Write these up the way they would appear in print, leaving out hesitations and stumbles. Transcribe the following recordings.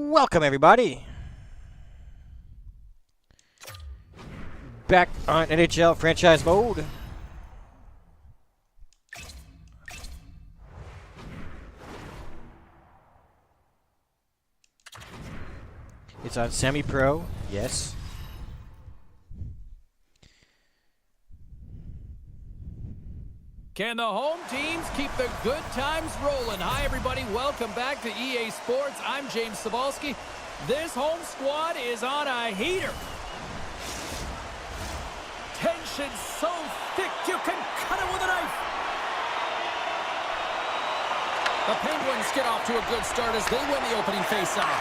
Welcome, everybody. Back on NHL Franchise Mode. It's on semi-pro, yes. Can the home teams keep the good times rolling? Hi, everybody. Welcome back to EA Sports. I'm James Cebulski. This home squad is on a heater. Tension so thick you can cut it with a knife. The Penguins get off to a good start as they win the opening faceoff.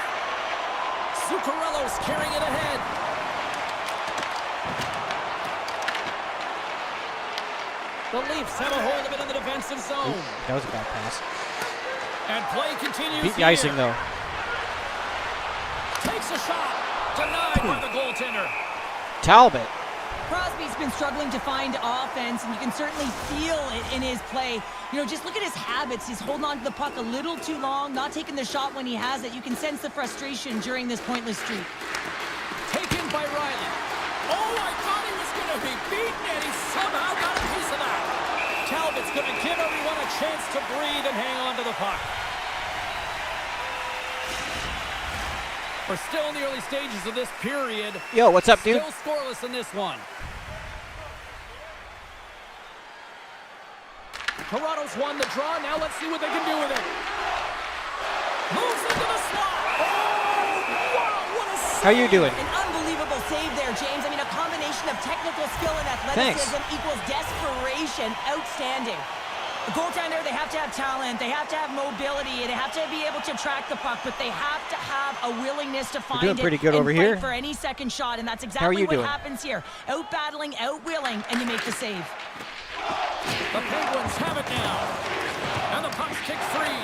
Zuccarello's carrying it ahead. The Leafs have a hold of it in the defensive zone. Ooh, that was a bad pass. And play continues. Beat the icing, though. Takes a shot. Denied by the goaltender. Talbot. Crosby's been struggling to find offense, and you can certainly feel it in his play. You know, just look at his habits. He's holding on to the puck a little too long, not taking the shot when he has it. You can sense the frustration during this pointless streak. Taken by Riley. Oh, I thought he was going to be beaten, and he somehow got a piece of that. Talbot's going to give everyone a chance to breathe and hang on to the puck. We're still in the early stages of this period. Yo, what's up, dude? Still scoreless in this one. Toronto's won the draw. Now let's see what they can do with it. Moves into the slot. Oh, wow, what a save. How you doing? An unbelievable save there, James. I mean, a combination of technical skill and athleticism equals desperation. Outstanding. The goaltender, they have to have talent, they have to have mobility, they have to be able to track the puck, but they have to have a willingness to find doing pretty it good and over fight here. for any second shot, and that's How are exactly you what doing? happens here. Out-battling, out-willing, and you make the save. The Penguins have it now. And the puck's kicked free.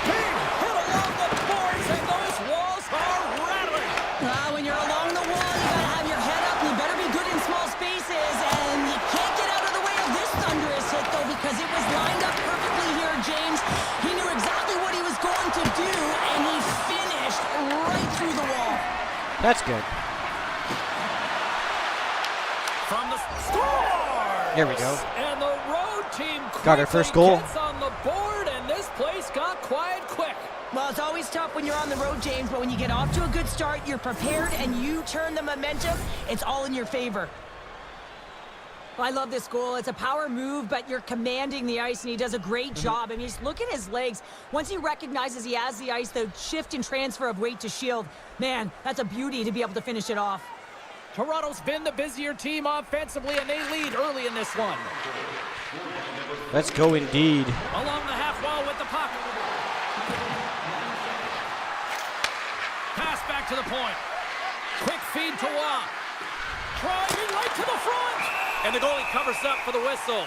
Big hit along the boards, and those walls are rattling. When you're along the wall, you gotta have your head up. You better be good in small spaces, and you can't get out of the way of this thunderous hit, though, because it was lined up perfectly here, James. He knew exactly what he was going to do, and he finished right through the wall. That's good. From the scores! There we go. And the road team Got our first goal. gets on the board, and this place got quiet quick. Well, it's always tough when you're on the road, James, but when you get off to a good start, you're prepared, and you turn the momentum, it's all in your favor. Well, I love this goal. It's a power move, but you're commanding the ice, and he does a great job. I mean, just look at his legs. Once he recognizes he has the ice, the shift and transfer of weight to shield, man, that's a beauty to be able to finish it off. Toronto's been the busier team offensively, and they lead early in this one. Let's go indeed. Along the half wall with the puck. Pass back to the point. Quick feed to Waugh. Driving right to the front. And the goalie covers up for the whistle.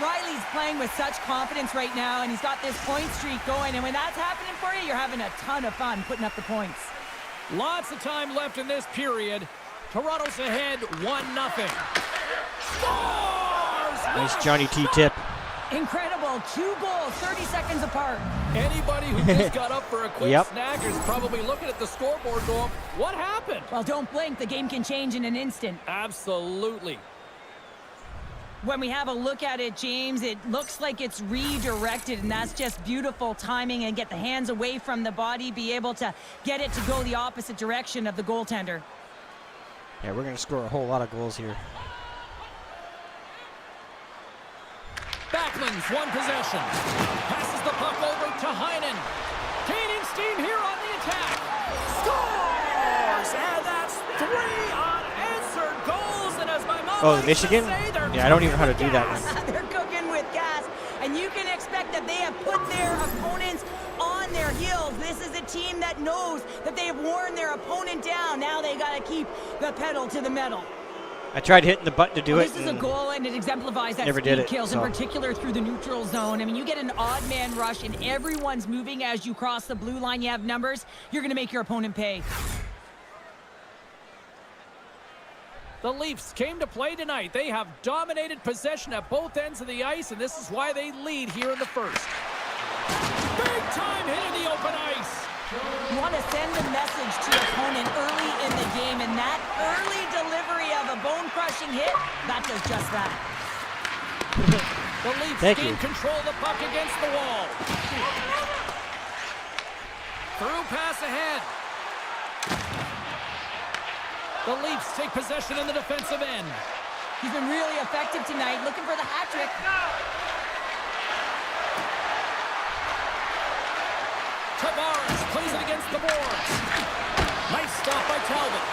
Riley's playing with such confidence right now, and he's got this point streak going, and when that's happening for you, you're having a ton of fun putting up the points. Lots of time left in this period. Toronto's ahead 1-0. Scores! Nice Johnny T tip. Incredible. 2 goals, 30 seconds apart. Anybody who just got up for a quick Yep. snack is probably looking at the scoreboard going, what happened? Well, don't blink. The game can change in an instant. Absolutely. When we have a look at it, James, it looks like it's redirected, and that's just beautiful timing, and get the hands away from the body, be able to get it to go the opposite direction of the goaltender. Yeah, we're going to score a whole lot of goals here. Backlund's one possession. Passes the puck over to Heinen. Gaining steam here on the attack. Scores! And that's 3 unanswered goals. And as my mom likes to Michigan? say, they're Yeah, I don't even know how to do cooking that with one. gas. They're cooking with gas, and you can expect that they have put their opponents on their heels. This is a team that knows that they have worn their opponent down. Now they got to keep the pedal to the metal. I tried hitting the button to do it. This is a goal, and it exemplifies that Never did speed it, kills, so. in particular through the neutral zone. I mean, you get an odd man rush, and everyone's moving as you cross the blue line. You have numbers. You're going to make your opponent pay. The Leafs came to play tonight. They have dominated possession at both ends of the ice, and this is why they lead here in the first. Big time hit in the open ice. You want to send a message to your opponent early in the game, and that early delivery of a bone-crushing hit, that does just that. The Leafs gain control of the puck against the wall. Through pass ahead. The Leafs take possession in the defensive end. He's been really effective tonight, looking for the hat trick. Tavares plays it against the boards. Nice stop by Talbot.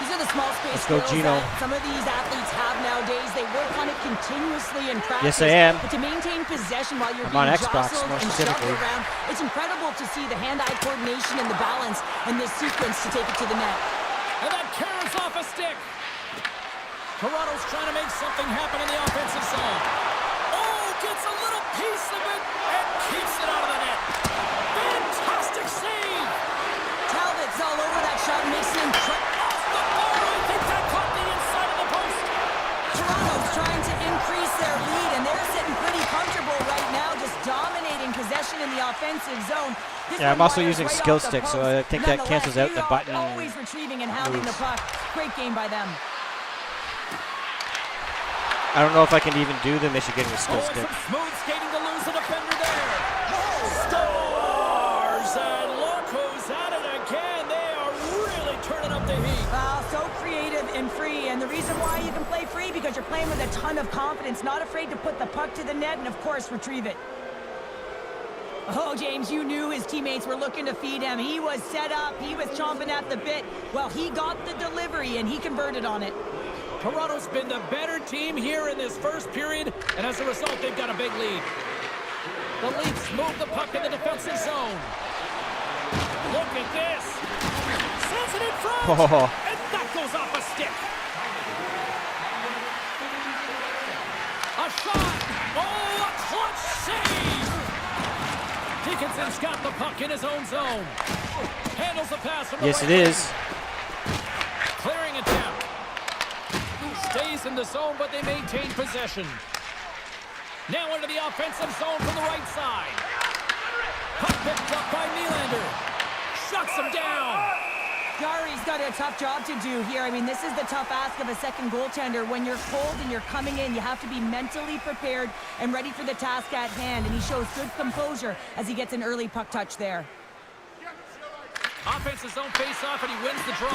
These are the small space Let's go, skills Gino. that some of these athletes have nowadays. They work on it continuously in practice. Yes, I am. But to maintain possession while you're I'm on being Xbox, jostled more and shoved specifically. around, it's incredible to see the hand-eye coordination and the balance in this sequence to take it to the net. And that carries off a stick. Toronto's trying to make something happen in the offensive zone. Oh, gets a little piece of it and keeps it out of the net. Fantastic save. Talbot's all over that shot, makes an incredible... Off the bar, I think that caught the inside of the post. Toronto's trying to increase their lead, and they're sitting pretty comfortable right now, just dominating possession in the offensive zone. This Yeah, I'm one also wires using right skill off the stick, so post. I think that cancels out the Nonetheless, button always retrieving and hounding the moves. puck. Great game by them. I don't know if I can even do the Michigan with skill Oh, stick. some smooth skating to lose a defender there. Stars and Locos at it again. They are really turning up the heat. So creative and free, and the reason why you can play free because you're playing with a ton of confidence, not afraid to put the puck to the net and, of course, retrieve it. Oh, James, you knew his teammates were looking to feed him. He was set up. He was chomping at the bit. Well, he got the delivery, and he converted on it. Toronto's been the better team here in this first period, and as a result, they've got a big lead. The Leafs move the puck in the defensive zone. Look at this. Sends it in front, and that goes off a stick. A shot. Oh, a clutch save. Dickinson's got the puck in his own zone. Handles the pass from the Yes, right it wing. is. Clearing attempt. Stays in the zone, but they maintain possession. Now into the offensive zone from the right side. Puck picked up by Nylander. Shuts him down. Jari's got a tough job to do here. I mean, this is the tough ask of a second goaltender. When you're cold and you're coming in, you have to be mentally prepared and ready for the task at hand, and he shows good composure as he gets an early puck touch there. Offensive zone face-off, and he wins the draw.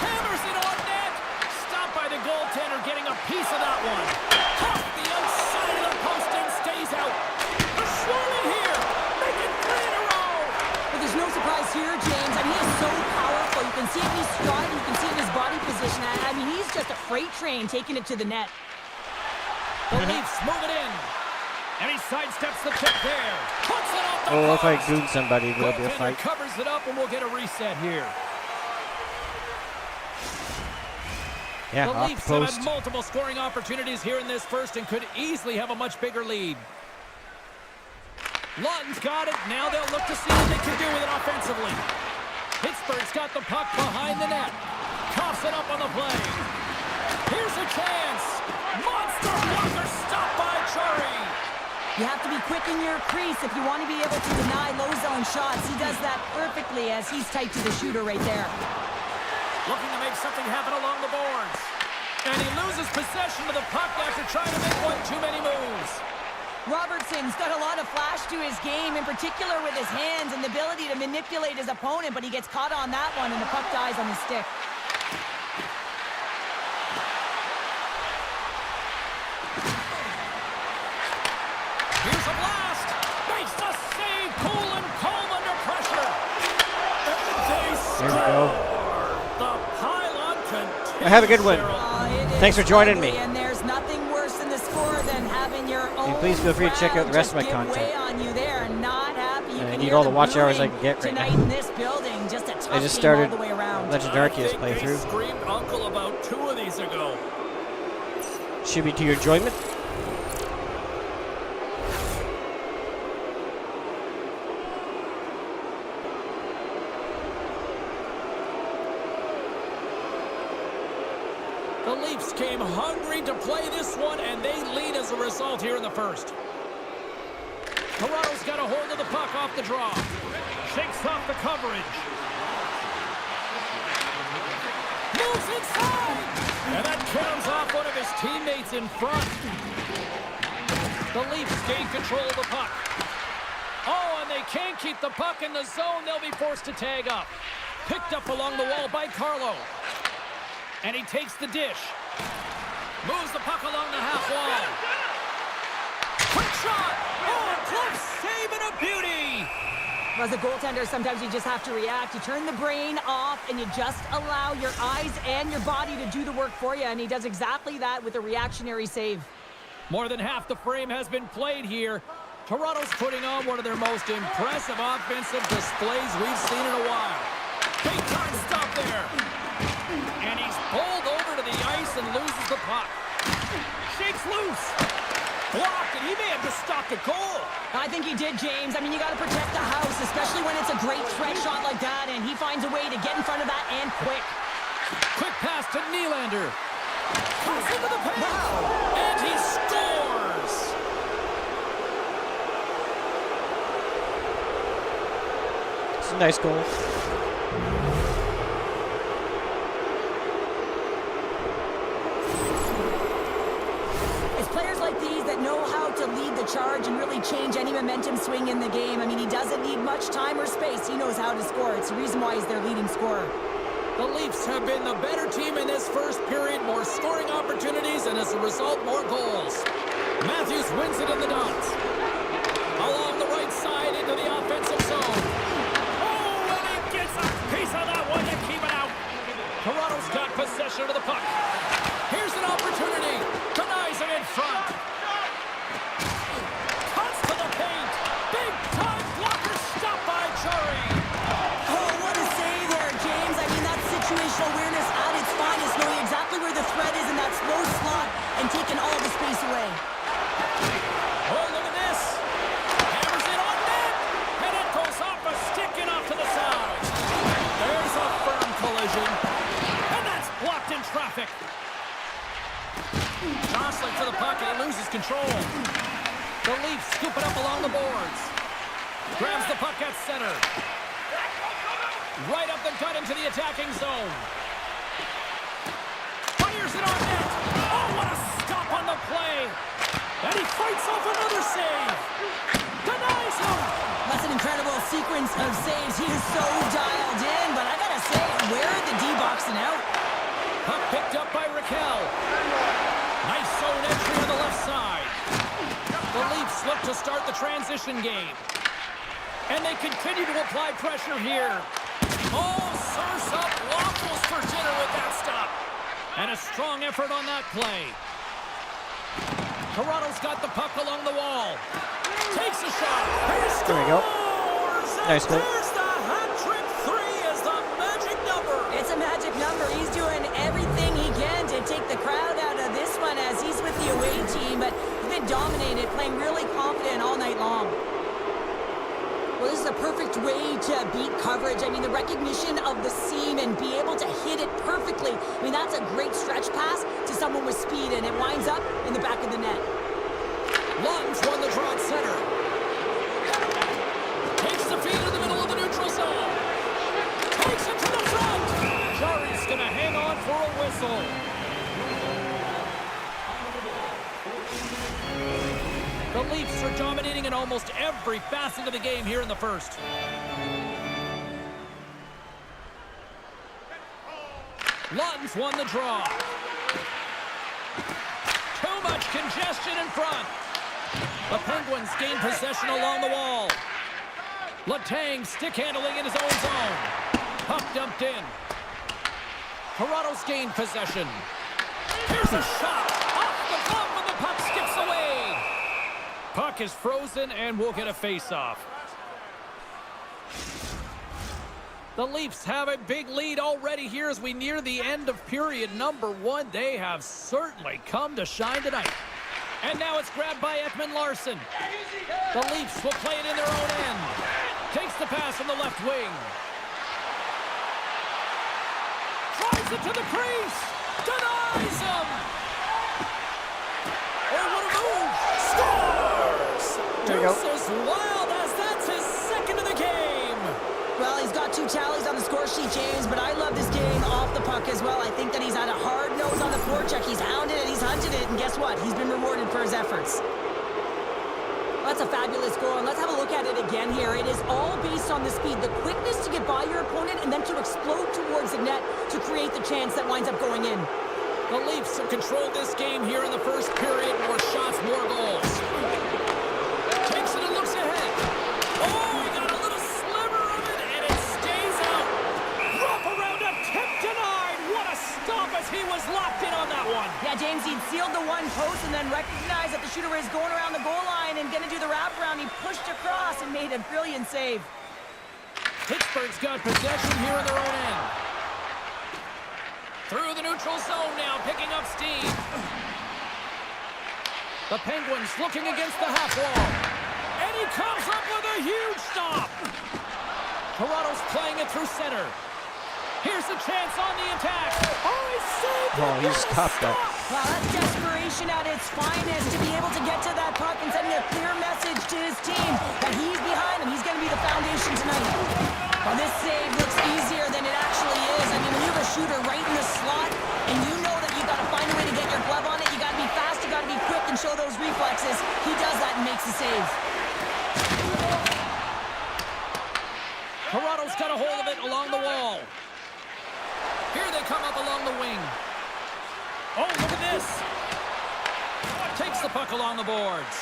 Hammers it on net. Stopped by the goaltender, getting a piece of that one. Off the outside of the post and stays out. A swirling here. Make it 3 in a row. But there's no surprise here, James. I mean, he is so powerful. You can see it in his stride, you can see it in his body position. I mean, he's just a freight train taking it to the net. The Leafs move it in. And he sidesteps the tip there. Puts it off the Oh, if I post. goon somebody, there'll be a Goaltender fight. covers it up, and we'll get a reset here. Yeah, The off Leafs the have post. had multiple scoring opportunities here in this first and could easily have a much bigger lead. Lawton's got it. Now they'll look to see what they can do with it offensively. Pittsburgh's got the puck behind the net. Coughs it up on the play. Here's a chance. Monster blocker stopped by Chari. You have to be quick in your crease if you want to be able to deny low zone shots. He does that perfectly as he's tight to the shooter right there. Looking to make something happen along the boards. And he loses possession of the puck after trying to make one too many moves. Robertson's got a lot of flash to his game, in particular with his hands and the ability to manipulate his opponent, but he gets caught on that one and the puck dies on his stick. Here's a blast. Makes the save. Cool and calm under pressure. There we go. The pylon continues. Have a good one. It Thanks is for joining ugly, me. And there's nothing worse in the score than having your own please feel free to check out the rest of my crowd just give content. way on you there. Not happy. You And I can need hear all the the watch hours I booing can get right tonight now. in this building. Just a tough I just game started all the way around. Legend Arceus They playthrough. screamed uncle about 2 of these ago. Should be to your enjoyment. The Leafs came hungry to play this one, and they lead as a result here in the first. Toronto's got a hold of the puck off the draw. Shakes off the coverage. Moves inside! And that counts off one of his teammates in front. The Leafs gain control of the puck. Oh, and they can't keep the puck in the zone. They'll be forced to tag up. Picked up along the wall by Carlo. And he takes the dish. Moves the puck along the half wall. Quick shot! Oh, close save and a beauty! As a goaltender, sometimes you just have to react. You turn the brain off, and you just allow your eyes and your body to do the work for you, and he does exactly that with a reactionary save. More than half the frame has been played here. Toronto's putting on one of their most impressive offensive displays we've seen in a while. Big time stop there. And he's pulled over to the ice and loses the puck. Shakes loose. Blocked, and he may have just stopped a goal. I think he did, James. I mean, you got to protect the house, especially when it's a great threat shot like that, and he finds a way to get in front of that and quick. Quick pass to Nylander. Comes into the paint. Wow. And he scores. It's a nice goal. Know how to lead the charge and really change any momentum swing in the game. I mean, he doesn't need much time or space. He knows how to score. It's the reason why he's their leading scorer. The Leafs have been the better team in this first period. More scoring opportunities, and as a result, more goals. Matthews wins it in the dots. Along the right side into the offensive zone. Oh, and he gets a piece of that one to keep it out. Toronto's got possession of the puck. Here's an opportunity. Denies him in front. Awareness at its finest, knowing exactly where the threat is in that slow slot and taking all the space away. Oh, look at this. Hammers it on net. And it goes off a stick and off to the side. There's a firm collision. And that's blocked in traffic. Jostling for the puck and he loses control. The Leafs scoop it up along the boards. Grabs the puck at center. Right up the gut into the attacking zone. Fires it on net. Oh, what a stop on the play. And he fights off another save. Denies him. That's an incredible sequence of saves. He is so dialed in, but I gotta say, where are the D-boxing out? Puck picked up by Raquel. Nice zone entry on the left side. The Leafs look to start the transition game. And they continue to apply pressure here. Oh, serves up waffles for dinner with that stop. And a strong effort on that play. Toronto's got the puck along the wall. Takes a shot. There we go. Nice goal. There's the hat-trick. 3 is the magic number. It's a magic number. He's doing everything he can to take the crowd out of this one as he's with the away team, but he's been dominated, playing really confident all night long. Well, this is a perfect way to beat coverage. I mean, the recognition of the seam and be able to hit it perfectly. I mean, that's a great stretch pass to someone with speed, and it winds up in the back of the net. Lund's won the draw at center. Takes the feed in the middle of the neutral zone. Takes it to the front. Jari's going to hang on for a whistle. The Leafs are dominating in almost every facet of the game here in the first. Lund's won the draw. Too much congestion in front. The Penguins gain possession along the wall. Letang stick handling in his own zone. Puck dumped in. Toronto's gained possession. Here's a shot. Off the glove when the puck skips away. Puck is frozen and we'll get a face-off. The Leafs have a big lead already here as we near the end of period number 1. They have certainly come to shine tonight. And now it's grabbed by Ekman Larsson. The Leafs will play it in their own end. Takes the pass from the left wing. Drives it to the crease. Denies him. Oh, what a move. Scores! There you go. Deuces looks wild as that's his second of the game. Well, he's got 2 tallies on the score sheet, James, but I love this game off the puck as well. I think that he's had a hard nose on the forecheck. He's hounded it, he's hunted it, and guess what? He's been rewarded for his efforts. That's a fabulous goal, and let's have a look at it again here. It is all based on the speed, the quickness to get by your opponent, and then to explode towards the net to create the chance that winds up going in. The Leafs have controlled this game here in the first period. More shots, more goals. Takes it and looks ahead. Oh, he got a little sliver of it, and it stays out. Wrap around a tip denied. What a stop as he was locked in on that one. Yeah, James, he'd sealed the one post and then recognized that the shooter is going around the goal line and going to do the wraparound. He pushed across and made a brilliant save. Pittsburgh's got possession here in their own end. Through the neutral zone now, picking up steam. The Penguins looking against the half wall. And he comes up with a huge stop. Toronto's playing it through center. Here's the chance on the attack. Oh, he saved it. Oh, he stopped that. Well, that's desperation at its finest to be able to get to that puck and sending a clear message to his team that he's behind him. He's going to be the foundation tonight. Well, this save looks easier than it actually is. I mean, when you have a shooter right in the slot and you know that you've got to find a way to get your glove on it, you got to be fast, you got to be quick and show those reflexes. He does that and makes the save. Toronto's got a hold of it along the wall. Here they come up along the wing. Oh, look at this. Takes the puck along the boards.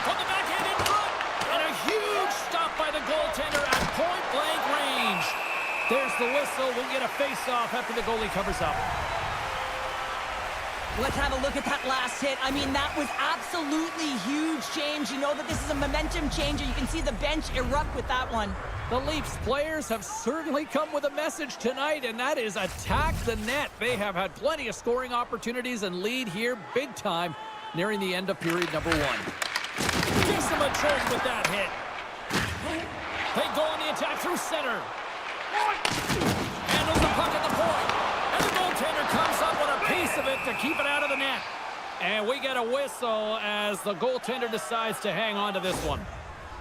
From the backhand in front. And a huge stop by the goaltender at point-blank range. There's the whistle. We'll get a face-off after the goalie covers up. Let's have a look at that last hit. I mean, that was absolutely huge, James. You know that this is a momentum changer. You can see the bench erupt with that one. The Leafs players have certainly come with a message tonight, and that is attack the net. They have had plenty of scoring opportunities and lead here big time nearing the end of period number 1. Gives them a choice with that hit. They go on the attack through center. Handles the puck at the point. And the goaltender comes up with a piece of it to keep it out of the net. And we get a whistle as the goaltender decides to hang on to this one.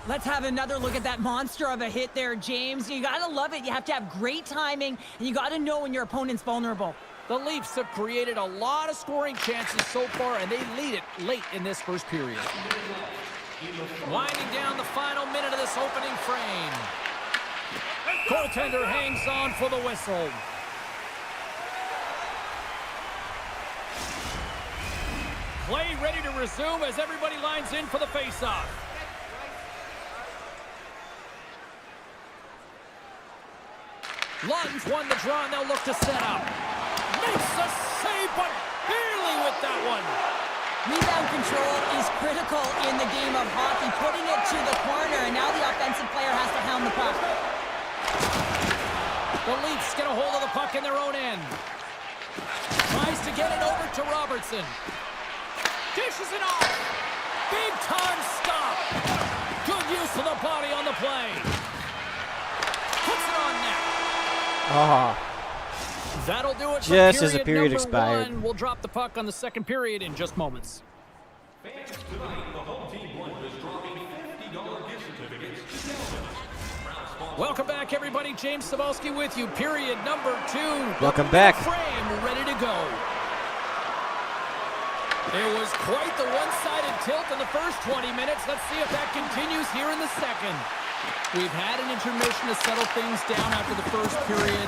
Let's have another look at that monster of a hit there, James. You got to love it. You have to have great timing, and you got to know when your opponent's vulnerable. The Leafs have created a lot of scoring chances so far, and they lead it late in this first period. Winding down the final minute of this opening frame. Goaltender hangs on for the whistle. Play ready to resume as everybody lines in for the faceoff. Lund's won the draw, and they'll look to set up. Makes a save, but barely with that one. Rebound control is critical in the game of hockey, putting it to the corner, and now the offensive player has to hound the puck. The Leafs get a hold of the puck in their own end. Tries to get it over to Robertson. Dishes it off. Big time stop. Good use of the body on the play. Puts it on net. That'll do it for just as the period number expired. 1. We'll drop the puck on the second period in just moments. Fans, tonight the home team is dropping $50 gift certificates. Welcome back, everybody. James Cebulski with you. Period number 2. Welcome back. Frame ready to go. It was quite the one-sided tilt in the first 20 minutes. Let's see if that continues here in the second. We've had an intermission to settle things down after the first period.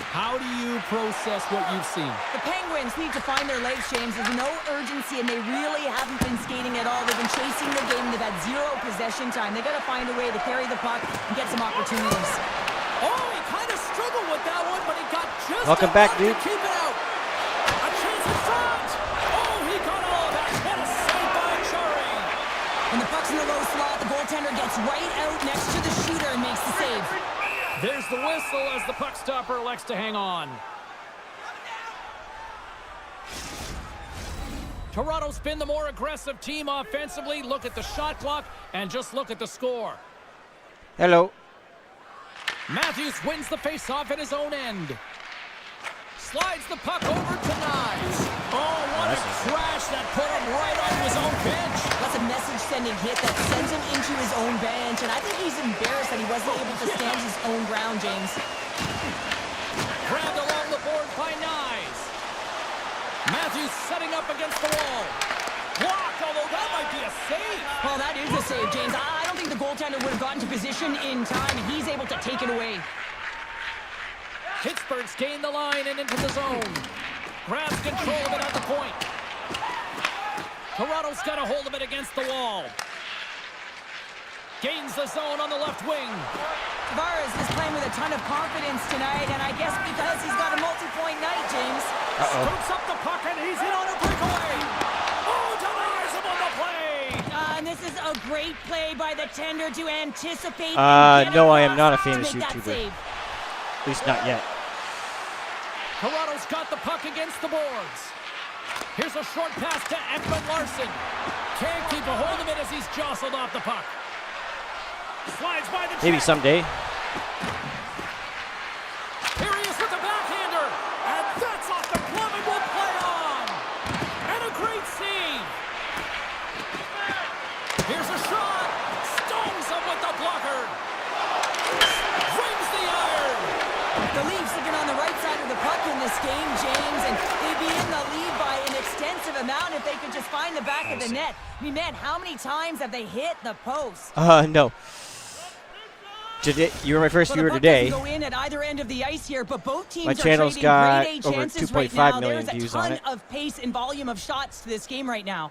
How do you process what you've seen? The Penguins need to find their legs, James. There's no urgency, and they really haven't been skating at all. They've been chasing the game. They've had 0 possession time. They've got to find a way to carry the puck and get some opportunities. Oh, he kind of struggled with that one, but he got just Welcome back, enough dude. to keep it out. A chance in front. Oh, he got all of that. What a save by Chari. When the puck's in the low slot, the goaltender gets right out next to the shooter and makes the save. There's the whistle as the puck stopper elects to hang on. Toronto's been the more aggressive team offensively. Look at the shot clock and just look at the score. Hello. Matthews wins the faceoff at his own end. Slides the puck over to Knies. Oh, what a crash that put him right onto his own bench. That's a message-sending hit that sends him into his own bench, and I think he's embarrassed that he wasn't able to stand his own ground, James. Grabbed along the board by Nyes. Matthews setting up against the wall. Blocked, although that might be a save. Well, that is a save, James. I don't think the goaltender would have gotten to position in time, and he's able to take it away. Pittsburgh's gained the line and into the zone. Grabs control of it at the point. Toronto's got a hold of it against the wall. Gains the zone on the left wing. Tavares is playing with a ton of confidence tonight, and I guess because he's got a multi-point night, James. Scoops up the puck, and he's in on a breakaway. Oh, Tavares above the play. And this is a great play by the tender to anticipate. No, I am not a famous to make that YouTuber. save. At least not yet. Toronto's got the puck against the boards. Here's a short pass to Ekman Larson. Can't keep a hold of it as he's jostled off the puck. Slides by the Maybe check. someday. Here he is with the backhander. And that's off the glove and will play on. And a great save. Here's a shot. Stones him with the blocker. Rings the iron. The Leafs have been on the right side of the puck in this game, James, and they'd be in the lead by an extensive amount if they could just find the back of the net. I mean, man, how many times have they hit the post? No. Today, you were my first viewer today. Go in at either end of the ice here, but both teams My are channel's trading got grade A over chances 2.5 right now. million There's views a on ton it. of pace and volume of shots to this game right now.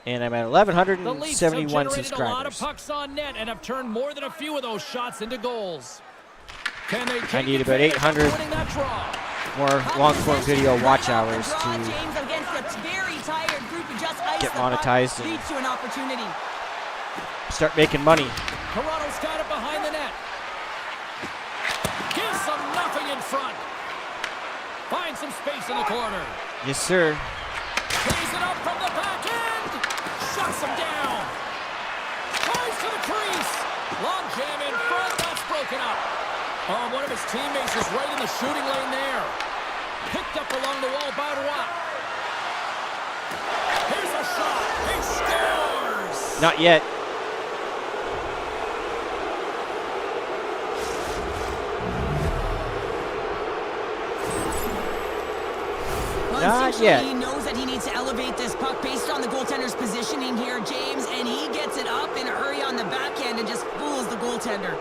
And I'm at The Leafs have 1,171 generated a lot of subscribers. pucks on net and have turned more than a few of those shots into goals. Can they I take need about advantage of 800 winning that draw? more long-form video watch hours Draw, to James, against a very tired group who just iced get the puck, monetized and leads to an opportunity. start making money. Toronto's got it behind the net. Gives them nothing in front. Finds some space in the corner. Yes, sir. Plays it up from the back end. Shuts him down. Tries to the crease. Long jam in front. That's broken up. Oh, one of his teammates is right in the shooting lane there. Picked up along the wall by Roy. Here's a shot. He scores. Not yet. Not yet. He knows that he needs to elevate this puck based on the goaltender's positioning here, James, and he gets it up in a hurry on the backhand and just fools the goaltender.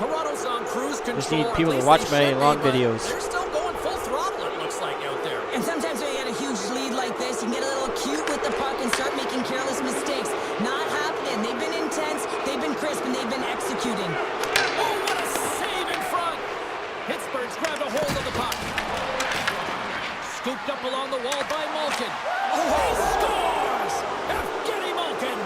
Toronto's on cruise control. Just need or at people to least watch they my should long be, but videos. They're still going full throttle, it looks like, out there. And sometimes when you get a huge lead like this, you can get a little cute with the puck and start making careless mistakes. Not happening. They've been intense, they've been crisp, and they've been executing. Oh, what a save in front! Pittsburgh's grabbed a hold of the puck. Scooped up along the wall by Malkin. Oh, he scores! Evgeny Malkin!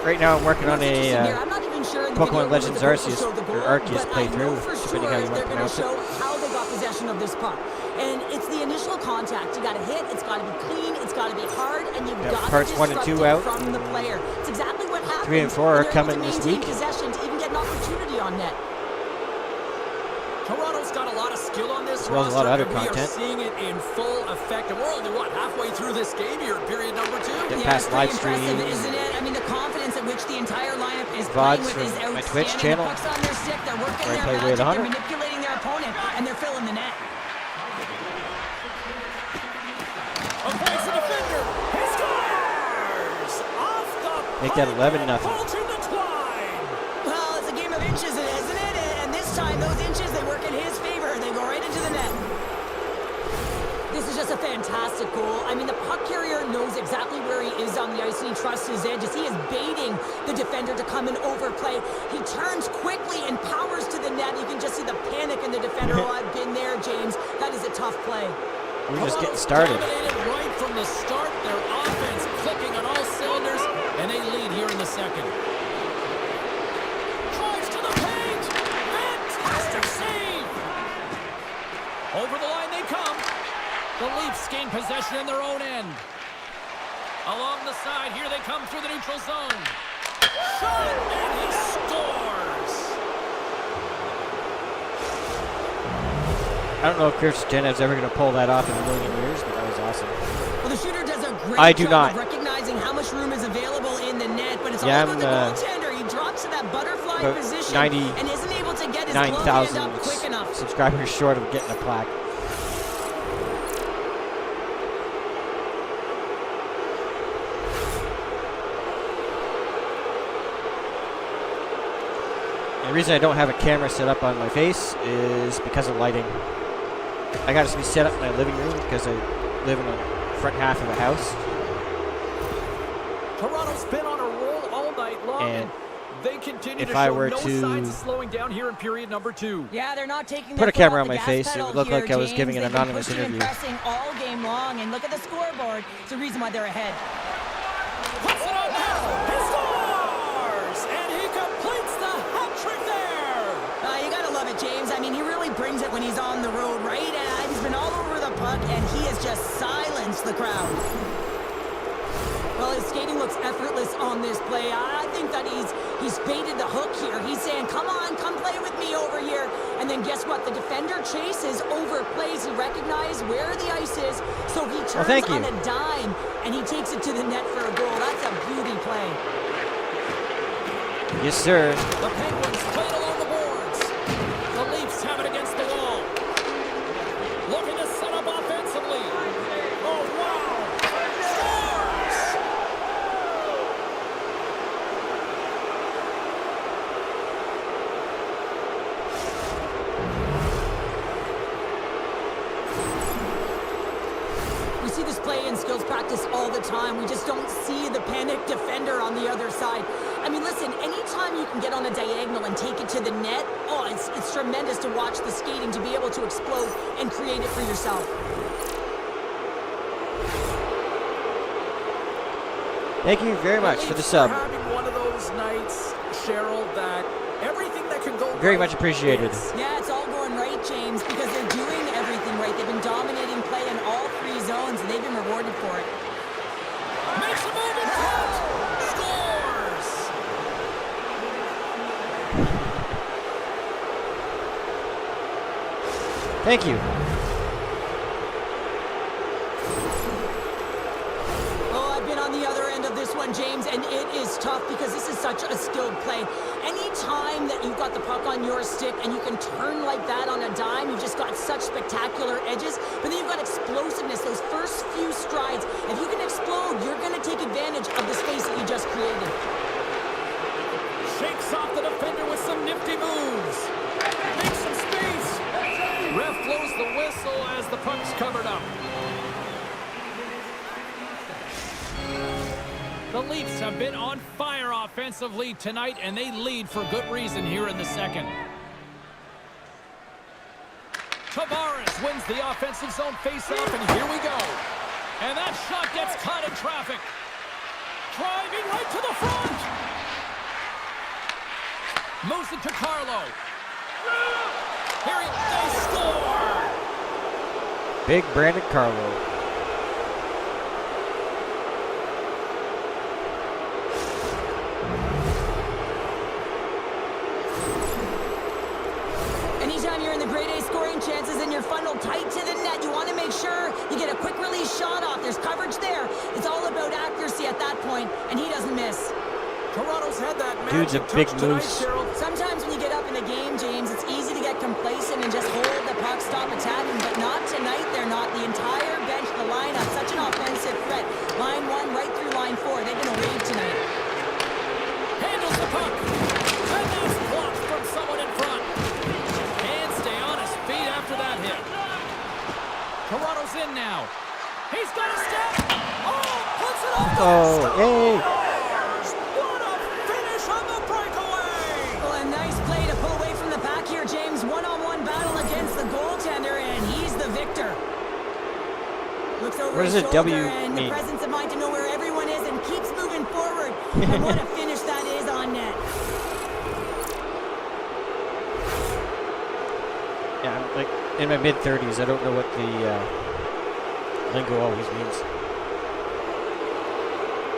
Right now I'm working on Here, a I'm not even sure in the Pokemon video Legends whether the Arceus, show the goal, or Arceus but I know playthrough, for depending how you sure want to they're going to pronounce it. show how they got possession of this puck. And it's the initial contact. You got to hit, it's got to be clean, it's got to be hard, and you've got to parts 1 and disrupt 2 it out. from the player. It's exactly what happens. 3 and 4 are when they're able coming to this maintain week. possession to even get an opportunity on net. Toronto's got a lot of skill on this As well as a lot of other roster, and we are content. seeing it in full effect. And we're only, halfway through this game here, period number 2? Get Yeah, past it's pretty live stream. impressive, isn't it? I mean, the confidence at which the entire lineup is VODs playing with is from my outstanding. Twitch channel, The puck's on their stick, they're working where I their play Way of magic, the they're Hunter. manipulating their opponent, and they're filling the net. Avoids the defender. He scores! Off the Make that 11-0. Pulls in the twine. Well, it's a game of inches, isn't it? And this time, those inches, they work in his favor. They go right into the net. This is just a fantastic goal. I mean, the puck carrier knows exactly where he is on the ice, and he trusts his edges. He is baiting the defender to come and overplay. He turns quickly and powers to the net. You can just see the panic in the defender. Oh, I've been there, James. That is a tough play. We're just getting started. Dominated right from the start. Their offense clicking on all cylinders, and they lead here in the second. Drives to the paint. Fantastic save. Over the line they come. The Leafs gain possession in their own end. Along the side, here they come through the neutral zone. Shot, and he scores. I don't know if Chris Jenna's ever going to pull that off in a million years, but that was awesome. Well, the shooter does a great I do job not. of recognizing how much room is available in the net, but it's Yeah, all about the goaltender. He drops to that butterfly about position and isn't able to get his glove hand 9,000 up quick enough. subscribers short of getting a plaque. The reason I don't have a camera set up on my face is because of lighting. I got to be set up in my living room because I live in the front half of a house. Toronto's been on a roll all night long, and they continue to show no signs of slowing down here in period number 2. Yeah, they're not taking Put their a camera foot on off my the gas face, it pedal would look here, like I was James. giving an They've been anonymous pushing and interview. pressing all game long, and look at the scoreboard. It's the reason why they're ahead. Puts it on net. He scores! And he completes the hat trick there! You gotta love it, James. I mean, he really brings it when he's on the road, right? And he's been all over the puck, and he has just silenced the crowd. Well, his skating looks effortless on this play. I think that he's baited the hook here. He's saying, come on, come play with me over here. And then guess what? The defender chases, overplays. He recognizes where the ice is, so he turns on a dime, and he takes it to the net for a goal. That's a beauty play. Yes, sir. The Penguins played along the boards. The Leafs have it against the wall. Looking to set up offensively. Oh, wow! Scores! We see this play in skills practice all the time. We just don't see the panic defender on the other side. I mean, listen, anytime you can get on a diagonal and take it to the net, oh, it's tremendous to watch the skating, to be able to explode and create it for yourself. Thank you very much for the sub. We're having one of those nights, Cheryl, that everything that can go Very right much appreciated. is. Yeah, it's all going right, James, because they're doing everything right. They've been dominating play in all 3 zones, and they've been rewarded for it. Makes a move in front. Scores! Thank you. Oh, I've been on the other end of this one, James, and it is tough because this is such a skilled play. Any time that you've got the puck on your stick and you can turn like that on a dime, you've just got such spectacular edges, but then you've got explosiveness, those first few strides. If you can explode, you're going to take advantage of the space that you just created. Shakes off the defender with some nifty moves. Makes some space. Ref blows the whistle as the puck's covered up. The Leafs have been on fire offensively tonight, and they lead for good reason here in the second. Tavares wins the offensive zone faceoff, and here we go. And that shot gets caught in traffic. Driving right to the front. Moves it to Carlo. Here they score! Big Brandon Carlo. Anytime you're in the grade A scoring chances and you're funneled tight to the net, you want to make sure you get a quick release shot off. There's coverage there. It's all about accuracy at that point, and he doesn't miss. Toronto's had that Dude's a magic big touch tonight, moose. Cheryl. Sometimes when you get up in the game, James, it's easy to get complacent and just hold the puck, stop attacking, but not tonight. They're not. The entire bench, the lineup, such an offensive threat. Line 1 right through line 4. They've been a wave tonight. Handles the puck. And that's blocked from someone in front. And stay on his feet after that hit. Toronto's in now. He's got a step. Oh, puts it off. Oh, hey. What a finish on the breakaway. Well, a nice play to pull away from the pack here, James. One-on-one battle against the goaltender, and he's the victor. Looks over What his does a shoulder W and mean? the presence of mind to know where everyone is and keeps moving forward. And what a finish that is on net. Yeah, I'm like in my mid-30s. I don't know what the lingo always means.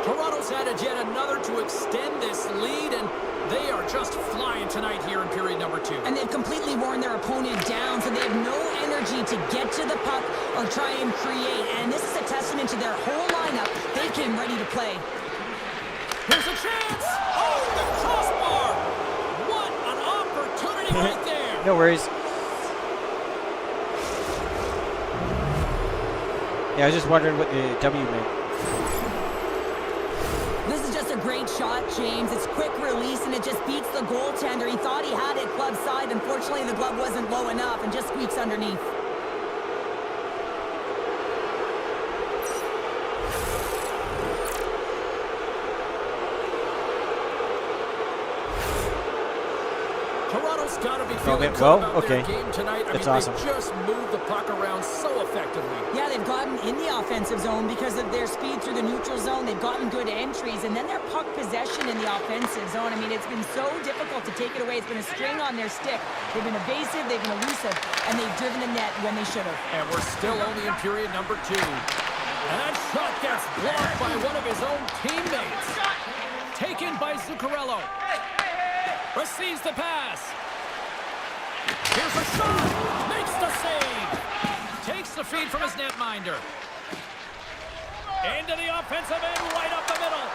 Toronto's added yet another to extend this lead, and they are just flying tonight here in period number 2. And they've completely worn their opponent down, so they have no energy energy to get to the puck or try and create. And this is a testament to their whole lineup. They came ready to play. Here's a chance. Oh, the crossbar. What an opportunity right there. No worries. Yeah, I was just wondering what the W meant. This is just a great shot, James. It's quick release, and it just beats the goaltender. He thought he had it glove side. Unfortunately, the glove wasn't low enough and just squeaks underneath. Toronto's got to be Oh, feeling they- good well, about okay. their game tonight. That's I mean, awesome. They just moved the puck around so effectively. Yeah, they've gotten in the offensive zone because of their speed through the neutral zone. They've gotten good entries, and then their puck possession in the offensive zone. I mean, it's been so difficult to take it away. It's been a string on their stick. They've been evasive, they've been elusive, and they've driven the net when they should have. And we're still only in period number 2. And that shot gets blocked by one of his own teammates. Taken by Zuccarello. Receives the pass. Here's a shot. Makes the save. Takes the feed from his netminder. Into the offensive end, right up the middle.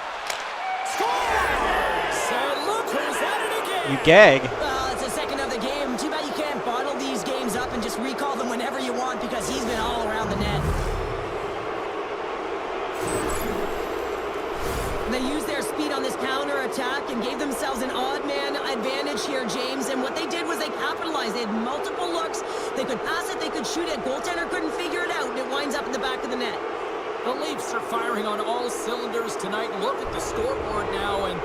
Scores! And look who's at it again. You gag. Well, it's the second of the game. Too bad you can't bottle these games up and just recall them whenever you want because he's been all around the net. They used their speed on this counter-attack and gave themselves an odd man advantage here, James. And what they did was they capitalized. They had multiple looks. They could pass it, they could shoot it. Goaltender couldn't figure it out, and it winds up in the back of the net. The Leafs are firing on all cylinders tonight. Look at the scoreboard now, and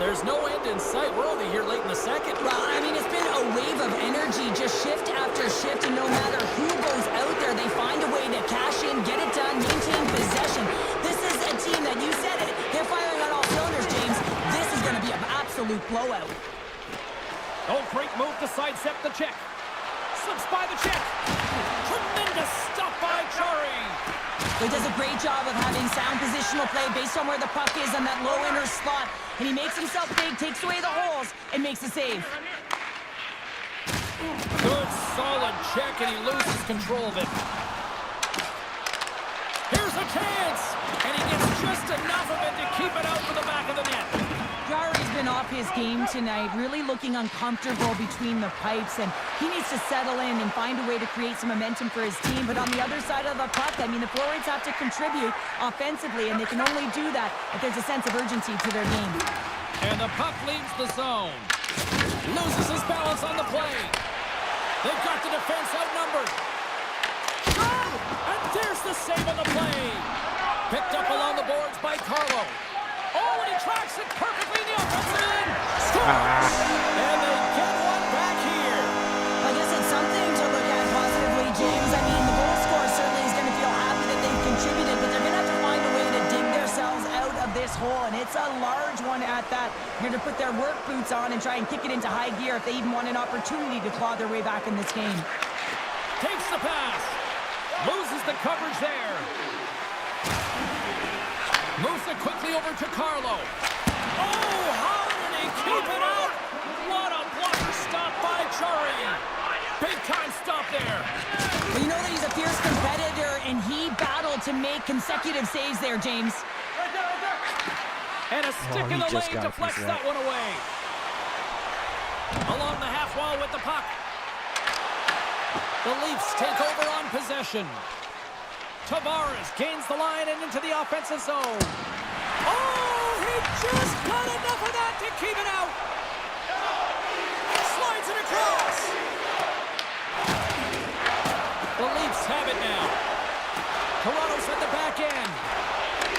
there's no end in sight. We're only here late in the second. Well, I mean, it's been a wave of energy, just shift after shift, and no matter who goes out there, they find a way to cash in, get it done, maintain possession. This is a team that, you said it, they're firing on all cylinders, James. This is going to be an absolute blowout. Oh, great move to sidestep the check. Slips by the check. Tremendous stop by Chari. He does a great job of having sound positional play based on where the puck is on that low inner slot. And he makes himself big, takes away the holes, and makes the save. Good, solid check, and he loses control of it. Here's a chance, and he gets just enough of it to keep it out for the back of the net. Jari's been off his game tonight, really looking uncomfortable between the pipes, and he needs to settle in and find a way to create some momentum for his team. But on the other side of the puck, I mean, the forwards have to contribute offensively, and they can only do that if there's a sense of urgency to their game. And the puck leaves the zone. Loses his balance on the play. They've got the defense outnumbered. And there's the save on the play. Picked up along the boards by Carlo. Oh, and he tracks it perfectly in the offensive end. Scores! And they get one back here. I guess it's something to look at positively, James. I mean, the goal scorer certainly is going to feel happy that they've contributed, but they're going to have to find a way to dig themselves out of this hole, and it's a large one at that. They're going to put their work boots on and try and kick it into high gear if they even want an opportunity to claw their way back in this game. Takes the pass. Loses the coverage there. Moves it quickly over to Carlo. Oh, how did he keep it out? What a blocker stop by Chari. Big time stop there. Well, you know that he's a fierce competitor, and he battled to make consecutive saves there, James. And a stick in the just lane got a deflects piece of that one away. Along the half wall with the puck. The Leafs take over on possession. Tavares gains the line and into the offensive zone. Oh, he just got enough of that to keep it out. Slides it across. The Leafs have it now. Toronto's at the back end.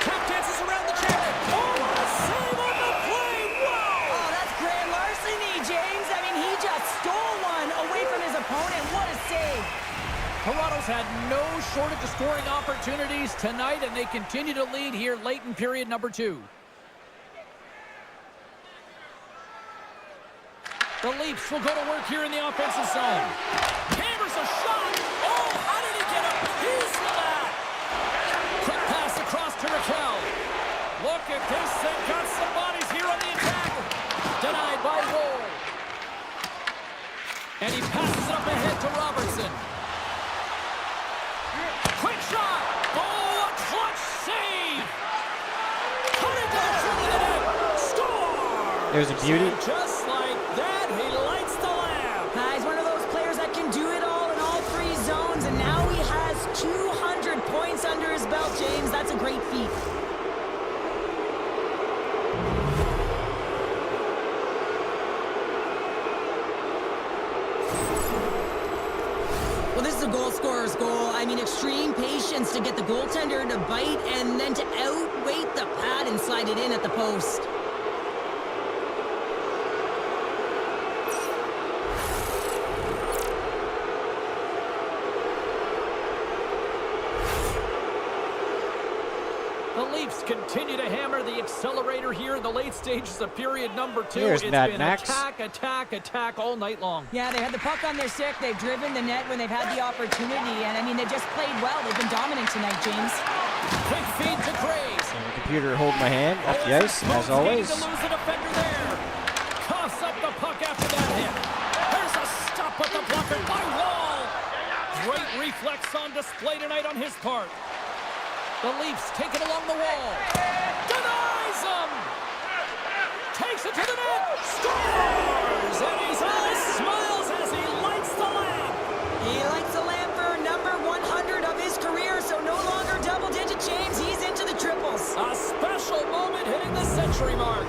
Tap dances around the check. Oh, what a save on the play. Wow. Oh, that's grand larceny, James. I mean, he just stole one away from his opponent. What a save. Toronto's had no shortage of scoring opportunities tonight, and they continue to lead here late in period number 2. The Leafs will go to work here in the offensive zone. Hammers a shot. Oh, how did he get a piece of that? Quick pass across to Raquel. Look at this. They've got some bodies here on the attack. Denied by Wohl. And he passes it up ahead to Robertson. There's a beauty. And just like that, he lights the lamp. He's one of those players that can do it all in all three zones, and now he has 200 points under his belt, James. That's a great feat. Well, this is a goal scorer's goal. I mean, extreme patience to get the goaltender to bite and then to outweight the pad and slide it in at the post. The Leafs continue to hammer the accelerator here in the late stages of period number 2. Here's It's Mad been Max. attack all night long. Yeah, they had the puck on their stick. They've driven the net when they've had the opportunity. And, I mean, they just played well. They've been dominant tonight, James. Quick feed to Graves. And the computer holding my hand up the ice, as always. To lose a defender there. Coughs up the puck after that hit. There's a stop with the blocker by Wall. Great reflex on display tonight on his part. The Leafs take it along the wall. Denies him. Takes it to the net. Scores! And he's all smiles as he lights the lamp. He lights the lamp for number 100 of his career, so no longer double-digit, James. He's into the triples. A special moment hitting the century mark.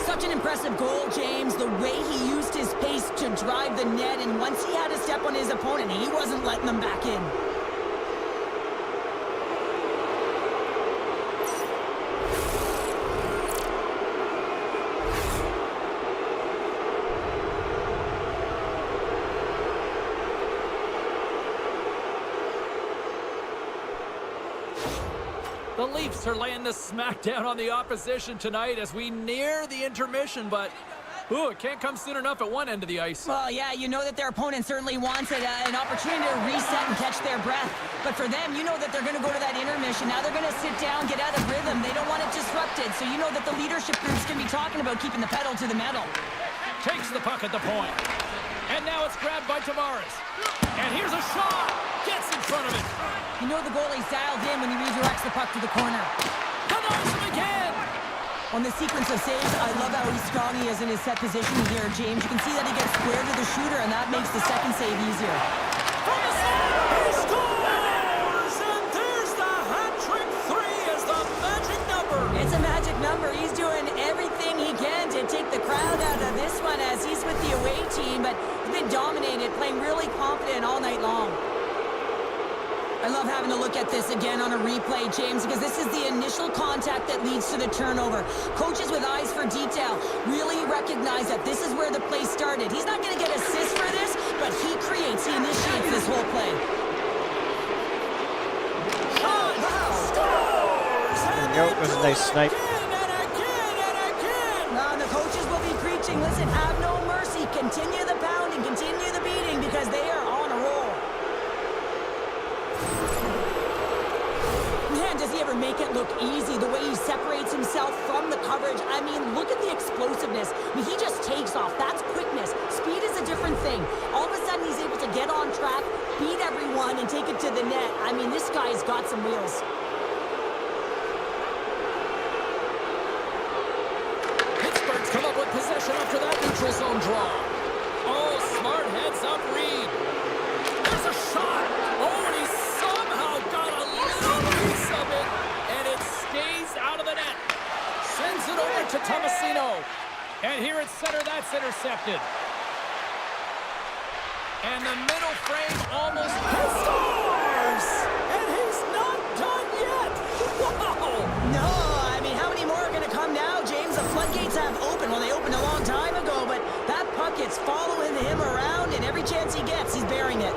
Such an impressive goal, James. The way he used his pace to drive the net, and once he had a step on his opponent, he wasn't letting them back in. The Leafs are laying the smackdown on the opposition tonight as we near the intermission, but it can't come soon enough at one end of the ice. Well, yeah, you know that their opponent certainly wants an opportunity to reset and catch their breath. But for them, you know that they're going to go to that intermission. Now they're going to sit down, get out of rhythm. They don't want it disrupted. So you know that the leadership group's going to be talking about keeping the pedal to the metal. Takes the puck at the point. And now it's grabbed by Tavares. And here's a shot. Gets in front of it. You know the goalie's dialed in when he redirects the puck to the corner. Tavares him again. On the sequence of saves, I love how strong he is in his set position here, James. You can see that he gets square to the shooter, and that makes the second save easier. From the side, he scores! And there's the hat-trick 3 as the magic number. It's a magic number. He's doing everything he can to take the crowd out of this one as he's with the away team, but he's been dominated, playing really confident all night long. I love having to look at this again on a replay, James, because this is the initial contact that leads to the turnover. Coaches with eyes for detail really recognize that this is where the play started. He's not going to get assists for this, but he initiates this whole play. Shot! Scores! There we go. It was a nice snipe. And again. Now, the coaches will be preaching, listen, have no mercy. Continue the pounding, continue the beating, because they are on a roll. Man, does he ever make it look easy, the way he separates himself from the coverage. I mean, look at the explosiveness. I mean, he just takes off. That's quickness. Speed is a different thing. All of a sudden, he's able to get on track, beat everyone, and take it to the net. I mean, this guy's got some wheels. Pittsburgh's come up with possession after that neutral zone draw. Oh, smart heads up read. There's a shot. Oh, and he somehow got a little piece of it, and it stays out of the net. Sends it over to Tomasino. And here at center, that's intercepted. And the middle frame almost scores! And he's not done yet! Wow! No, I mean, how many more are going to come now, James? The floodgates have opened. Well, they opened a long time ago, but that puck is following him around, and every chance he gets, he's burying it.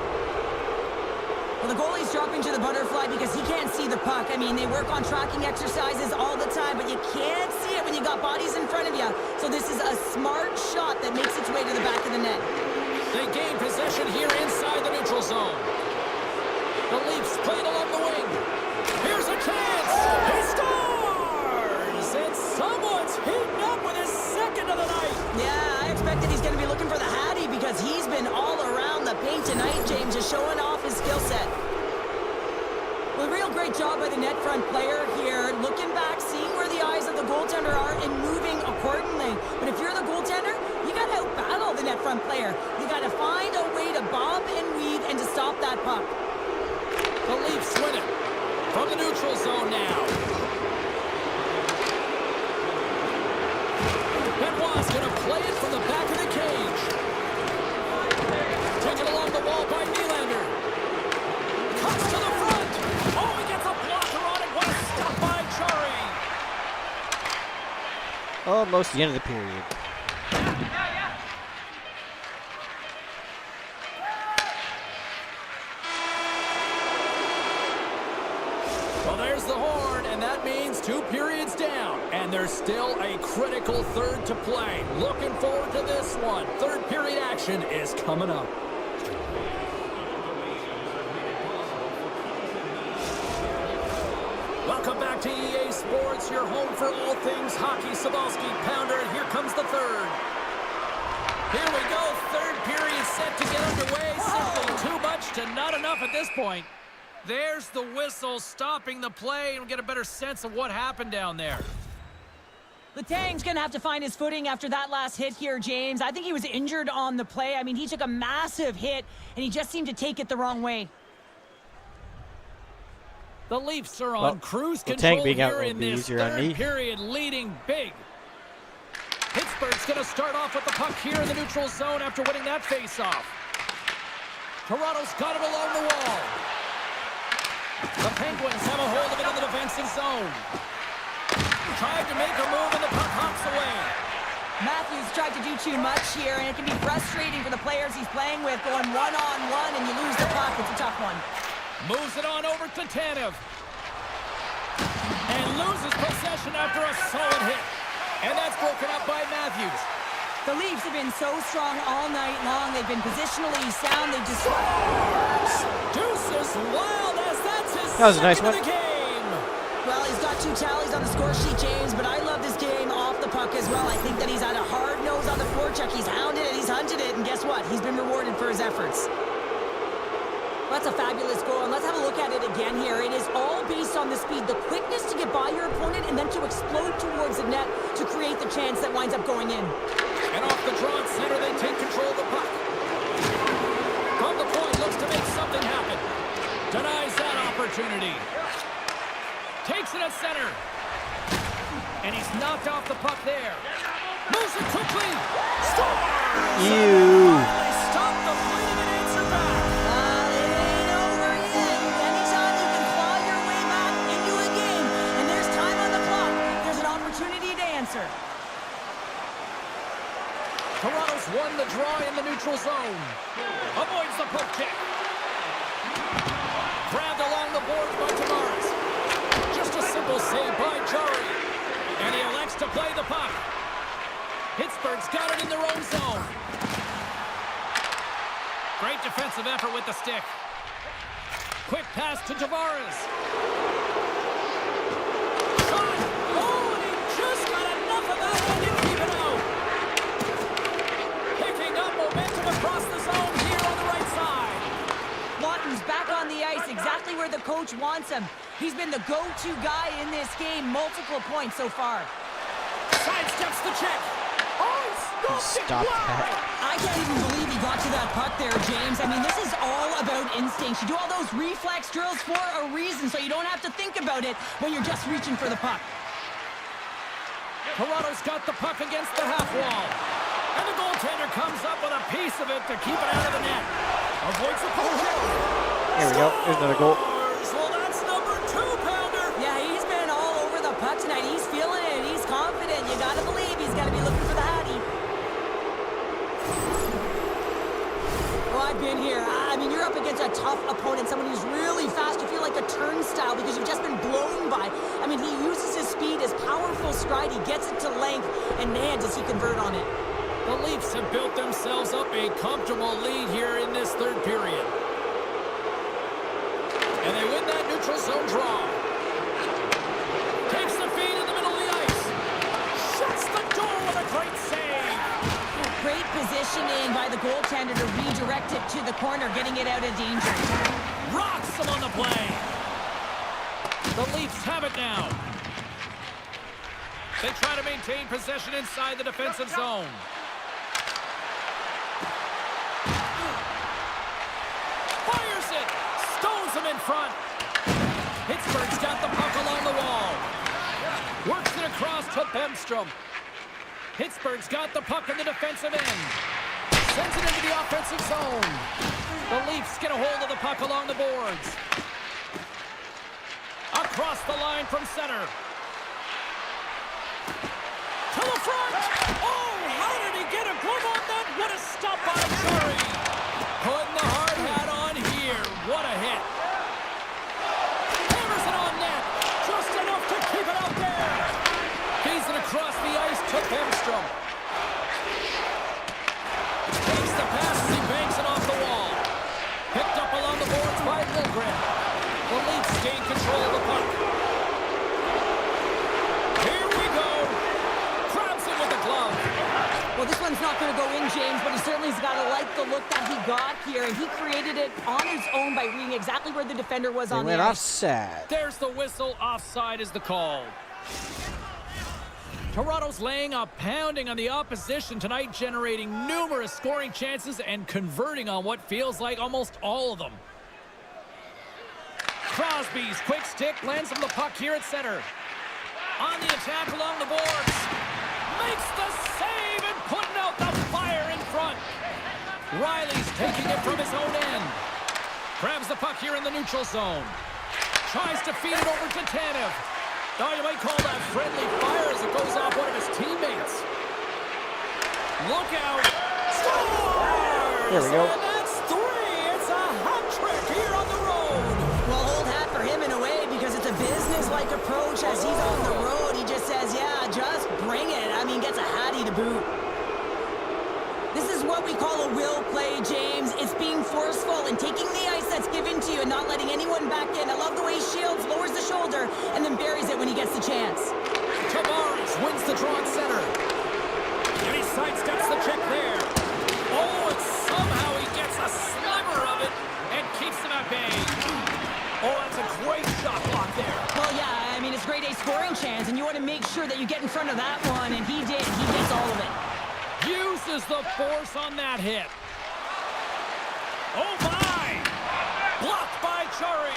Well, the goalie's dropping to the butterfly because he can't see the puck. I mean, they work on tracking exercises all the time, but you can't see it when you got bodies in front of you. So this is a smart shot that makes its way to the back of the net. They gain possession here inside the neutral zone. The Leafs played along the wing. Here's a chance. He scores! And someone's heating up with his second of the night. Yeah, I expected he's going to be looking for the Hattie because he's been all around the paint tonight, James, just showing off his skill set. Well, real great job by the net front player here, looking back, seeing where the eyes of the goaltender are, and moving accordingly. But if you're the goaltender, you got to out-battle the net front player. You got to find a way to bob and weave and to stop that puck. The Leafs win it from the neutral zone now. Benoit's going to play it from the back of the cage. Taken along the wall by Nylander. Cuts to the front. Oh, he gets a blocker on it. What a stop by Chari. Almost the end of the period. Well, there's the horn, and that means 2 periods down. And there's still a critical third to play. Looking forward to this one. Third period action is coming up. Welcome back to EA Sports, your home for all things hockey. Sabalski, Pounder, and here comes the third. Here we go, third period set to get underway. Simply too much to not enough at this point. There's the whistle stopping the play, and we'll get a better sense of what happened down there. Letang's going to have to find his footing after that last hit here, James. I think he was injured on the play. I mean, he took a massive hit, and he just seemed to take it the wrong way. The Leafs are on cruise Letang control being out here will in be this easier on third me. period, leading big. Pittsburgh's going to start off with the puck here in the neutral zone after winning that faceoff. Toronto's got it along the wall. The Penguins have a hold of it in the defensive zone. Tried to make a move and the puck hops away. Matthews tried to do too much here, and it can be frustrating for the players he's playing with, going one-on-one, and you lose the puck. It's a tough one. Moves it on over to Tanev. And loses possession after a solid hit. And that's broken up by Matthews. The Leafs have been so strong all night long. They've been positionally sound. They just... Deuces wild as that's his That was a nice second one. of the game. Well, he's got 2 tallies on the score sheet, James, but I love this game off the puck as well. I think that he's had a hard nose on the forecheck. He's hounded it, he's hunted it, and guess what? He's been rewarded for his efforts. That's a fabulous goal, and let's have a look at it again here. It is all based on the speed, the quickness to get by your opponent, and then to explode towards the net to create the chance that winds up going in. And off the draw at center, they take control of the puck. From the point, looks to make something happen. Denies that opportunity. Takes it at center. And he's knocked off the puck there. Moves it quickly. Scores! Ew. They stop the bleeding and answer back. It ain't over yet. Anytime you can claw your way back into a game, and there's time on the clock, there's an opportunity to answer. Toronto's won the draw in the neutral zone. Avoids the poke check. Grabbed along the boards by Tavares. Just a simple save by Chari. And he elects to play the puck. Pittsburgh's got it in their own zone. Great defensive effort with the stick. Quick pass to Tavares. Shot! Oh, and he just got enough of that one to keep it out. Picking up momentum across the zone here on the right side. Lawton's back on the ice, exactly where the coach wants him. He's been the go-to guy in this game, multiple points so far. Sidesteps the check. Oh, Stop that. I can't even believe he got to that puck there, James. I mean, this is all about instinct. You do all those reflex drills for a reason, so you don't have to think about it when you're just reaching for the puck. Toronto's got the puck against the half wall. And the goaltender comes up with a piece of it to keep it out of the net. Avoids the puck. Here we go. There's another goal. Well, that's number 2, Pounder. Yeah, he's been all over the puck tonight. He's feeling it. He's confident. You got to believe he's got to be looking for the Hattie. Well, I've been here. I mean, you're up against a tough opponent, someone who's really fast. You feel like a turnstile because you've just been blown by. I mean, he uses his speed, his powerful stride. He gets it to length, and man, does he convert on it. The Leafs have built themselves up a comfortable lead here in this third period. And they win that neutral zone draw. Takes the feed in the middle of the ice. Shuts the door with a great save. Great positioning by the goaltender to redirect it to the corner, getting it out of danger. Rocks him on the play. The Leafs have it now. They try to maintain possession inside the defensive zone. Fires it. Stones him in front. Pittsburgh's got the puck along the wall. Works it across to Bemstrom. Pittsburgh's got the puck in the defensive end. Sends it into the offensive zone. The Leafs get a hold of the puck along the boards. Across the line from center. To the front. Oh, how did he get a glove on that? What a stop by Curry. Putting the hard hat on here. What a hit. Hammers it on net. Just enough to keep it out there. Feeds it across the ice to Bemstrom. Takes the pass as he banks it off the wall. Picked up along the boards by Wilgren. The Leafs gain control of the puck. Here we go. Grabs it with the glove. Well, this one's not going to go in, James, but he certainly's got to like the look that he got here, and he created it on his own by reading exactly where the defender was on the ice. Went offside. There's the whistle. Offside is the call. Toronto's laying a pounding on the opposition tonight, generating numerous scoring chances and converting on what feels like almost all of them. Crosby's quick stick lands him the puck here at center. On the attack along the boards. Makes the save and putting out the fire in front. Riley's taking it from his own end. Grabs the puck here in the neutral zone. Tries to feed it over to Tanev. Oh, you might call that friendly fire as it goes off one of his teammates. Look out. Scores! There we go. And that's 3. It's a hat trick here on the road. Well, old hat for him in a way because it's a business-like approach as he's on the road. He just says, yeah, just bring it. I mean, gets a hattie to boot. This is what we call a will play, James. It's being forceful and taking the ice that's given to you and not letting anyone back in. I love the way he shields, lowers the shoulder, and then buries it when he gets the chance. Tavares wins the draw at center. And he sidesteps the check there. Oh, and somehow he gets a sliver of it and keeps them at bay. Oh, that's a great shot block there. Well, yeah, I mean, it's grade A scoring chance, and you want to make sure that you get in front of that one, and he did. He gets all of it. Uses the force on that hit. Oh, my! Blocked by Chari.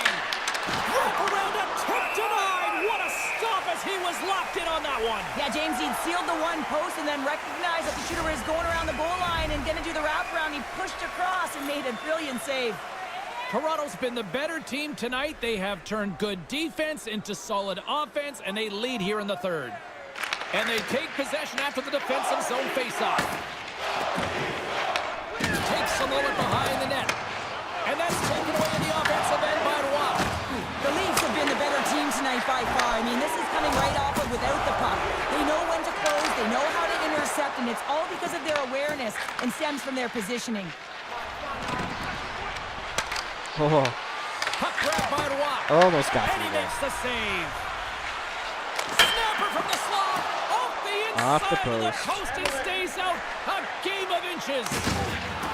Wrap around a tip denied. What a stop as he was locked in on that one. Yeah, James, he'd sealed the one post and then recognized that the shooter was going around the goal line and going to do the wraparound. He pushed across and made a brilliant save. Toronto's been the better team tonight. They have turned good defense into solid offense, and they lead here in the third. And they take possession after the defensive zone faceoff. Takes a moment behind the net. And that's taken away in the offensive end by Roy. The Leafs have been the better team tonight by far. I mean, this is coming right off of without the puck. They know when to close, they know how to intercept, and it's all because of their awareness and stems from their positioning. Oh, Puck grab by Roy. almost got And me he there. makes the save. Snapper from the slot. Off the Inside of post. and stays out. A game of inches.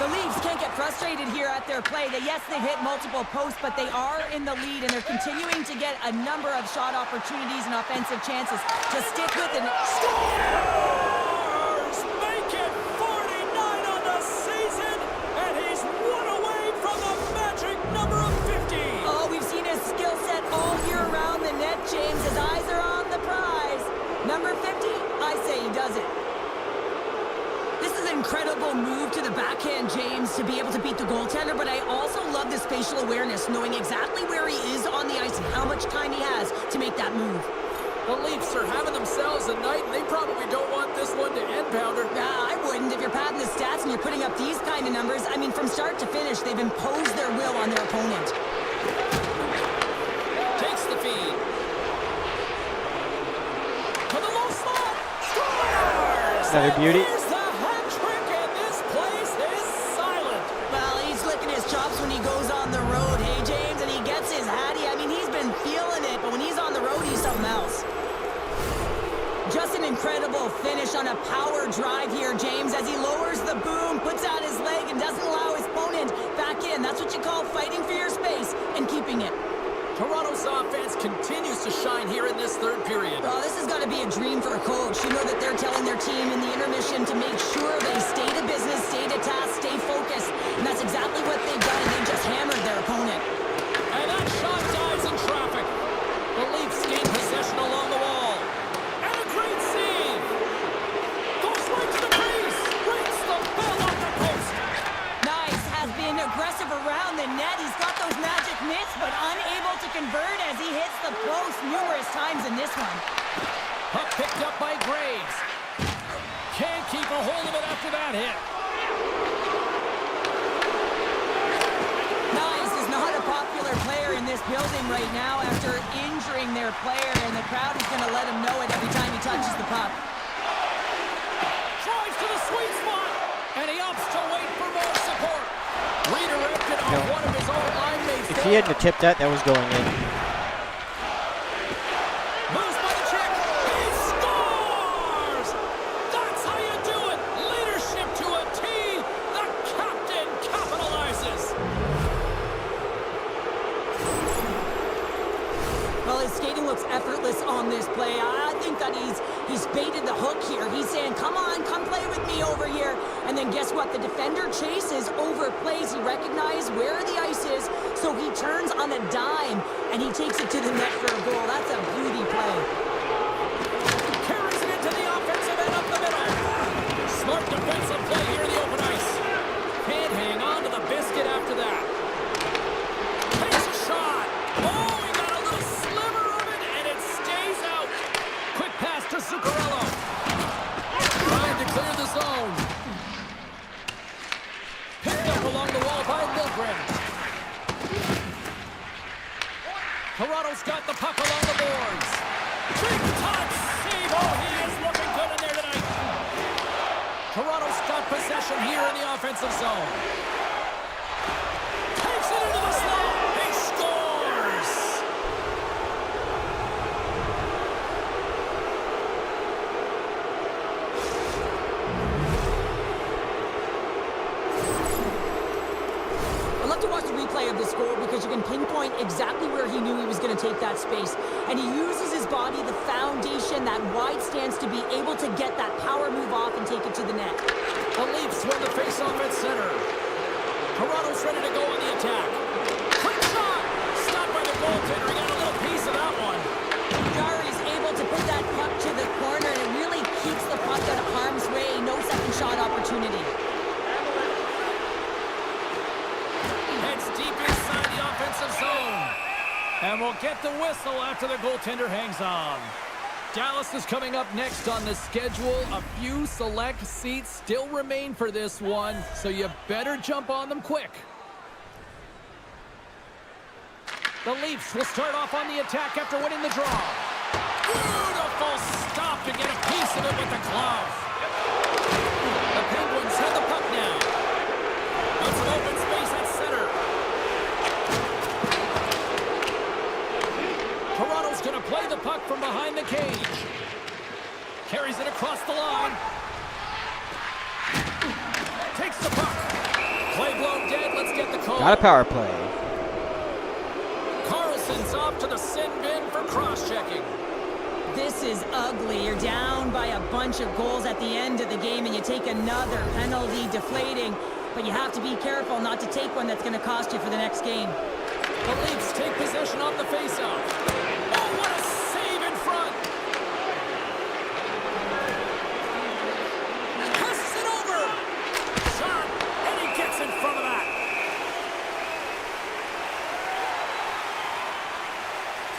The Leafs can't get frustrated here at their play. Yes, they've hit multiple posts, but they are in the lead, and they're continuing to get a number of shot opportunities and offensive chances to stick with and Scores! Make it 49 on the season, and he's one away from the magic number of 50. oh, we've seen his skill set all year around the net, James. His eyes are on the prize. Number 50, I say he does it. This is an incredible move to the backhand, James, to be able to beat the goaltender, but I also love the spatial awareness, knowing exactly where he is on the ice and how much time he has to make that move. The Leafs are having themselves a night, and they probably don't want this one to end, Pounder. I wouldn't. If you're padding the stats and you're putting up these kind of numbers, I mean, from start to finish, they've imposed their will on their opponent. Takes the feed. To the low slot. Scores! Another beauty. Here's the hat trick, and this place is silent. Well, he's licking his chops when he goes on the road, hey, James, and he gets his hattie. I mean, he's been feeling it, but when he's on the road, he's something else. Just an incredible finish on a power drive here, James, as he lowers the boom, puts out his leg, and doesn't allow his opponent back in. That's what you call fighting for your space and keeping it. Toronto Toronto's offense continues to shine here in this third period. Oh, this has got to be a dream for a coach. You know that they're telling their team in the intermission to make sure they stay to business, stay to task, stay focused. And that's exactly what they've done. They just hammered their opponent. And that shot dives in traffic. The Leafs gain possession along the wall. And a great save. Goes right to the crease. Breaks the bell off the post. Nice. Has been aggressive around the net. He's got those magic mitts, but unable to convert as he hits the post numerous times in this one. Puck picked up by Graves. Can't keep a hold of it after that hit. Nice is not a popular player in this building right now after injuring their player, and the crowd is going to let him know it every time he touches the puck. Drives to the sweet spot, and he opts to wait for more support. Redirected off one of his own line mates. If he hadn't tipped that, that was going in. Moves by the check. He scores! That's how you do it. Leadership to a T. The captain capitalizes. Well, his skating looks effortless on this play. I think that he's baited the hook here. He's saying, come on, come play with me over here. And then guess what? The defender chases, overplays. He recognizes where the ice is, so he turns on a dime, and he takes it to the net for a goal. That's a beauty play. Carries it into the offensive end up the middle. Smart defensive play here in the open ice. Can't hang on to the biscuit after that. Takes a shot. Oh, he got a little sliver of it, and it stays out. Quick pass to Zuccarello. Trying to clear the zone. Picked up along the wall by Milgren. Toronto's got the puck along the boards. Big touch save. Oh, he is looking good in there tonight. Toronto's got possession here in the offensive zone. Takes it into the slot. He scores. I'd love to watch the replay of this goal because you can pinpoint exactly where he knew he was going to take that space. And he uses his body, the foundation, that wide stance to be able to get that power move off and take it to the net. The Leafs win the faceoff at center. Toronto's ready to go on the attack. Quick shot! Stopped by the goaltender. He got a little piece of that one. Jari's able to put that puck to the corner, and it really keeps the puck out of harm's way. No second shot opportunity. Heads deep inside the offensive zone. And we'll get the whistle after the goaltender hangs on. Dallas is coming up next on the schedule. A few select seats still remain for this one, so you better jump on them quick. The Leafs will start off on the attack after winning the draw. Beautiful stop to get a piece of it with the glove. The Penguins have the puck now. Got some open space at center. Toronto's going to play the puck from behind the cage. Carries it across the line. Takes the puck. Play blown dead. Let's get the call. Got a power play. Carlson's off to the sin bin for cross-checking. This is ugly. You're down by a bunch of goals at the end of the game, and you take another penalty, deflating. But you have to be careful not to take one that's going to cost you for the next game. The Leafs take possession off the faceoff. Oh, what a save in front! Passes it over! Shot, and he gets in front of that.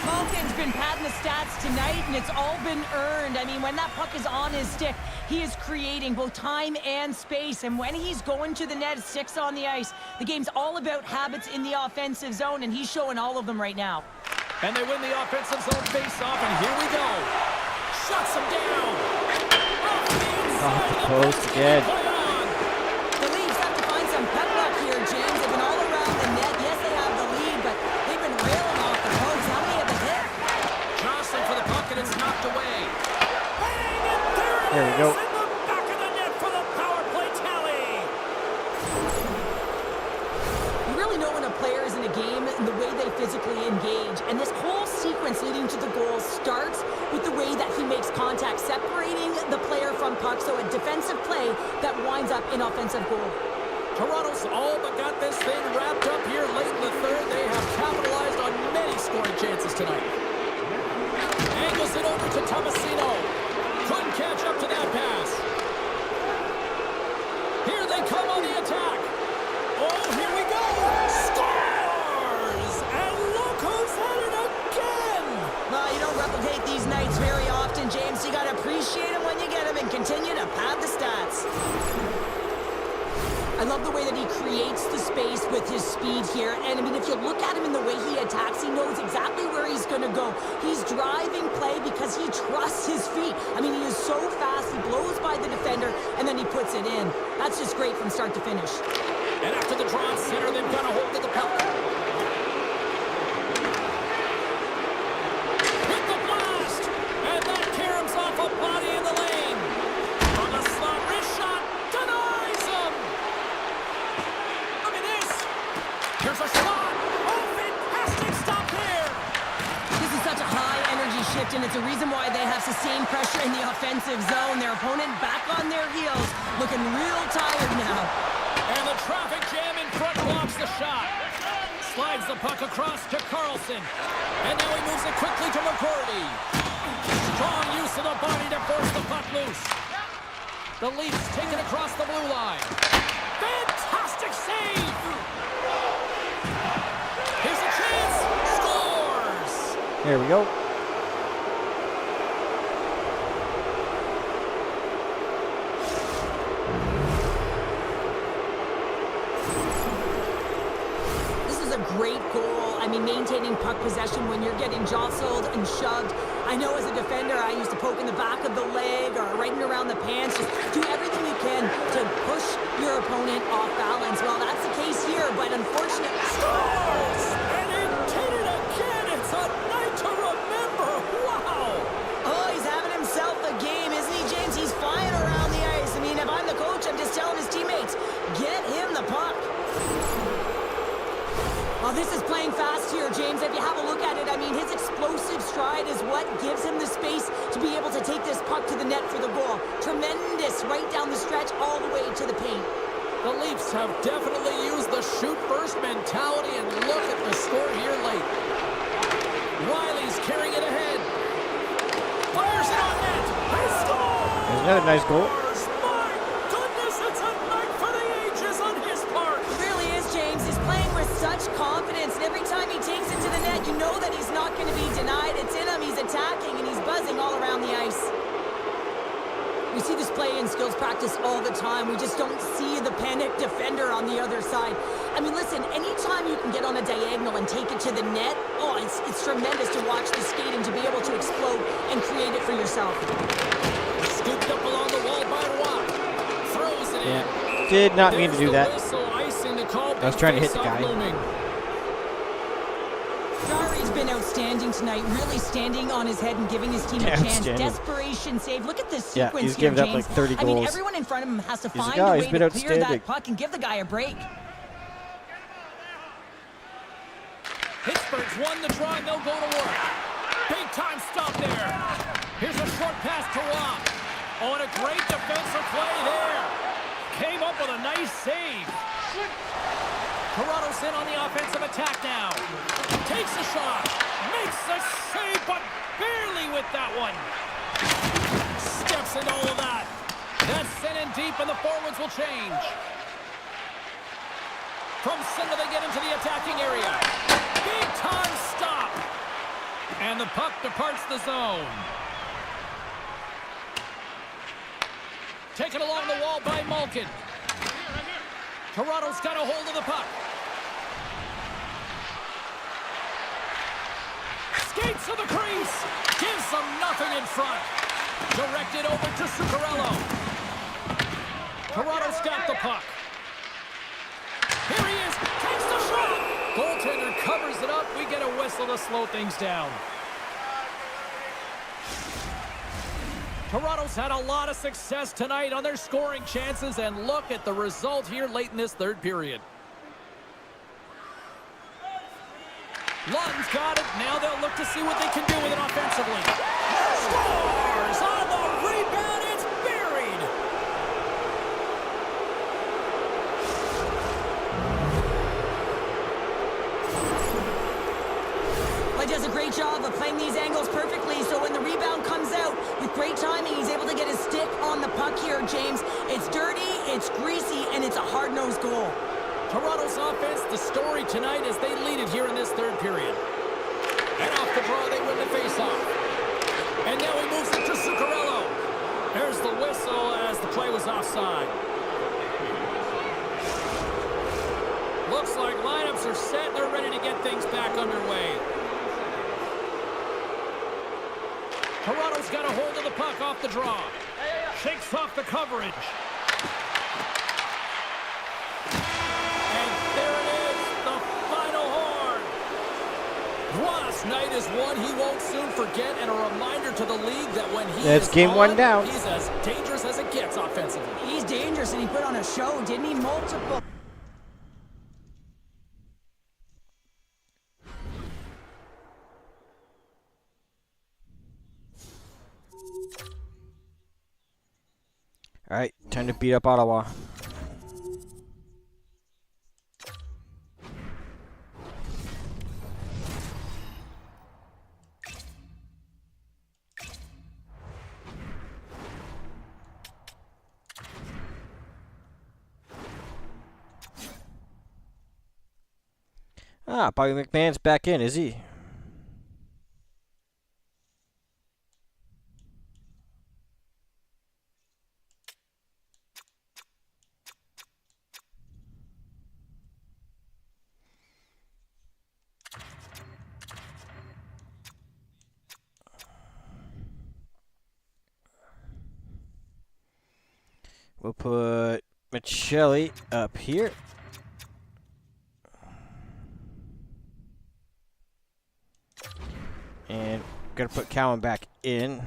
Malkin's been padding the stats tonight, and it's all been earned. I mean, when that puck is on his stick, he is creating both time and space. And when he's going to the net, 6 on the ice, the game's all about habits in the offensive zone, and he's showing all of them right now. And they win the offensive zone face-off, and here we go. Shuts him down. Off the post again. The Leafs have to find some pep luck here, James. They've been all around the net. Yes, they have the lead, but they've been railing off the post. How many have they hit? Jostling for the puck, and it's knocked away. There we go. In the back of the net for the power play tally. You really know when a player is in a game and the way they physically engage. And this whole sequence leading to the goal starts with the way that he makes contact, separating the player from puck, so a defensive play that winds up in offensive goal. Toronto's all but got this thing wrapped up here late in the third. They have capitalized on many scoring chances tonight. Angles it over to Tomasino. Couldn't catch up to that pass. Here they come on the attack. Oh, here we go. Scores! And look who's at it again! Well, you don't replicate these nights very often, James. You got to appreciate them when you get them and continue to pad the stats. I love the way that he creates the space with his speed here. And, I mean, if you look at him in the way he attacks, he knows exactly where he's going to go. He's driving play because he trusts his feet. I mean, he is so fast. He blows by the defender, and then he puts it in. That's just great from start to finish. And after the draw center, they've got a hold of the puck. Hit the blast! And that caroms off a body in the lane. On the slot, wrist shot, denies him! Look at this! Here's a shot! Oh, fantastic stop there! This is such a high-energy shift, and it's a reason why they have sustained pressure in the offensive zone. Their opponent back on their heels, looking real tired now. And the traffic jam in front blocks the shot. Slides the puck across to Carlson. And now he moves it quickly to McCourty. Strong use of the body to force the puck loose. The Leafs take it across the blue line. Fantastic save! Here's a chance. Scores! There we go. Great goal. I mean, maintaining puck possession when you're getting jostled and shoved. I know as a defender, I used to poke in the back of the leg or right in around the pants. Just do everything you can to push your opponent off balance. Well, that's the case here, but unfortunately... Scores! And he did it again! It's a night to remember! Wow! Oh, he's having himself a game, isn't he, James? He's flying around the ice. I mean, if I'm the coach, I'm just telling his teammates, get him the puck. Well, this is playing fast here, James. If you have a look at it, I mean, his explosive stride is what gives him the space to be able to take this puck to the net for the goal. Tremendous right down the stretch all the way to the paint. The Leafs have definitely used the shoot-first mentality, and look at the score here late. Riley's carrying it ahead. Fires it on net. He scores! There's another nice goal. My goodness, it's a night for the ages on his part. It really is, James. He's playing with such confidence, and every time he takes it to the net, you know that he's not going to be denied. It's in him. He's attacking, and he's buzzing all around the ice. We see this play in skills practice all the time. We just don't see the panic defender on the other side. I mean, listen, anytime you can get on a diagonal and take it to the net, oh, it's tremendous to watch the skating, to be able to explode and create it for yourself. Scooped up along the wall by Rock. Throws it in. Did not mean to do that. I was trying to hit the guy. Jari's been outstanding tonight, really standing on his head and giving his team a chance. Desperation save. Look at this sequence he's here, given James. up like 30 I mean, goals. everyone in front of him has to He's find a guy, a he's way been to clear outstanding. that puck and give the guy a break. Pittsburgh's won the draw, and they'll go to work. Big time stop there. Here's a short pass to Rock. Oh, and a great defensive play there. Came up with a nice save. Toronto's in on the offensive attack now. Takes a shot. Makes the save, but barely with that one. Steps into all of that. That's sent in deep, and the forwards will change. From center, they get into the attacking area. Big time stop. And the puck departs the zone. Taken along the wall by Malkin. Toronto's got a hold of the puck. Skates to the crease. Gives them nothing in front. Directed over to Zuccarello. Toronto's got the puck. Here he is. Takes the shot. Goaltender covers it up. We get a whistle to slow things down. Toronto's had a lot of success tonight on their scoring chances, and look at the result here late in this third period. Lawton's got it. Now they'll look to see what they can do with it offensively. Scores on the rebound. It's buried. He does a great job of playing these angles perfectly, so when the rebound comes out, with great timing, he's able to get his stick on the puck here, James. It's dirty, it's greasy, and it's a hard-nosed goal. Toronto's offense, the story tonight as they lead it here in this third period. And off the draw, they win the faceoff. And now he moves it to Zuccarello. There's the whistle as the play was offside. Looks like lineups are set. They're ready to get things back underway. Toronto's got a hold of the puck off the draw. Shakes off the coverage. And there it is, the final horn. Ross Knight is one he won't soon forget, and a reminder to the league that when he is game on, one down. He's as dangerous as it gets offensively. He's dangerous, and he put on a show, didn't he? Multiple. All right, time to beat up Ottawa. Bobby McMahon's back in, is he? We'll put Michelli up here. And gonna put Cowan back in.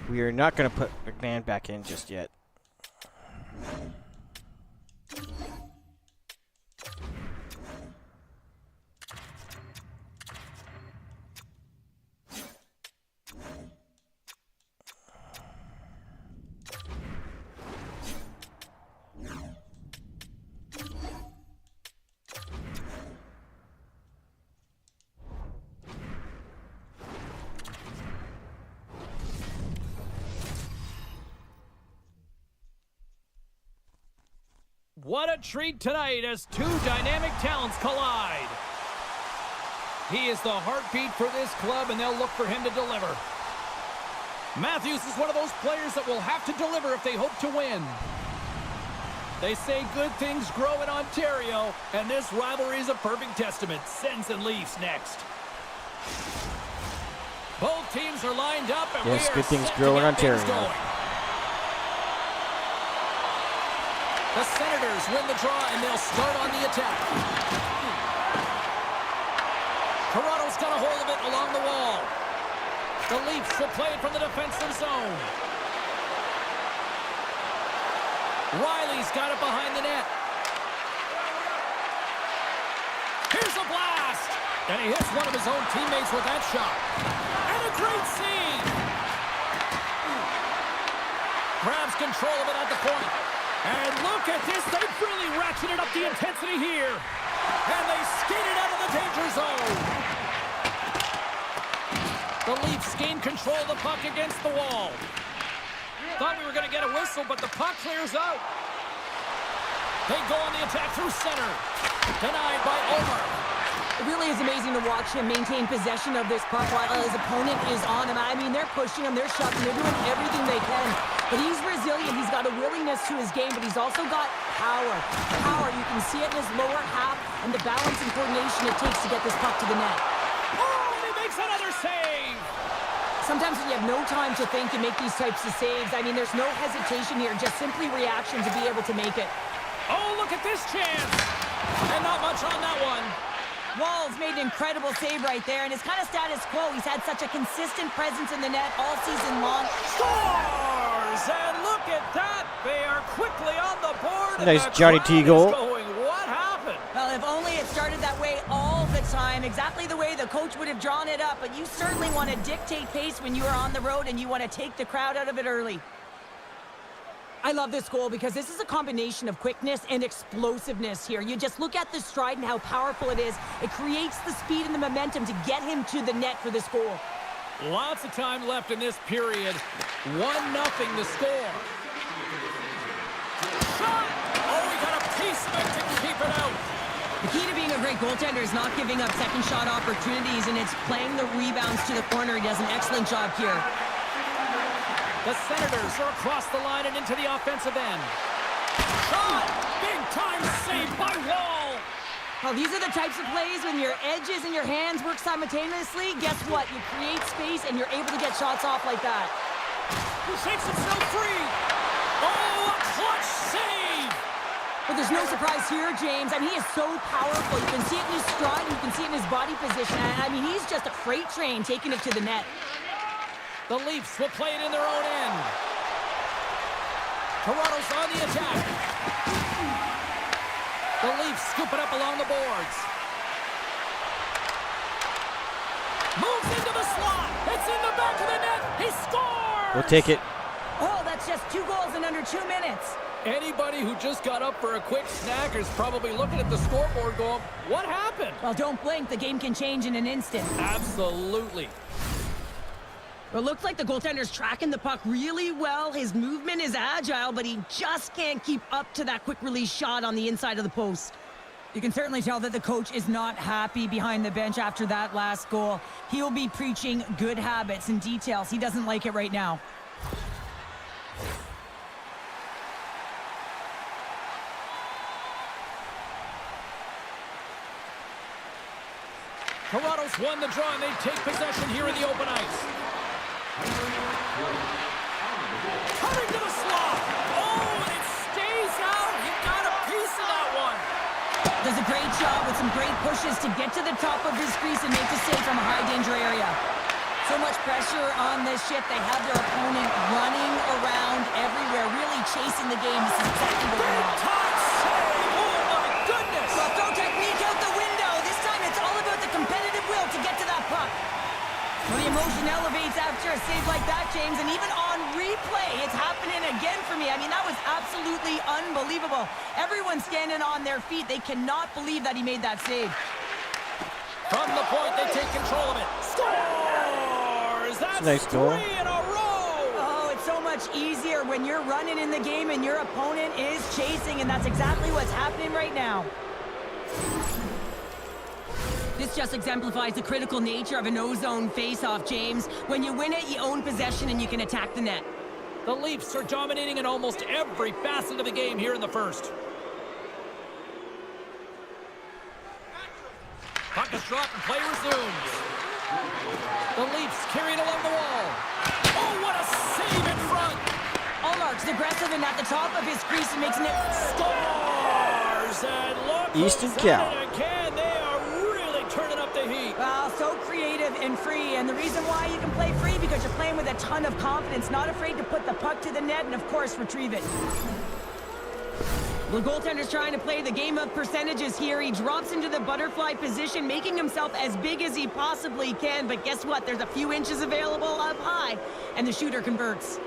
We are not gonna put McMahon back in just yet. What a treat tonight as two dynamic talents collide. He is the heartbeat for this club, and they'll look for him to deliver. Matthews is one of those players that will have to deliver if they hope to win. They say good things grow in Ontario, and this rivalry is a perfect testament. Sens and Leafs next. Both teams are lined up, and yes, we are good things set grow to in get things Ontario. going. The Senators win the draw, and they'll start on the attack. Toronto's got a hold of it along the wall. The Leafs will play it from the defensive zone. Riley's got it behind the net. Here's a blast! And he hits one of his own teammates with that shot. And a great save! Grabs control of it at the point. And look at this, they've really ratcheted up the intensity here. And they skated out of the danger zone. The Leafs gain control of the puck against the wall. Thought we were going to get a whistle, but the puck clears out. They go on the attack through center. Denied by Omar. It really is amazing to watch him maintain possession of this puck while his opponent is on him. I mean, they're pushing him, they're shoving, they're doing everything they can. But he's resilient, he's got a willingness to his game, but he's also got power. Power, you can see it in his lower half and the balance and coordination it takes to get this puck to the net. Oh, and he makes another save! Sometimes when you have no time to think and make these types of saves, I mean, there's no hesitation here, just simply reaction to be able to make it. Oh, look at this chance! And not much on that one. Walls made an incredible save right there, and it's kind of status quo. He's had such a consistent presence in the net all season long. Scores! And look at that. They are quickly on the board. Nice and the Johnny crowd T is goal. going, what happened? Well, if only it started that way all the time, exactly the way the coach would have drawn it up, but you certainly want to dictate pace when you are on the road and you want to take the crowd out of it early. I love this goal because this is a combination of quickness and explosiveness here. You just look at the stride and how powerful it is. It creates the speed and the momentum to get him to the net for this goal. Lots of time left in this period. 1-0 the score. Shot! Oh, he got a piece of it to keep it out. The key to being a great goaltender is not giving up second shot opportunities, and it's playing the rebounds to the corner. He does an excellent job here. The Senators are across the line and into the offensive end. Shot! Big time save by Wall. Well, these are the types of plays when your edges and your hands work simultaneously. Guess what? You create space and you're able to get shots off like that. He shakes himself free. Oh, a clutch save! But there's no surprise here, James. I mean, he is so powerful. You can see it in his stride, you can see it in his body position. I mean, he's just a freight train taking it to the net. The Leafs will play it in their own end. Toronto's on the attack. The Leafs scoop it up along the boards. Moves into the slot. It's in the back of the net. He scores! We'll take it. Oh, that's just 2 goals in under 2 minutes. Anybody who just got up for a quick snack is probably looking at the scoreboard going, what happened? Well, don't blink. The game can change in an instant. Absolutely. Well, it looks like the goaltender's tracking the puck really well. His movement is agile, but he just can't keep up to that quick release shot on the inside of the post. You can certainly tell that the coach is not happy behind the bench after that last goal. He'll be preaching good habits and details. He doesn't like it right now. Toronto's won the draw, and they take possession here in the open ice. Coming to the slot. Oh, and it stays out. He got a piece of that one. Does a great job with some great pushes to get to the top of his crease and make the save from a high-danger area. So much pressure on this shift. They have their opponent running around everywhere, really chasing the game. This is exactly what they want. Top save. Oh, my goodness. Well, throw technique out the window. This time it's all about the competitive will to get to that puck. Well, the emotion elevates after a save like that, James, and even on replay, it's happening again for me. I mean, that was absolutely unbelievable. Everyone's standing on their feet. They cannot believe that he made that save. From the point, they take control of it. Scores! That's Nice goal. 3 in a row! Oh, it's so much easier when you're running in the game and your opponent is chasing, and that's exactly what's happening right now. This just exemplifies the critical nature of a no-zone face-off, James. When you win it, you own possession and you can attack the net. The Leafs are dominating in almost every facet of the game here in the first. Puck is dropped and play resumes. The Leafs carry it along the wall. Oh, what a save in front! Allmark's aggressive and at the top of his crease and makes it. Scores! And look Easton who's Cal. at it again. They are really turning up the heat. Well, so creative and free. And the reason why you can play free, because you're playing with a ton of confidence, not afraid to put the puck to the net and, of course, retrieve it. The goaltender's trying to play the game of percentages here. He drops into the butterfly position, making himself as big as he possibly can. But guess what? There's a few inches available up high, and the shooter converts.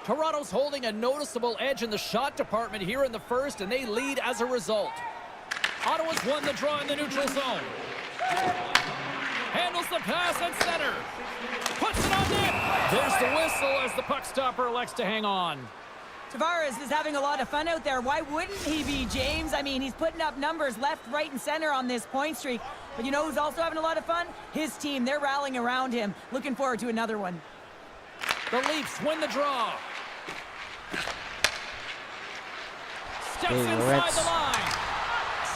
Toronto's holding a noticeable edge in the shot department here in the first, and they lead as a result. Ottawa's won the draw in the neutral zone. Handles the pass at center. Puts it on net. There's the whistle as the puck stopper elects to hang on. Tavares is having a lot of fun out there. Why wouldn't he be, James? I mean, he's putting up numbers left, right, and center on this point streak. But you know who's also having a lot of fun? His team. They're rallying around him. Looking forward to another one. The Leafs win the draw. Steps Hey, inside Lawrence. the line.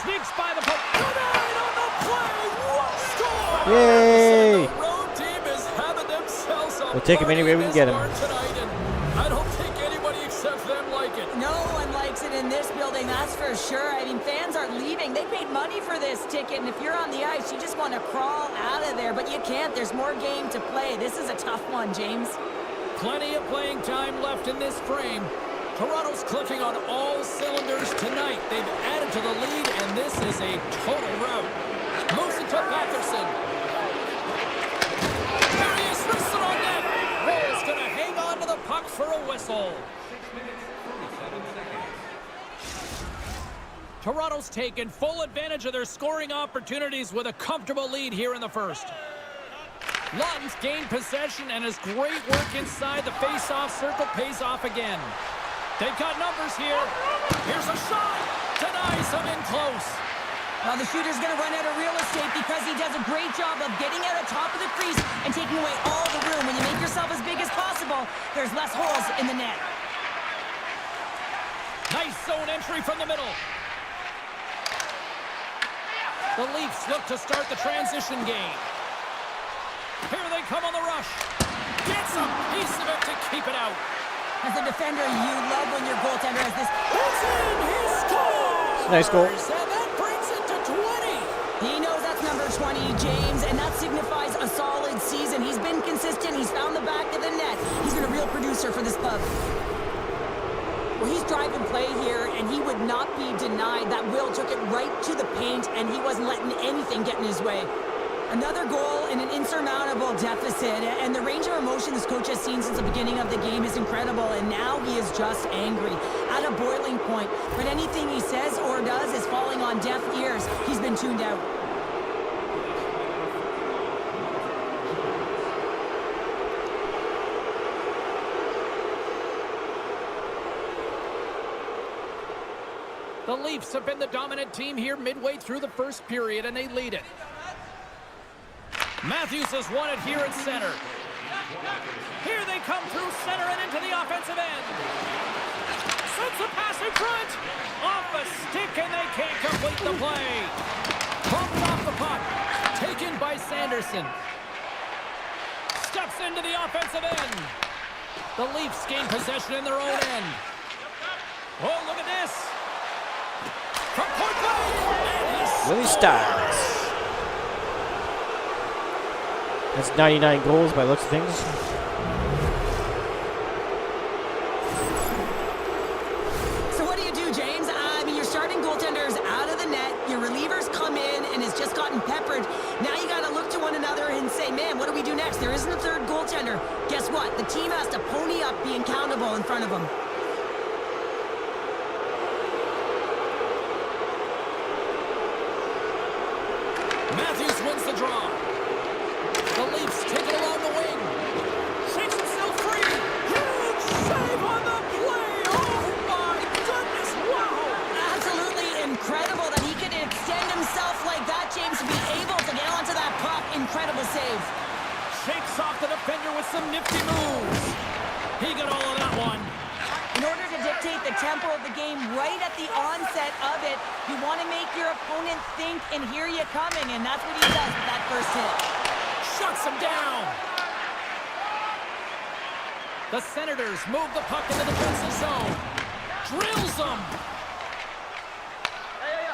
Sneaks by the puck. Denied on the play. What score? Yay! And the road team is having themselves a We'll take 'em any way we can get 'em. party in this bar tonight, and I don't think anybody except them like it. No one likes it in this this building, that's for sure. I mean, fans are leaving. They paid money for this ticket, and if you're on the ice, you just want to crawl out of there, but you can't. There's more game to play. This is a tough one, James. Plenty of playing time left in this frame. Toronto's clicking on all cylinders tonight. They've added to the lead, and this is a total rout. Moves it to Patterson. There he is, wrists it on net. Bull's going to hang on to the puck for a whistle. 6 minutes, 47 seconds. Toronto's taken full advantage of their scoring opportunities with a comfortable lead here in the first. Lawton's gained possession, and his great work inside the face-off circle pays off again. They've got numbers here. Here's a shot. Denies him in close. Well, the shooter's going to run out of real estate because he does a great job of getting out of top of the crease and taking away all the room. When you make yourself as big as possible, there's less holes in the net. Nice zone entry from the middle. The Leafs look to start the transition game. Here they come on the rush. Gets a piece of it to keep it out. As a defender, you love when your goaltender has this. He's in, he scores! Nice goal. And that brings it to 20. He knows that's number 20, James, and that signifies a solid season. He's been consistent. He's found the back of the net. He's been a real producer for this club. Well, he's driving play here, and he would not be denied. That Will took it right to the paint, and he wasn't letting anything get in his way. Another goal in an insurmountable deficit, and the range of emotion this coach has seen since the beginning of the game is incredible, and now he is just angry, at a boiling point. But anything he says or does is falling on deaf ears. He's been tuned out. The Leafs have been the dominant team here midway through the first period, and they lead it. Matthews has won it here at center. Here they come through center and into the offensive end. Sends a pass in front. Off a stick, and they can't complete the play. Bumped off the puck. Taken by Sanderson. Steps into the offensive end. The Leafs gain possession in their own end. Oh, look at this. From point blank. Willie Styles. That's 99 goals by looks of things. So what do you do, James? I mean, your starting goaltender's out of the net. Your relievers come in and has just gotten peppered. Now you got to look to one another and say, man, what do we do next? There isn't a third goaltender. Guess what? The team has to pony up being countable in front of them. Matthews wins the draw. The Leafs take it along the wing. Shakes himself free. Huge save on the play. Oh, my goodness. Wow. Absolutely incredible that he could extend himself like that, James, to be able to get onto that puck. Incredible save. Shakes off the defender with some nifty moves. He got all of that one. In order to dictate the tempo of the game right at the onset of it, you want to make your opponent think and hear you coming, and that's what he does with that first hit. Shuts him down. The Senators move the puck into the defensive zone. Drills them.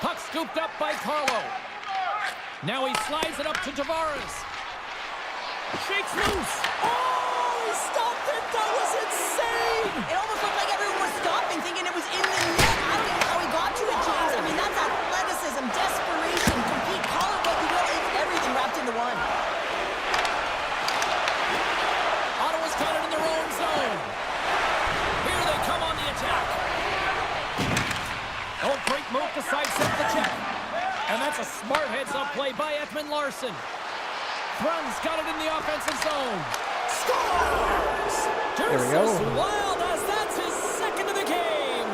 Puck scooped up by Carlo. Now he slides it up to Tavares. Shakes loose. Oh, he stopped it. That was insane. It almost looked like everyone was stopping, thinking it was in the net. I don't know how he got to it, James. I mean, that's athleticism, desperation, compete, call it what you will. It's everything wrapped into one. Ottawa's got it in their own zone. Here they come on the attack. Oh, great move to sidestep the check. And that's a smart heads-up play by Ekman Larson. Brun's got it in the offensive zone. Scores! There we go. Wild as that's his second of the game.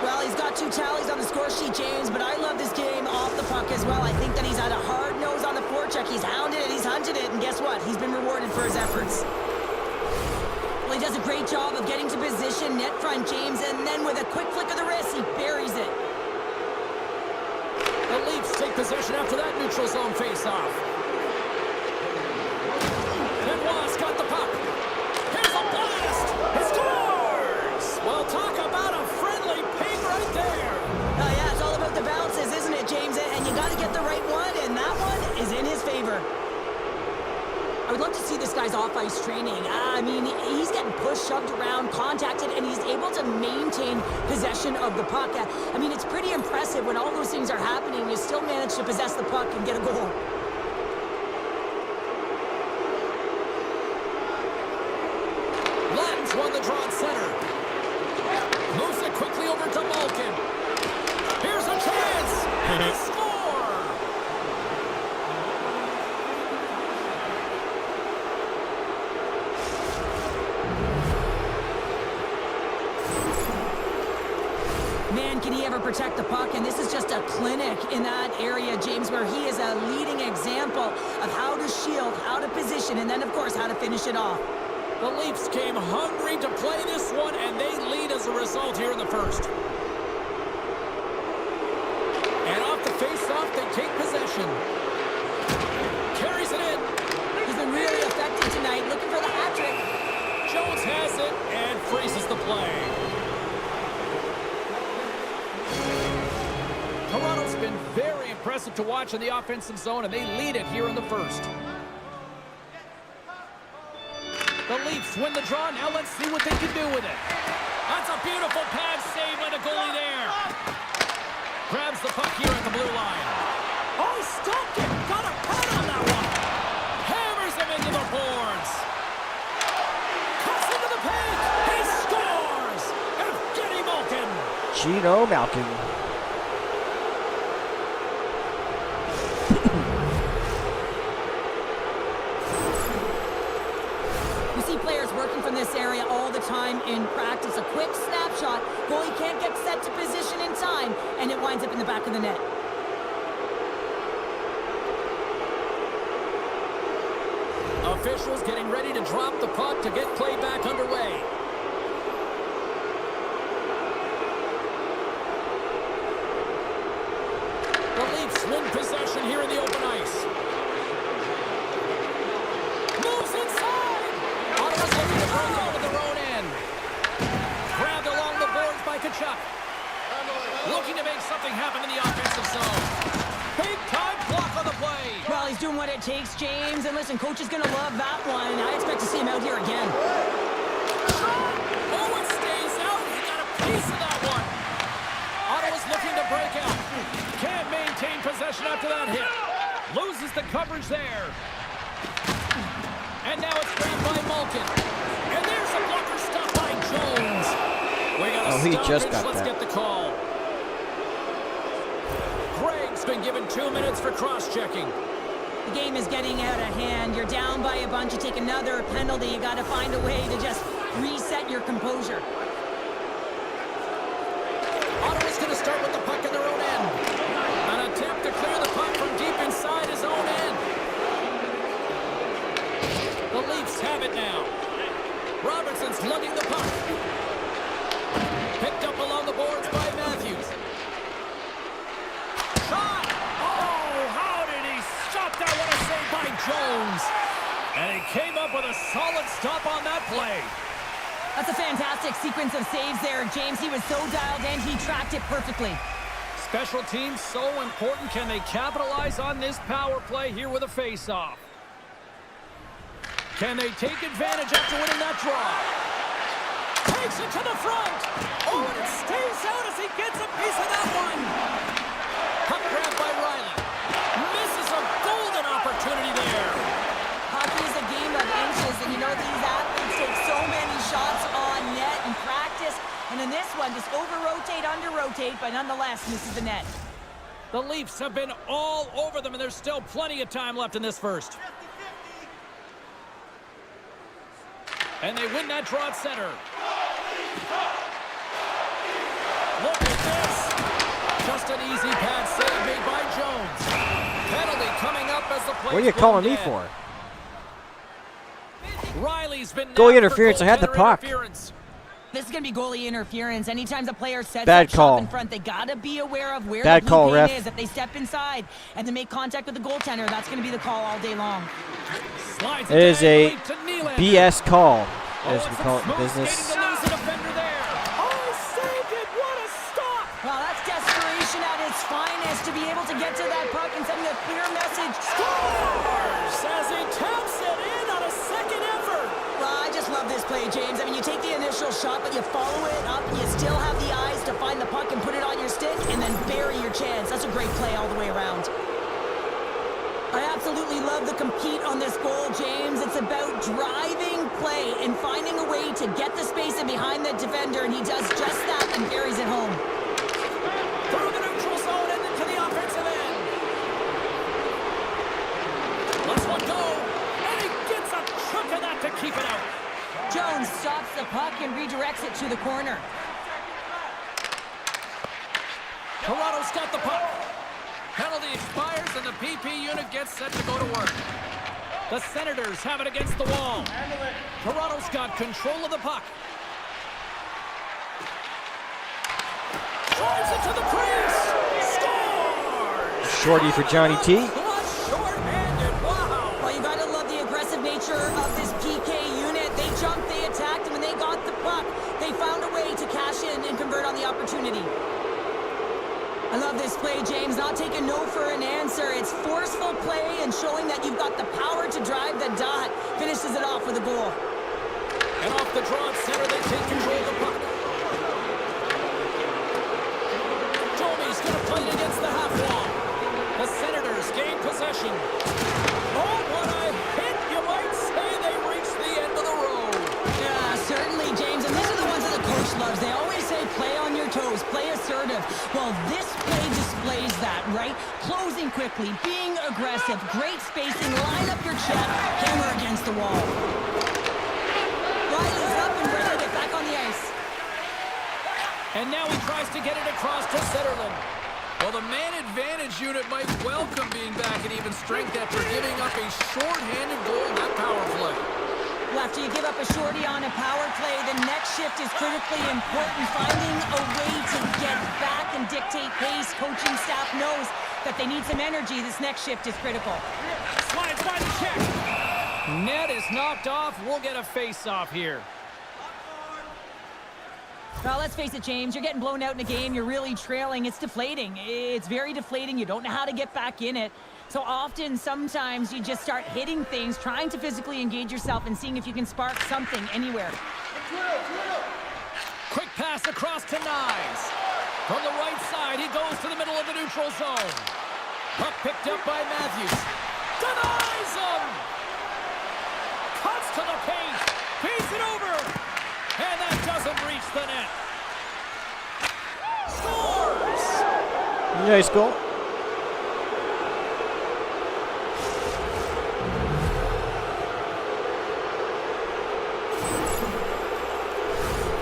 Well, he's got 2 tallies on the score sheet, James, but I love this game off the puck as well. I think that he's had a hard nose on the forecheck. He's hounded it, he's hunted it, and guess what? He's been rewarded for his efforts. Well, he does a great job of getting to position, net front, James, and then with a quick flick of the wrist, he buries it. The Leafs take possession after that neutral zone face-off. Benoit's got the puck. Here's a blast. He scores! Well, talk about a friendly ping right there. guy's off-ice training. I mean, he's getting pushed, shoved around, contacted, and he's able to maintain possession of the puck. I mean, it's pretty impressive when all those things are happening. You still manage to possess the puck and get a goal. Lattin's won the draw at center. Moves it quickly over to Malkin. Here's a chance, and a score! Man, can he ever protect the puck? And this is just a clinic in that area, James, where he is a leading example of how to shield, how to position, and then, of course, how to finish it off. The Leafs came hungry to play this one, and they lead as a result here in the first. And off the face-off, they take possession. Carries it in. He's been really effective tonight, looking for the hat trick. Jones has it and freezes the play. Toronto's been very impressive to watch in the offensive zone, and they lead it here in the first. The Leafs win the draw. Now let's see what they can do with it. That's a beautiful pad save by the goalie there. Grabs the puck here at the blue line. Oh, he stopped it. Got a pad on that one. Hammers him into the boards. Cuts into the paint. He scores. Evgeny Malkin. Gino Malkin. Players working from this area all the time in practice. A quick snapshot, goalie can't get set to position in time, and it winds up in the back of the net. Officials getting ready to drop the puck to get play back underway. The Leafs win possession here in the open ice. Moves inside. Ottawa's looking to break out of their own end. Grabbed along the boards by Tkachuk. Looking to make something happen in the offensive zone. Big time block on the play. Well, he's doing what it takes, James. And listen, coach is going to love that one. I expect to see him out here again. Oh, it stays out. He got a piece of that one. Ottawa's looking to break out. Can't maintain possession after that hit. Loses the coverage there. And now it's grabbed by Malkin. And there's a blocker stop by Jones. We got a Oh, he just got Let's that. get the call. Gregg's been given 2 minutes for cross-checking. The game is getting out of hand. You're down by a bunch. You take another penalty. You got to find a way to just reset your composure. Ottawa's going to start with the puck in their own end. An attempt to clear the puck from deep inside his own end. The Leafs have it now. Robertson's lugging the puck. Picked up along the boards by Matthews. Shot! Oh, how did he stop that? What a save by Jones. And he came up with a solid stop on that play. That's a fantastic sequence of saves there, James. He was so dialed in, he tracked it perfectly. Special teams so important. Can they capitalize on this power play here with a face-off? Can they take advantage after winning that draw? Takes it to the front. Oh, and it stays out as he gets a piece of that one. Puck grabbed by Riley. Misses a golden opportunity there. Hockey is a game of inches, and you know these athletes take so many shots on net in practice. And in this one, just over-rotate, under-rotate, but nonetheless misses the net. The Leafs have been all over them, and there's still plenty of time left in this first. And they win that draw at center. Look at this. Just an easy pad save made by Jones. Penalty coming up as the play. What are you calling me for? Riley's been Goalie interference. I had the puck. This is going to be goalie interference. Anytime a player sets Bad up call. shop in front, they got to be aware of where Bad the call, blue paint ref. is. If they step inside and they make contact with the goaltender, that's going to be the call all day long. Slides It is a diagonally to Nylander. BS call, as Oh, we it's call it some in smooth business. skating to lose the defender there. Oh, he saved it. What a stop. Well, that's desperation at its finest to be able to get to that puck and sending a clear message. Scores as he taps it in on a second play, James. I mean, you take the initial shot, but you follow it up. You still have the eyes to find the puck and put it on your stick, and then bury your chance. That's a great play all the way around. I absolutely love the compete on this goal, James. It's about driving play and finding a way to get the space in behind the defender, and he does just that and buries it home. Through the neutral zone and into the offensive end. Let's one go. And he gets a chunk of that to keep it out. Jones stops the puck and redirects it to the corner. Toronto's got the puck. Penalty expires and the PP unit gets set to go to work. The Senators have it against the wall. Toronto's got control of the puck. Drives it to the crease. Scores! Shorty for Johnny T. Short-handed. Wow. Well, you gotta love the aggressive nature of this PK unit. They jumped, they attacked, and when they got the puck, they found a way to cash in and convert on the opportunity. I love this play, James. Not taking no for an answer. It's forceful play and showing that you've got the power to drive the dot. Finishes it off with a goal. And off the draw at center, they take control of the puck. Jomi's going to play it against the half wall. The Senators gain possession. Oh, what a hit! You might say they reached the end of the road. Yeah, certainly, James. And these are the ones that the coach loves. They always say play on your toes, play assertive. Well, this play displays that, right? Closing quickly, being aggressive, great spacing, line up your check, hammer against the wall. Riley's up and ready to get back on the ice. And now he tries to get it across to Zetterlund. Well, the man advantage unit might welcome being back at even strength after giving up a short-handed goal in that power play. Well, after you give up a shorty on a power play, the next shift is critically important. Finding a way to get back and dictate pace. Coaching staff knows that they need some energy. This next shift is critical. Slides by the check. Net is knocked off. We'll get a face-off here. Well, let's face it, James. You're getting blown out in a game. You're really trailing. It's deflating. It's very deflating. You don't know how to get back in it. So often, sometimes you just start hitting things, trying to physically engage yourself and seeing if you can spark something anywhere. Quick pass across to Nyes. From the right side, he goes to the middle of the neutral zone. Puck picked up by Matthews. Denies him! Cuts to the paint. Feeds it over. And that doesn't reach the net. Scores! Nice goal.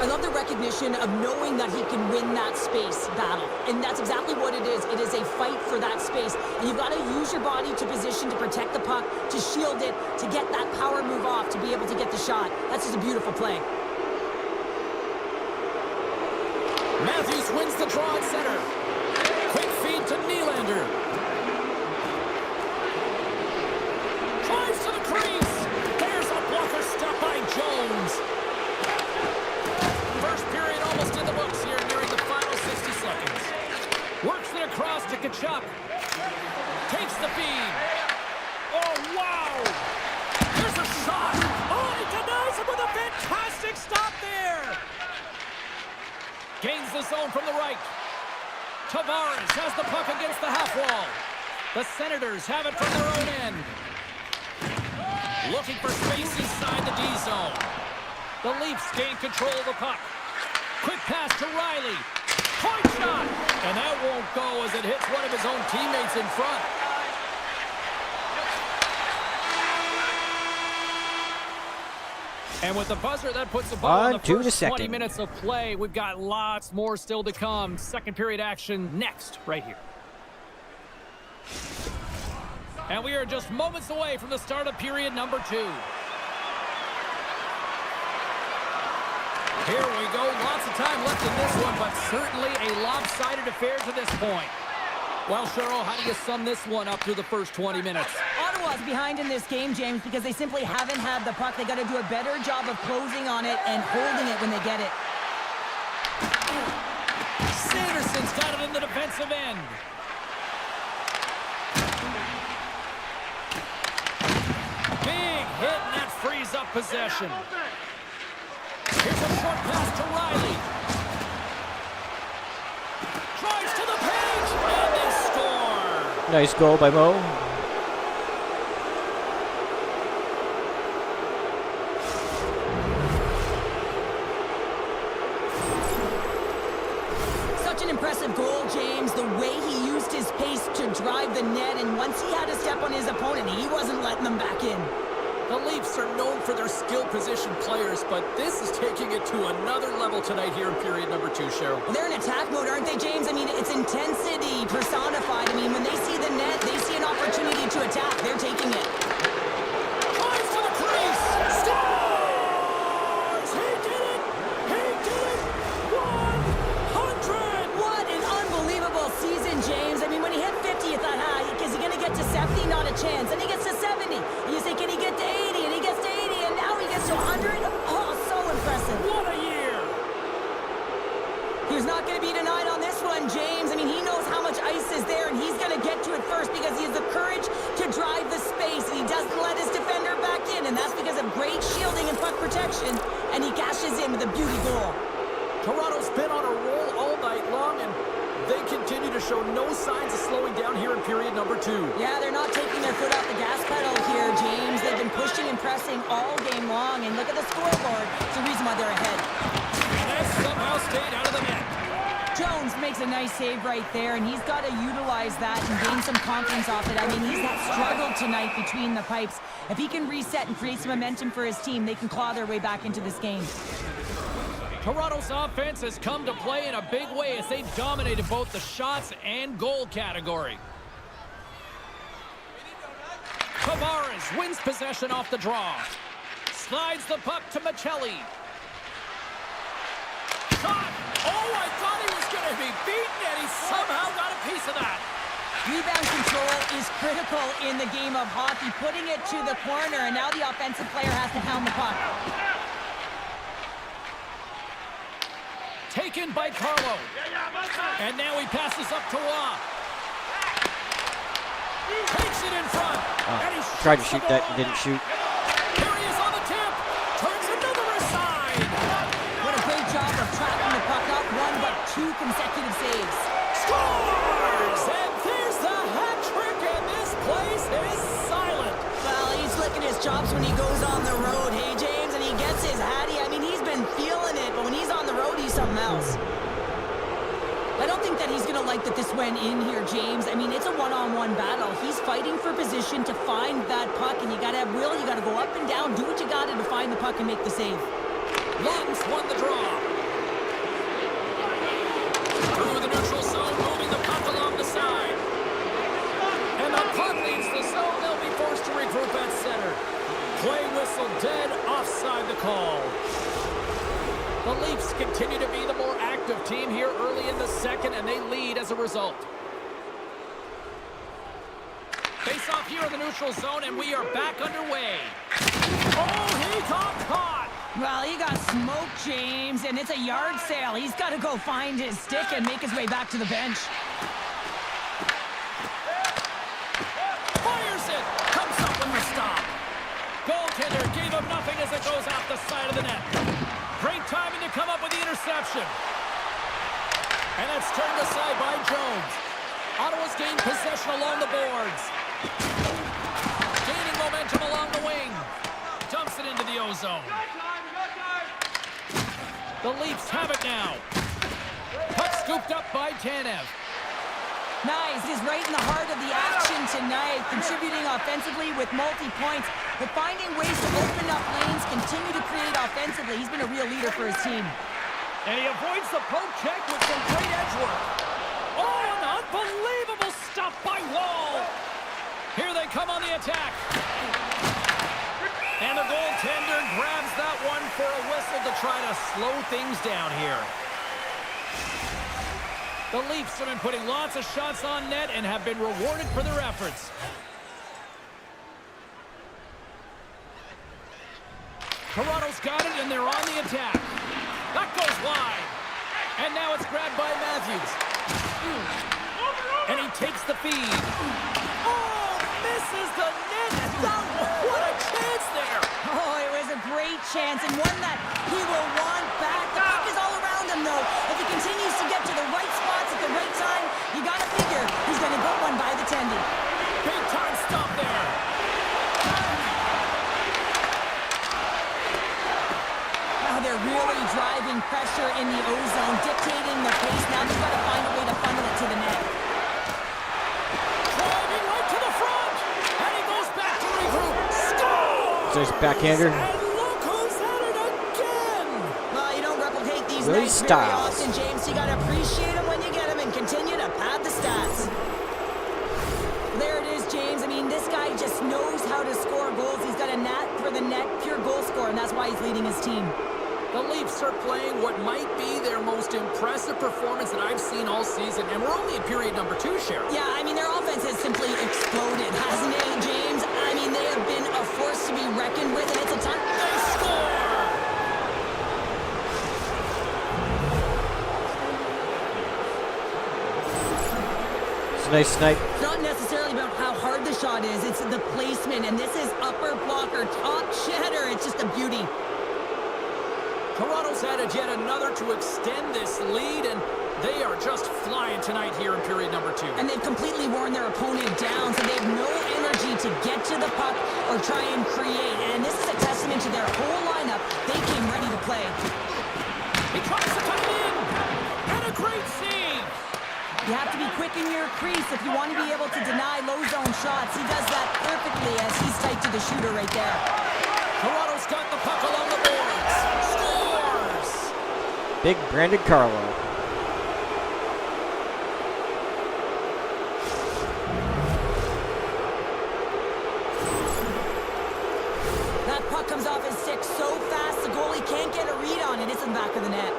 I love the recognition of knowing that he can win that space battle. And that's exactly what it is. It is a fight for that space. And you've got to use your body to position to protect the puck, to shield it, to get that power move off, to be able to get the shot. That's just a beautiful play. Matthews wins the draw at center. Quick feed to Nylander. Drives to the crease. There's a blocker stop by Jones. First period almost in the books here, nearing the final 60 seconds. Works it across to Tkachuk. Takes the feed. Oh, wow! There's a shot. Oh, he denies him with a fantastic stop there. Gains the zone from the right. Tavares has the puck against the half wall. The Senators have it from their own end. Looking for space inside the D zone. The Leafs gain control of the puck. Quick pass to Riley. Point shot! And that won't go as it hits one of his own teammates in front. And with the buzzer, that puts the ball on the first 20 minutes of play. We've got lots more still to come. Second period action next, right here. And we are just moments away from the start of period number 2. Here we go. Lots of time left in this one, but certainly a lopsided affair to this point. Well, Cheryl, how do you sum this one up through the first 20 minutes? Ottawa's behind in this game, James, because they simply haven't had the puck. They got to do a better job of closing on it and holding it when they get it. Sanderson's got it in the defensive end. Big hit, and that frees up possession. Here's a short pass to Riley. Drives to the page, and they score. Nice goal by Mo. Such an impressive goal, James. The way he used his pace to drive the net, and once he had a step on his opponent, he wasn't letting them back in. The Leafs are known for their skilled position players, but this is taking it to another level tonight here in period number 2, Cheryl. Well, they're in attack mode, aren't they, James? I mean, it's intensity personified. I mean, when they see the net, they see an opportunity to attack. They're taking it. Drives to the crease. Scores! He did it! He did it! 100! What an unbelievable season, James. I mean, when he hit 50, you thought, is he going to get to 70? Not a chance. And he gets to 70. And you say, can he get to 80? And he gets to 80. And now he gets to 100. Oh, so impressive. What a year! He's not going to be denied on this one, James. I mean, he knows how much ice is there, and he's going to get to it first because he has the courage to drive the space, and he doesn't let his defender back in, and that's because of great shielding and puck protection, and he cashes in with a beauty goal. Toronto's been on a roll all night long, and they continue to show no signs of slowing down here in period number 2. Yeah, they're not taking their foot off the gas pedal here, James. They've been pushing and pressing all game long, and look at the scoreboard. It's the reason why they're ahead. And that somehow stayed out of the net. Jones makes a nice save right there, and he's got to utilize that and gain some confidence off it. I mean, he's had struggled tonight between the pipes. If he can reset and create some momentum for his team, they can claw their way back into this game. Toronto's offense has come to play in a big way as they dominated both the shots and goal category. Tavares wins possession off the draw. Slides the puck to Michelli. Shot! Oh, I thought he was going to be beaten, and he somehow got a piece of that. Rebound control is critical in the game of hockey, putting it to the corner, and now the offensive player has to pound the puck. Taken by Carlo. And now he passes up to Roy. Takes it in front. And he Tried to shoot that and didn't shoot. Here he is on the tip. Turns another aside. What a great job of tracking the puck, not one but two consecutive saves. Scores! And there's the hat trick, and this place is silent. Well, he's licking his chops when he goes on the road, hey, James, and he gets his hattie. I mean, he's been feeling it, but when he's on the road, he's something else. I don't think that he's going to like that this went in here, James. I mean, it's a one-on-one battle. He's fighting for position to find that puck, and you got to have will. You got to go up and down, do what you got to find the puck and make the save. Lungs won the draw. Through the neutral zone, moving the puck along the side. And the puck leaves the zone. They'll be forced to regroup at center. Play whistle dead, offside the call. The Leafs continue to be the more active team here early in the second, and they lead as a result. Face off here in the neutral zone, and we are back underway. Oh, he got caught! Well, he got smoked, James, and it's a yard sale. He's got to go find his stick and make his way back to the bench. Fires it! Comes up with the stop. Goaltender gave him nothing as it goes off the side of the net. Great timing to come up with the interception. And that's turned aside by Jones. Ottawa's gained possession along the boards. Gaining momentum along the wing. Dumps it into the ozone. The Leafs have it now. Puck scooped up by Tanev. Nice. He's right in the heart of the action tonight, contributing offensively with multi-points, but finding ways to open up lanes, continue to create offensively. He's been a real leader for his team. And he avoids the poke check with some great edge work. Oh, an unbelievable stop by Wall. Here they come on the attack. And the goaltender grabs that one for a whistle to try to slow things down here. The Leafs have been putting lots of shots on net and have been rewarded for their efforts. Toronto's got it, and they're on the attack. That goes wide. And now it's grabbed by Matthews. And he takes the feed. Oh, misses the net. What a chance there. Oh, it was a great chance and one that he will want back. The puck is all around him, though. If he continues to get to the right spots at the right time, you got to figure he's going to get one by the tendy. Big time stop there. Now they're really driving pressure in the O-zone, dictating the pace. Now they've got to find a way to funnel it to the net. Driving right to the front. And he goes back to regroup. Scores! There's backhander. And look who's at it again. Well, you don't replicate these Really nights very styles. often, James. You got to appreciate them when you get them and continue to pad the stats. There it is, James. I mean, this guy just knows how to score goals. He's got a knack for the net, pure goal scorer, and that's why he's leading his team. The Leafs are playing what might be their most impressive performance that I've seen all season, and we're only in period number 2, Cheryl. Yeah, I mean, their offense has simply exploded, hasn't it, James? I mean, they have been a force to be reckoned with, and it's a ton. They score! It's a nice snipe. It's not necessarily about how hard the shot is, it's the placement, and this is upper blocker, top cheddar. It's just a beauty. Toronto's added yet another to extend this lead, and they are just flying tonight here in period number 2. And they've completely worn their opponent down, so they have no energy to get to the puck or try and create. And this is a testament to their whole lineup. They came ready to play. He tries to cut it in, and a great save. You have to be quick in your crease if you want to be able to deny low zone shots. He does that perfectly as he's tight to the shooter right there. Toronto's got the puck along the boards. Scores! Big Brandon Carlo. That puck comes off his stick so fast, the goalie can't get a read on it. It's in the back of the net.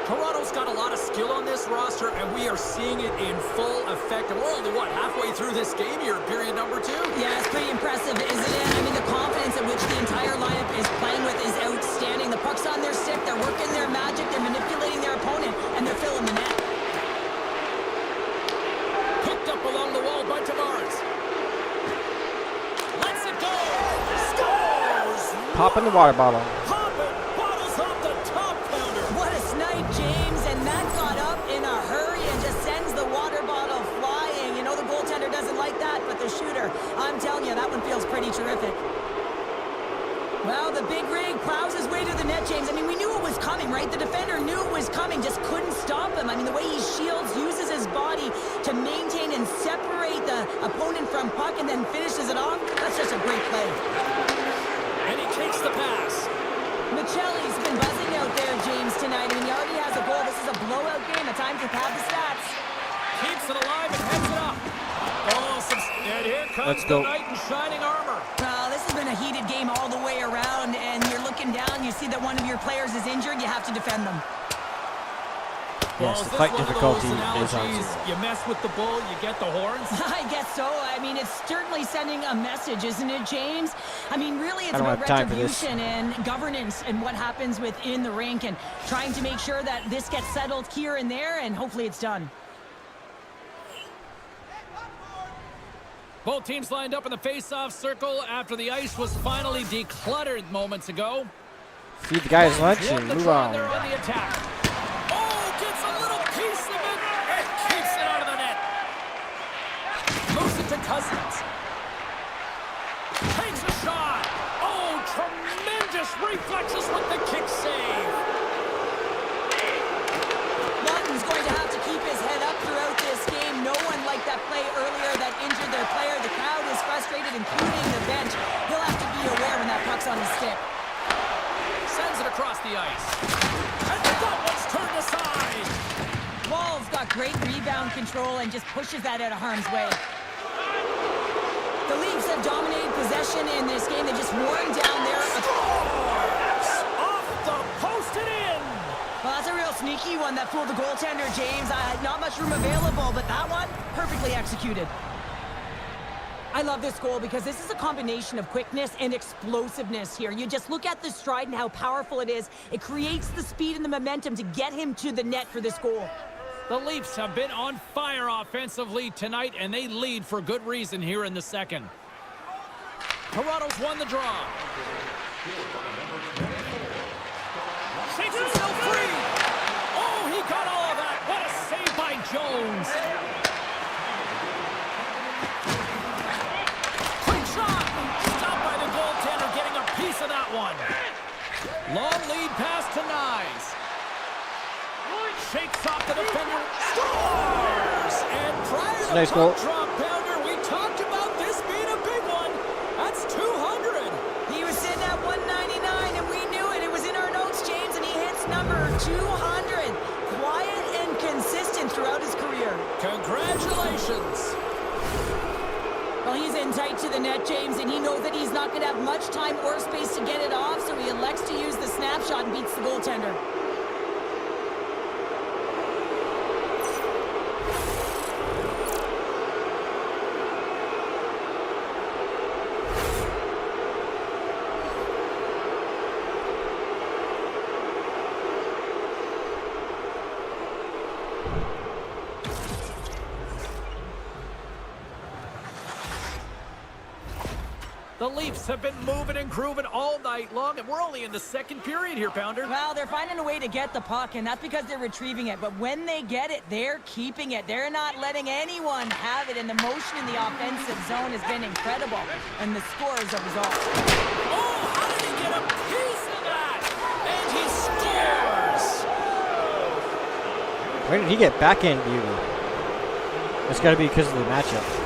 Toronto's got a lot of skill on this roster, and we are seeing it in full effect. And we're only, halfway through this game here in period number 2? Yeah, it's pretty impressive, isn't it? I mean, the confidence in which the entire lineup is playing with is outstanding. The puck's on their stick, they're working their magic, they're manipulating their opponent, and they're filling the net. Picked up along the wall by Tavares. Lets it go. Scores! Popping the water bottle. Popping bottles off the top counter. What a snipe, James, and that got up in a hurry and just sends the water bottle flying. You know the goaltender doesn't like that, but the shooter, I'm telling you, that one feels pretty terrific. Well, the big rig plows his way to the net, James. I mean, we knew it was coming, right? The defender knew it was coming, just couldn't stop him. I mean, the way he shields, uses his body to maintain and separate the opponent from puck and then finishes it off, that's just a great play. And he takes the pass. Michelli's been buzzing out there, James, tonight. I mean, he already has a goal. This is a blowout game. A time to pad the stats. Keeps it alive and heads it up. Oh, and here comes Let's go. the knight in shining armor. Well, this has been a heated game all the way around, and you're looking down, you see that one of your players is injured, you have to defend them. Yes, is the this fight one of difficulty those is on analogies, 0. you mess with the bull, you get the horns? I guess so. I mean, it's certainly sending a message, isn't it, James? I mean, really, it's I don't about have time for this. retribution and governance and what happens within the rink and trying to make sure that this gets settled here and there, and hopefully it's done. Both teams lined up in the face-off circle after the ice was finally decluttered moments ago. Feed the guys lunch and move on. They're on the attack. Oh, gets a little piece of it and keeps it out of the net. Moves it to Cousins. Takes a shot. Oh, tremendous reflexes with the kick save. Lawton's going to have to keep his head up throughout this game. No one liked that play earlier that injured their player. The crowd is frustrated, including the bench. He'll have to be aware when that puck's on his stick. Sends it across the ice. And that one's turned aside. Wall's got great rebound control and just pushes that out of harm's way. The Leafs have dominated possession in this game. They just worn down their... Off the post and in. Well, that's a real sneaky one that fooled the goaltender, James. Not much room available, but that one, perfectly executed. I love this goal because this is a combination of quickness and explosiveness here. You just look at the stride and how powerful it is. It creates the speed and the momentum to get him to the net for this goal. The Leafs have been on fire offensively tonight, and they lead for good reason here in the second. Toronto's won the draw. Shakes himself free. Oh, he got all of that. What a save by Jones. Quick shot. Stopped by the goaltender, getting a piece of that one. Long lead pass to Nyes. Shakes off the defender. Scores! And prior to nice the goal. drop, Pounder, we talked about this being a big one. That's 200. He was sitting at 199, and we knew it. It was in our notes, James, and he hits number 200. Quiet and consistent throughout his career. Congratulations. Well, he's in tight to the net, James, and he knows that he's not going to have much time or space to get it off, so he elects to use the snapshot and beats the goaltender. The Leafs have been moving and grooving all night long, and we're only in the second period here, Pounder. Well, they're finding a way to get the puck, and that's because they're retrieving it. But when they get it, they're keeping it. They're not letting anyone have it, and the motion in the offensive zone has been incredible. And the score is a result. Oh, how did he get a piece of that? And he scores! Where did he get backhand beauty? It's got to be because of the matchup.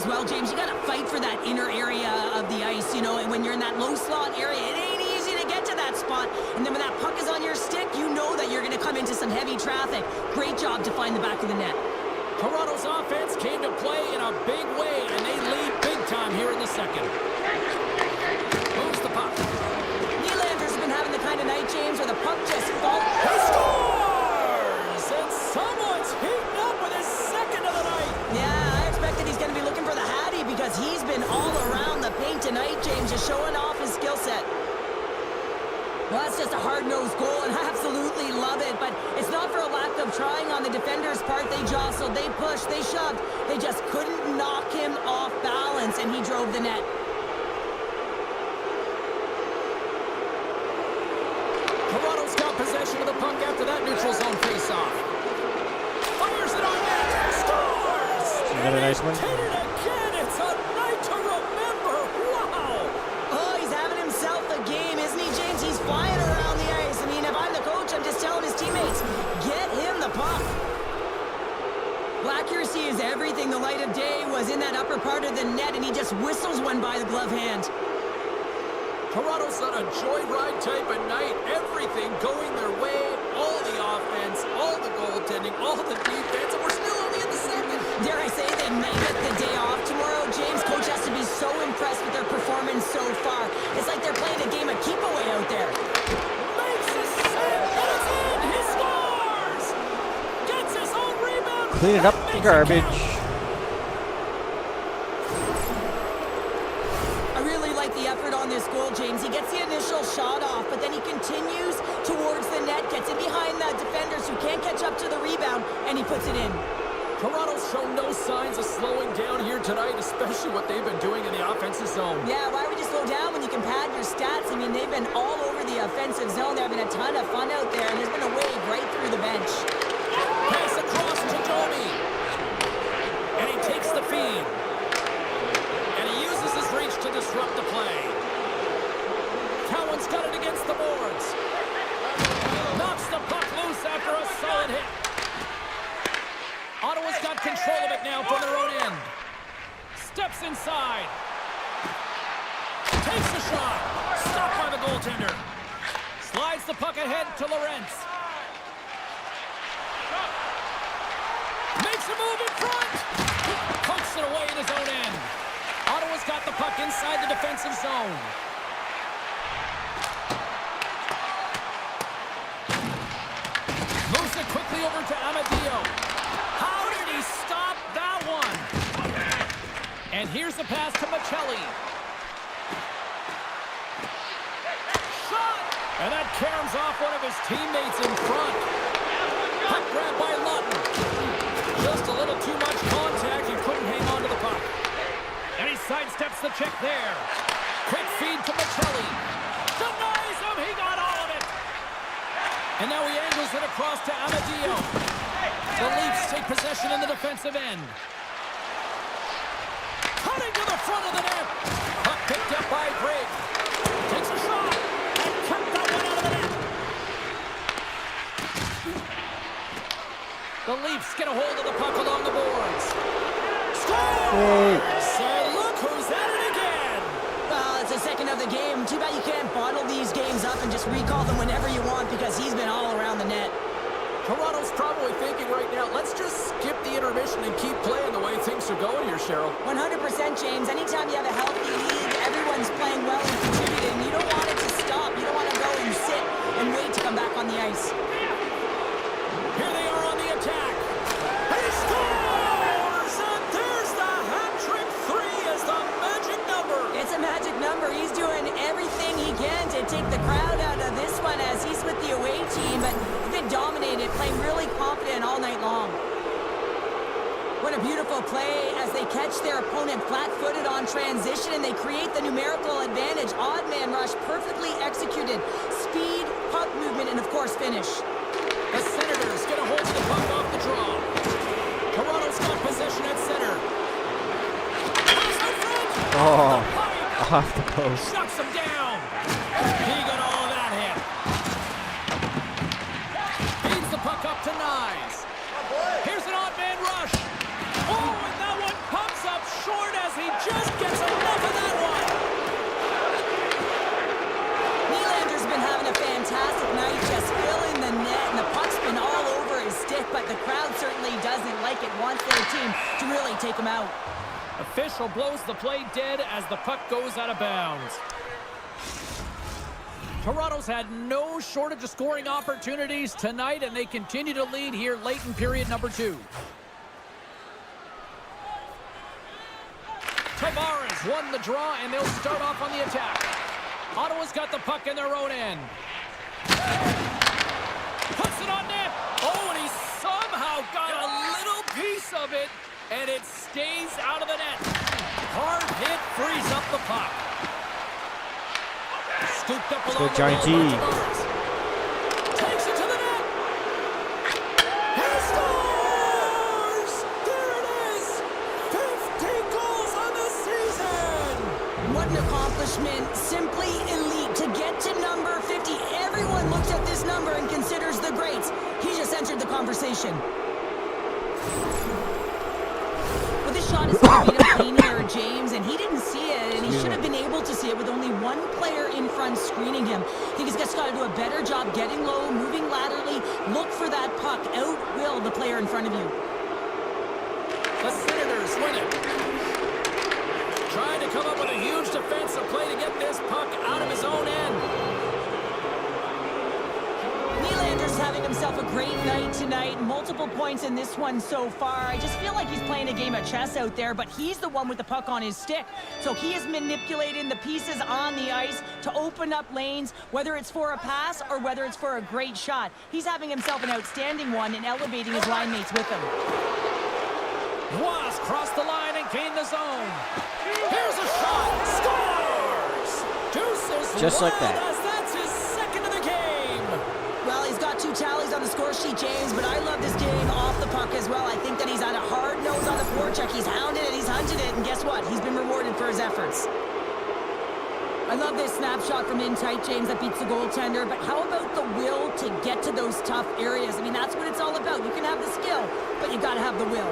Well, James, you got to fight for that inner area of the ice, you know, and when you're in that low slot area, it ain't easy to get to that spot. And then when that puck is on your stick, you know that you're going to come into some heavy traffic. Great job to find the back of the net. Toronto's offense came to play in a big way, and they lead big time here in the second. Moves the puck. Nylander's been having the kind of night, James, where the puck just falls. He scores! And someone's heating up with his second of the night. Yeah, I expected he's going to be looking for the Hattie because he's been all around the paint tonight, James, just showing off his skill set. Well, that's just a hard-nosed goal, and I absolutely love it, but it's not for a lack of trying on the defender's part. They jostled, they pushed, they shoved. They just couldn't knock him off balance, and he drove the net. Toronto's got possession of the puck after that neutral zone face-off. Fires it on net. Scores! Another nice one. Hit it again. It's a night to remember. Wow! Oh, he's having himself a game, isn't he, James? He's flying around the ice. I mean, if I'm the coach, I'm just telling his teammates, get him the puck. Well, accuracy is everything. The light of day was in that upper part of the net, and he just whistles one by the glove hand. Toronto's on a joyride type of night. Everything going their way. All the offense, all the goaltending, all the defense, and we're still only in the second. Dare I say they may get the day off tomorrow, James? Coach has to be so impressed with their performance so far. It's like they're playing a game of keep-away out there. Makes a save, and it's in. He scores! Gets his own rebound. Clean it up, Makes it garbage. count. I really like the effort on this goal, James. He gets the initial shot off, but then he continues towards the net, gets in behind the defenders who can't catch up to the rebound, and he puts it in. Toronto's shown no signs of slowing down here tonight, especially what they've been doing in the offensive zone. Yeah, why would you slow down when you can pad your stats? I mean, they've been all over the offensive zone. They're having a ton of fun out there, and there's been a wave right through the bench. Pass across to Domi. And he takes the feed. And he uses his reach to disrupt the play. Cowan's got it against the boards. Knocks the puck loose after a solid hit. Ottawa's got control of it now from their own end. Steps inside. Takes the shot. Stopped by the goaltender. Slides the puck ahead to Lorentz. Makes a move in front. Pokes it away in his own end. Ottawa's got the puck inside the defensive zone. Moves it quickly over to Amadio. How did he stop that one? And here's the pass to Michelli. teammates in front. Puck grabbed by Lutton. Just a little too much contact. He couldn't hang on to the puck. And he sidesteps the check there. Quick feed to Michelli. Denies him. He got all of it. And now he angles it across to Amadio. The Leafs take possession in the defensive end. Cutting to the front of the net. Puck picked up by Greg. Takes a shot. And kept that one out of the net. The Leafs get a hold of the puck along the boards. Scores! And look who's at it again. Well, it's the second of the game. Too bad you can't bottle these games up and just recall them whenever you want because he's been all around the net. Toronto's probably thinking right now, let's just skip the intermission and keep playing the way things are going here, Cheryl. 100%, James. Anytime you have a healthy league, everyone's playing well and contributing. You don't want it to stop. You don't want to go and sit and wait to come back on the ice. Here they are on the attack. He scores! And there's the hat-trick 3 as the magic number. It's a magic number. He's doing everything he can to take the crowd out of this one as he's with the away team, but he's been dominated, playing really confident all night long. What a beautiful play as they catch their opponent flat-footed on transition and they create the numerical advantage. Odd man rush, perfectly executed. Speed, puck movement, and of course finish. The Senators get a hold of the puck off the draw. Toronto's got possession at center. Pass in front. Oh, The pipe. off the post. Shuts him down. He got all of that hit. Feeds the puck up to Nyes. Here's an odd man rush. Oh, and that one pumps up short as he just gets enough of that one. Nylander's been having a fantastic night, just filling the net, and the puck's been all over his stick, but the crowd certainly doesn't like it, wants their team to really take him out. Official blows the play dead as the puck goes out of bounds. Toronto's had no shortage of scoring opportunities tonight, and they continue to lead here late in period number 2. Tavares won the draw, and they'll start off on the attack. Ottawa's got the puck in their own end. Puts it on net. Oh, and he somehow got a little piece of it, and it stays out of the net. Hard hit frees up the puck. Scooped up along the Giant wall by T. Tavares. Takes it to the net. He scores! There it is! 50 goals on the season! What an accomplishment. Simply elite. To get to number 50, everyone looks at this number and considers the greats. He just entered the conversation. Well, this shot is going to be a pain here, James, and he didn't see it, and he should have been able to see it with only one player in front screening him. I think he's just got to do a better job getting low, moving laterally, look for that puck, outwill the player in front of you. The Senators win it. Trying to come up with a huge defensive play to get this puck out of his own end. Nylander's having himself a great night tonight. Multiple points in this one so far. I just feel like he's playing a game of chess out there, but he's the one with the puck on his stick. So he is manipulating the pieces on the ice to open up lanes, whether it's for a pass or whether it's for a great shot. He's having himself an outstanding one and elevating his line mates with him. Was crossed the line and gained the zone. Here's a shot. Scores! Deuces Just like wild that. as that's his second of the game. Well, he's got 2 tallies on the score sheet, James, but I love this game off the puck as well. I think that he's had a hard nose on the forecheck. He's hounded it, he's hunted it, and guess what? He's been rewarded for his efforts. I love this snapshot from in tight, James, that beats the goaltender, but how about the will to get to those tough areas? I mean, that's what it's all about. You can have the skill, but you got to have the will.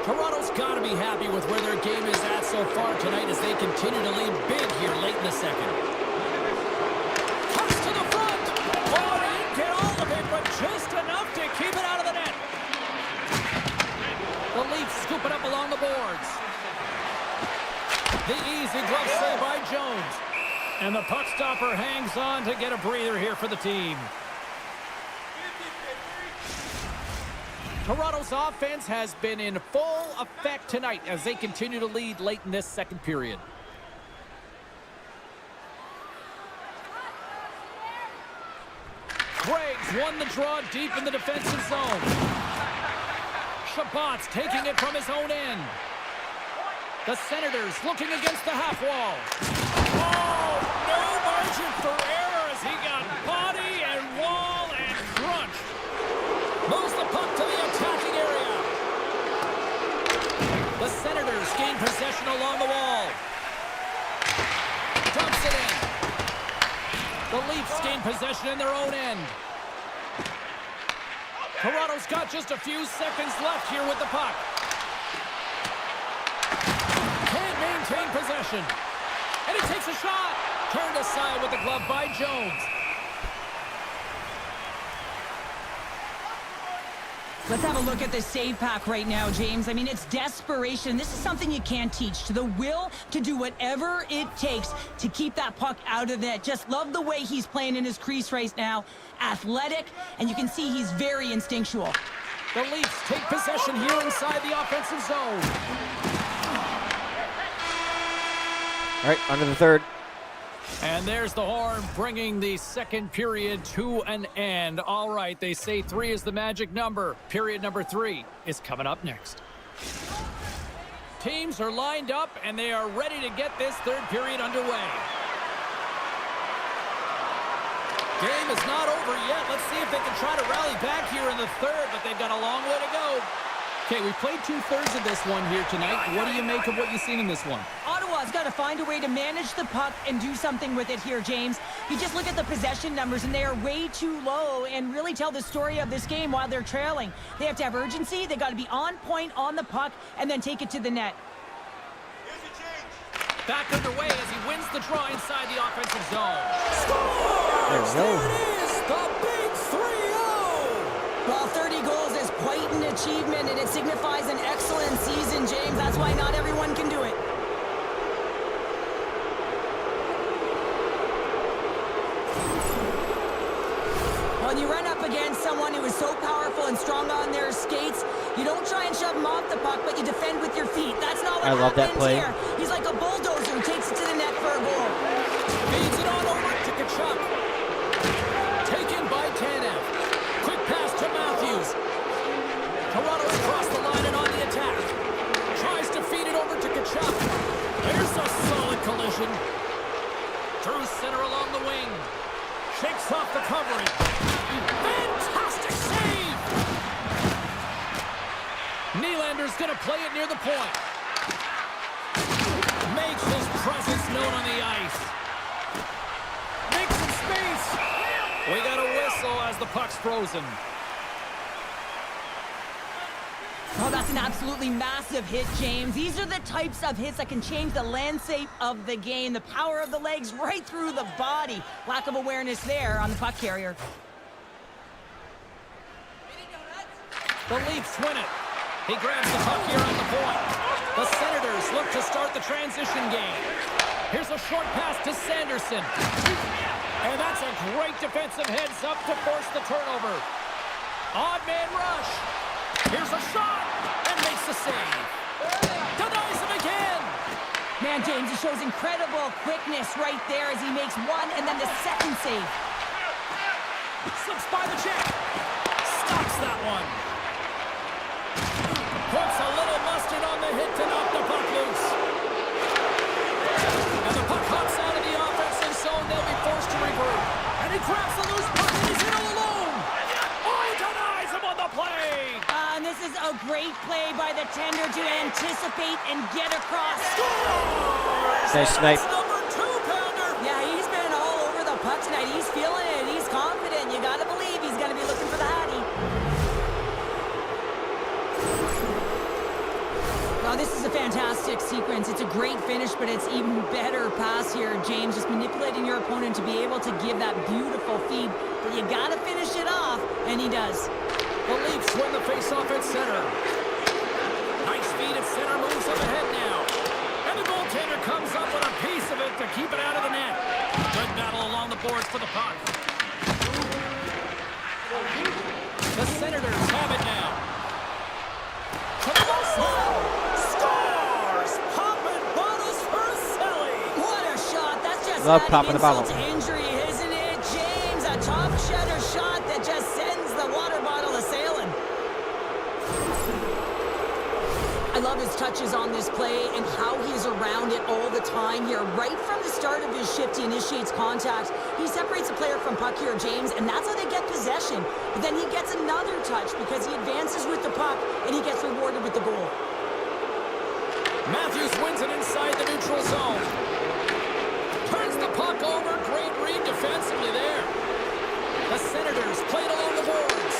Toronto's got to be happy with where their game is at so far tonight as they continue to lead big here late in the second. Cuts to the front. Oh, he didn't get all of it, but just enough to keep it out of the net. The Leafs scoop it up along the boards. The easy glove save by Jones. And the puck stopper hangs on to get a breather here for the team. Toronto's offense has been in full effect tonight as they continue to lead late in this second period. Greggs won the draw deep in the defensive zone. Shabbat's taking it from his own end. The Senators looking against the half wall. Oh, no margin for error as he got body and wall and crunch. Moves the puck to the attacking area. The Senators gain possession along the wall. Dumps it in. The Leafs gain possession in their own end. Toronto's got just a few seconds left here with the puck. Can't maintain possession. And he takes a shot. Turned aside with the glove by Jones. Let's have a look at this save pack right now, James. I mean, it's desperation. This is something you can't teach. The will to do whatever it takes to keep that puck out of the net. Just love the way he's playing in his crease right now. Athletic, and you can see he's very instinctual. The Leafs take possession here inside the offensive zone. All right, under the third. And there's the horn, bringing the second period to an end. All right, they say 3 is the magic number. Period number 3 is coming up next. Teams are lined up, and they are ready to get this third period underway. Game is not over yet. Let's see if they can try to rally back here in the third, but they've got a long way to go. Okay, we played 2/3 of this one here tonight. What do you make of what you've seen in this one? Ottawa's got to find a way to manage the puck and do something with it here, James. You just look at the possession numbers, and they are way too low and really tell the story of this game while they're trailing. They have to have urgency. They got to be on point on the puck and then take it to the net. Back underway as he wins the draw inside the offensive zone. There we go. There it is, the big 3-0. Well, 30 goals is quite an achievement, and it signifies an excellent season, James. That's why not everyone can do it. When you run up against someone who is so powerful and strong on their skates, you don't try and shove him off the puck, but you defend with your feet. That's not what I love that happens play. here. He's like a bulldozer who takes it to the net for a goal. Feeds it on over to Kachuk. Taken by Tanev. Quick pass to Matthews. Toronto's across the line and on the attack. Tries to feed it over to Kachuk. There's a solid collision. Through center along the wing. Shakes off the covering. Fantastic save! Nylander's going to play it near the point. Makes his presence known on the ice. Makes some space. We got a whistle as the puck's frozen. Oh, that's an absolutely massive hit, James. These are the types of hits that can change the landscape of the game. The power of the legs right through the body. Lack of awareness there on the puck carrier. The Leafs win it. He grabs the puck here on the point. The Senators look to start the transition game. Here's a short pass to Sanderson. And that's a great defensive heads-up to force the turnover. Odd man rush. Here's a shot, and makes the save. Denies him again. Man, James, he shows incredible quickness right there as he makes one and then the second save. Slips by the check. Stops that one. Puts a little mustard on the hit to knock the puck loose. And the puck hops out of the offensive zone. They'll be forced to revert. And he grabs the loose puck, and he's in all alone. Oh, he denies him on the play. And this is a great play by the tender to anticipate and get across. Nice snipe. Number 2-pounder. Yeah, he's been all over the puck tonight. He's feeling it. He's confident. You got to believe he's going to be looking for the Hattie. Oh, this is a fantastic sequence. It's a great finish, but it's even better pass here, James. Just manipulating your opponent to be able to give that beautiful feed. But you got to finish it off, and he does. The Leafs win the faceoff at center. Nice feed at center, moves up ahead now. And the goaltender comes up with a piece of it to keep it out of the net. Good battle along the boards for the puck. The Senators have it now. Scores! Popping bottles for Selly. What a shot. That's just Love adding popping the bottle. insult to injury, isn't it, James? A top shutter shot touches on this play and how he is around it all the time here. Right from the start of his shift, he initiates contact. He separates the player from puck here, James, and that's how they get possession. But then he gets another touch because he advances with the puck and he gets rewarded with the goal. Matthews wins it inside the neutral zone. Turns the puck over. Great read defensively there. The Senators played along the boards.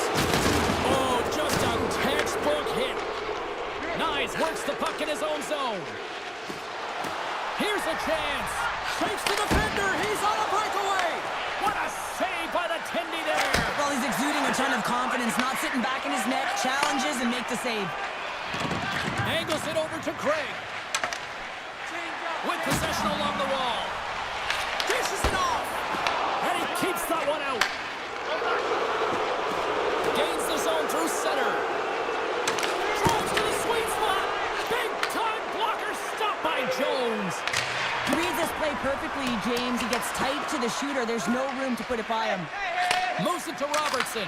Oh, just a textbook hit. Nyes works the puck in his own zone. Here's a chance. Shakes the defender. He's on a breakaway. What a save by the Tendy there. Well, he's exuding a ton of confidence, not sitting back in his net, challenges and make the save. Angles it over to Craig. With possession along the wall. Dishes it off. And he keeps that one out. Gains the zone through center. Drives to the sweet spot. Big time blocker stopped by Jones. He reads this play perfectly, James. He gets tight to the shooter. There's no room to put it by him. Moves it to Robertson.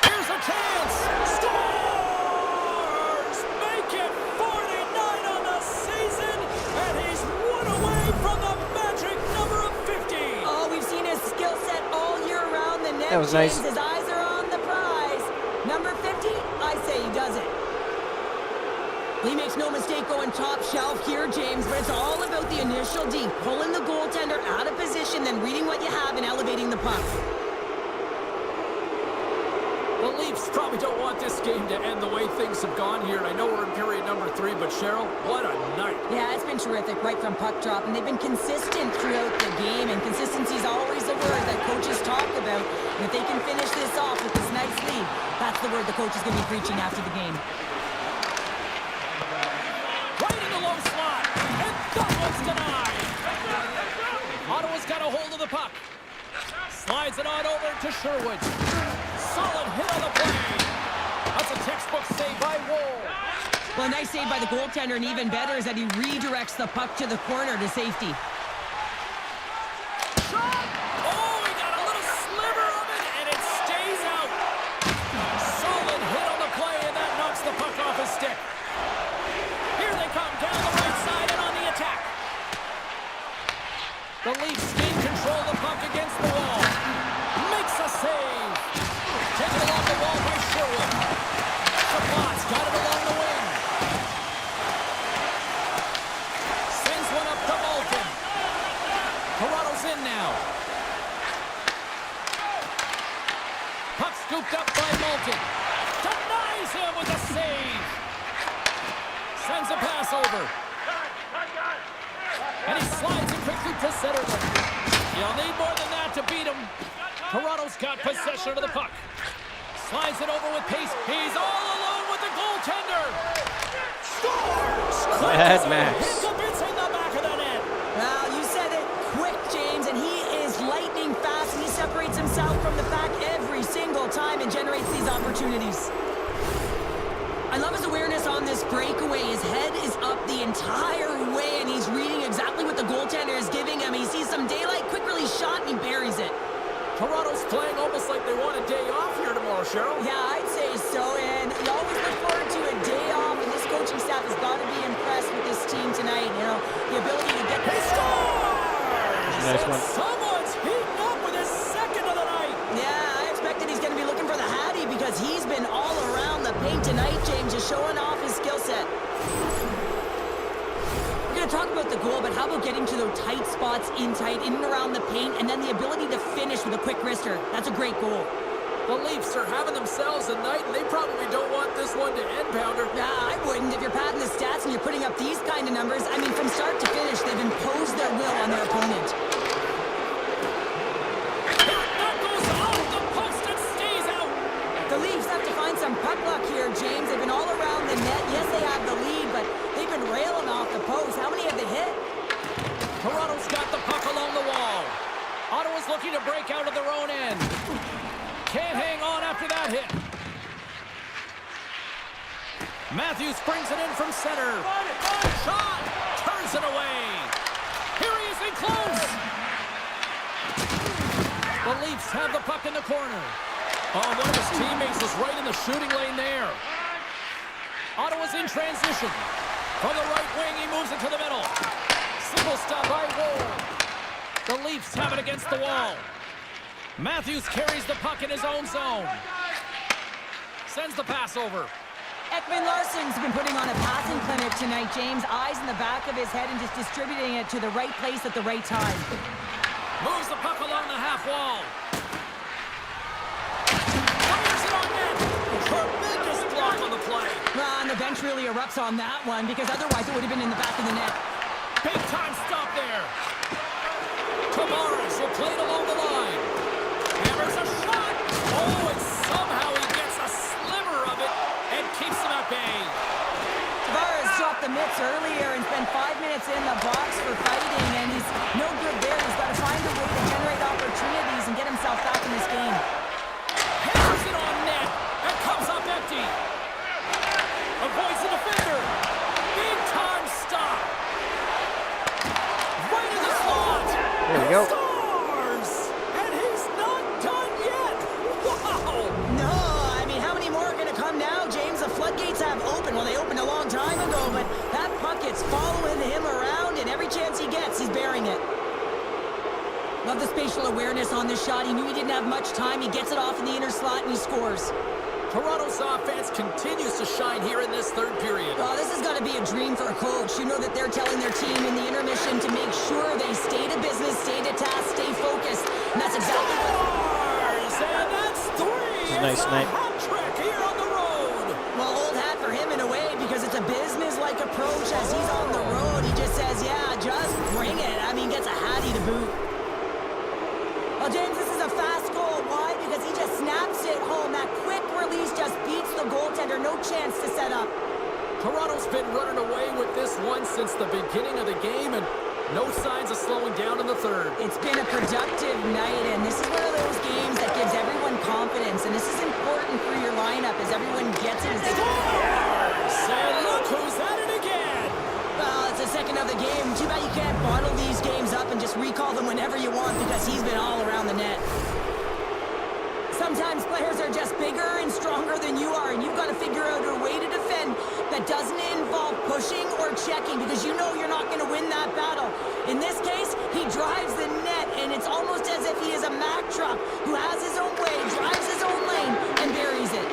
Here's a chance. Scores! Make it 49 on the season. And he's one away from the magic number of 50. Oh, we've seen his skill set all year around the net. That was nice. James, his eyes are on the prize. Number 50, I say he does it. He makes no mistake going top shelf here, James, but it's all about the initial D, pulling the goaltender out of position, then reading what you have and elevating the puck. The Leafs probably don't want this game to end the way things have gone here. I know we're in period number 3, but Cheryl, what a night. Yeah, it's been terrific right from puck drop, and they've been consistent throughout the game, and consistency is always the word that coaches talk about. And if they can finish this off with this nice lead, that's the word the coach is going to be preaching after the game. Right in the low slot, and that one's denied. Ottawa's got a hold of the puck. Slides it on over to Sherwood. Solid hit on the play. That's a textbook save by Woll. Well, a nice save by the goaltender, and even better is that he redirects the puck to the corner to safety. Shot! Oh, he got a little sliver of it, and it stays out. Solid hit on the play, and that knocks the puck off his stick. Here they come down the right side and on the attack. The Leafs gain control of the puck against the wall. Makes a save. Taken along the wall by Sherwood. Chabot's got it along the wing. Sends one up to Malkin. Toronto's in now. Puck scooped up by Malkin. Denies him with a save. Sends a pass over. And he slides it quickly to centerman. You'll need more than that to beat him. Toronto's got possession of the puck. Slides it over with pace. He's all alone with the goaltender. Scores! Bad Max. Hits up inside the back of the net. Well, you said it quick, James, and he is lightning fast, and he separates himself from the pack every single time and generates these opportunities. I love his awareness on this breakaway. His head is up the entire way, and he's reading exactly what the goaltender is giving him. He sees some daylight, quick release shot, and he buries it. Toronto's playing almost like they want a day off here tomorrow, Cheryl. Yeah, I'd say so, and you always look forward to a day off, and this coaching staff has got to be impressed with this team tonight. You know, the ability to get... He scores! Nice one. Someone's heating up with his second of the night. Yeah, I expected he's going to be looking for the Hattie because he's been all around the paint tonight, James, just showing off his skill set. We're going to talk about the goal, but how about getting to those tight spots in and around the paint, and then the ability to finish with a quick wrister? That's a great goal. The Leafs are having themselves a night, and they probably don't want this one to end, Pounder. Nah, I wouldn't. If you're padding the stats and you're putting up these kind of numbers, I mean, from start to finish, they've imposed their will on their opponent. That goes off the post and stays out. The Leafs have to find some puck luck here, James. They've been all around the net. Yes, they have the lead, but they've been railing off the post. How many have they hit? Toronto's got the puck along the wall. Ottawa's looking to break out of their own end. Can't hang on after that hit. Matthews brings it in from center. Shot! Turns it away. Here he is in close. The Leafs have the puck in the corner. Oh, one of his teammates was right in the shooting lane there. Ottawa's in transition. From the right wing, he moves it to the middle. Single stop by Woll. The Leafs have it against the wall. Matthews carries the puck in his own zone. Sends the pass over. Ekman Larsson's been putting on a passing clinic tonight, James. Eyes in the back of his head and just distributing it to the right place at the right time. Moves the puck along the half wall. Fires it on net. Tremendous block on the play. Well, and the bench really erupts on that one because otherwise it would have been in the back of the net. Big time stop there. Tavares will play it along the line. Hammers a shot. Oh, and somehow he gets a sliver of it and keeps him at bay. Tavares dropped the mitts earlier and spent 5 minutes in the box for fighting, and he's no good there. He's got to find a way to generate opportunities and get himself back in this game. Hammers it on net and comes up empty. Avoids the defender. Big time stop. Right in the slot. There we go. Scores! And he's not done yet. Wow! No, I mean, how many more are going to come now, James? The floodgates have opened. Well, they opened a long time ago, but that puck is following him around, and every chance he gets, he's bearing it. Love the spatial awareness on this shot. He knew he didn't have much time. He gets it off in the inner slot, and he scores. Toronto's offense continues to shine here in this third period. Oh, this has got to be a dream for a coach. You know that they're telling their team in the intermission to make sure they stay to business, stay to task, stay focused. And that's exactly what... Scores! And that's three! It's a nice night. Hat trick here on the road! Well, old hat for him in a way because it's a business-like approach as he's on the road. He just says, yeah, just bring it. I mean, gets a hattie to boot. Well, James, this is a fast goal. Why? Because he just snaps it home. That quick release just beats the goaltender. No chance to set up. Toronto's been running away with this one since the beginning of the game, and no signs of slowing down in the third. It's been a productive night, and this is one of those games that gives everyone confidence, and this is important for your lineup as everyone gets it. And look who's at it again! Well, it's the second of the game. Too bad you can't bottle these games up and just recall them whenever you want because he's been all around the net. Sometimes players are just bigger and stronger than you are, and you've got to figure out a way to defend that doesn't involve pushing or checking because you know you're not going to win that battle. In this case, he drives the net, and it's almost as if he is a Mack truck who has his own way, drives his own lane, and buries it.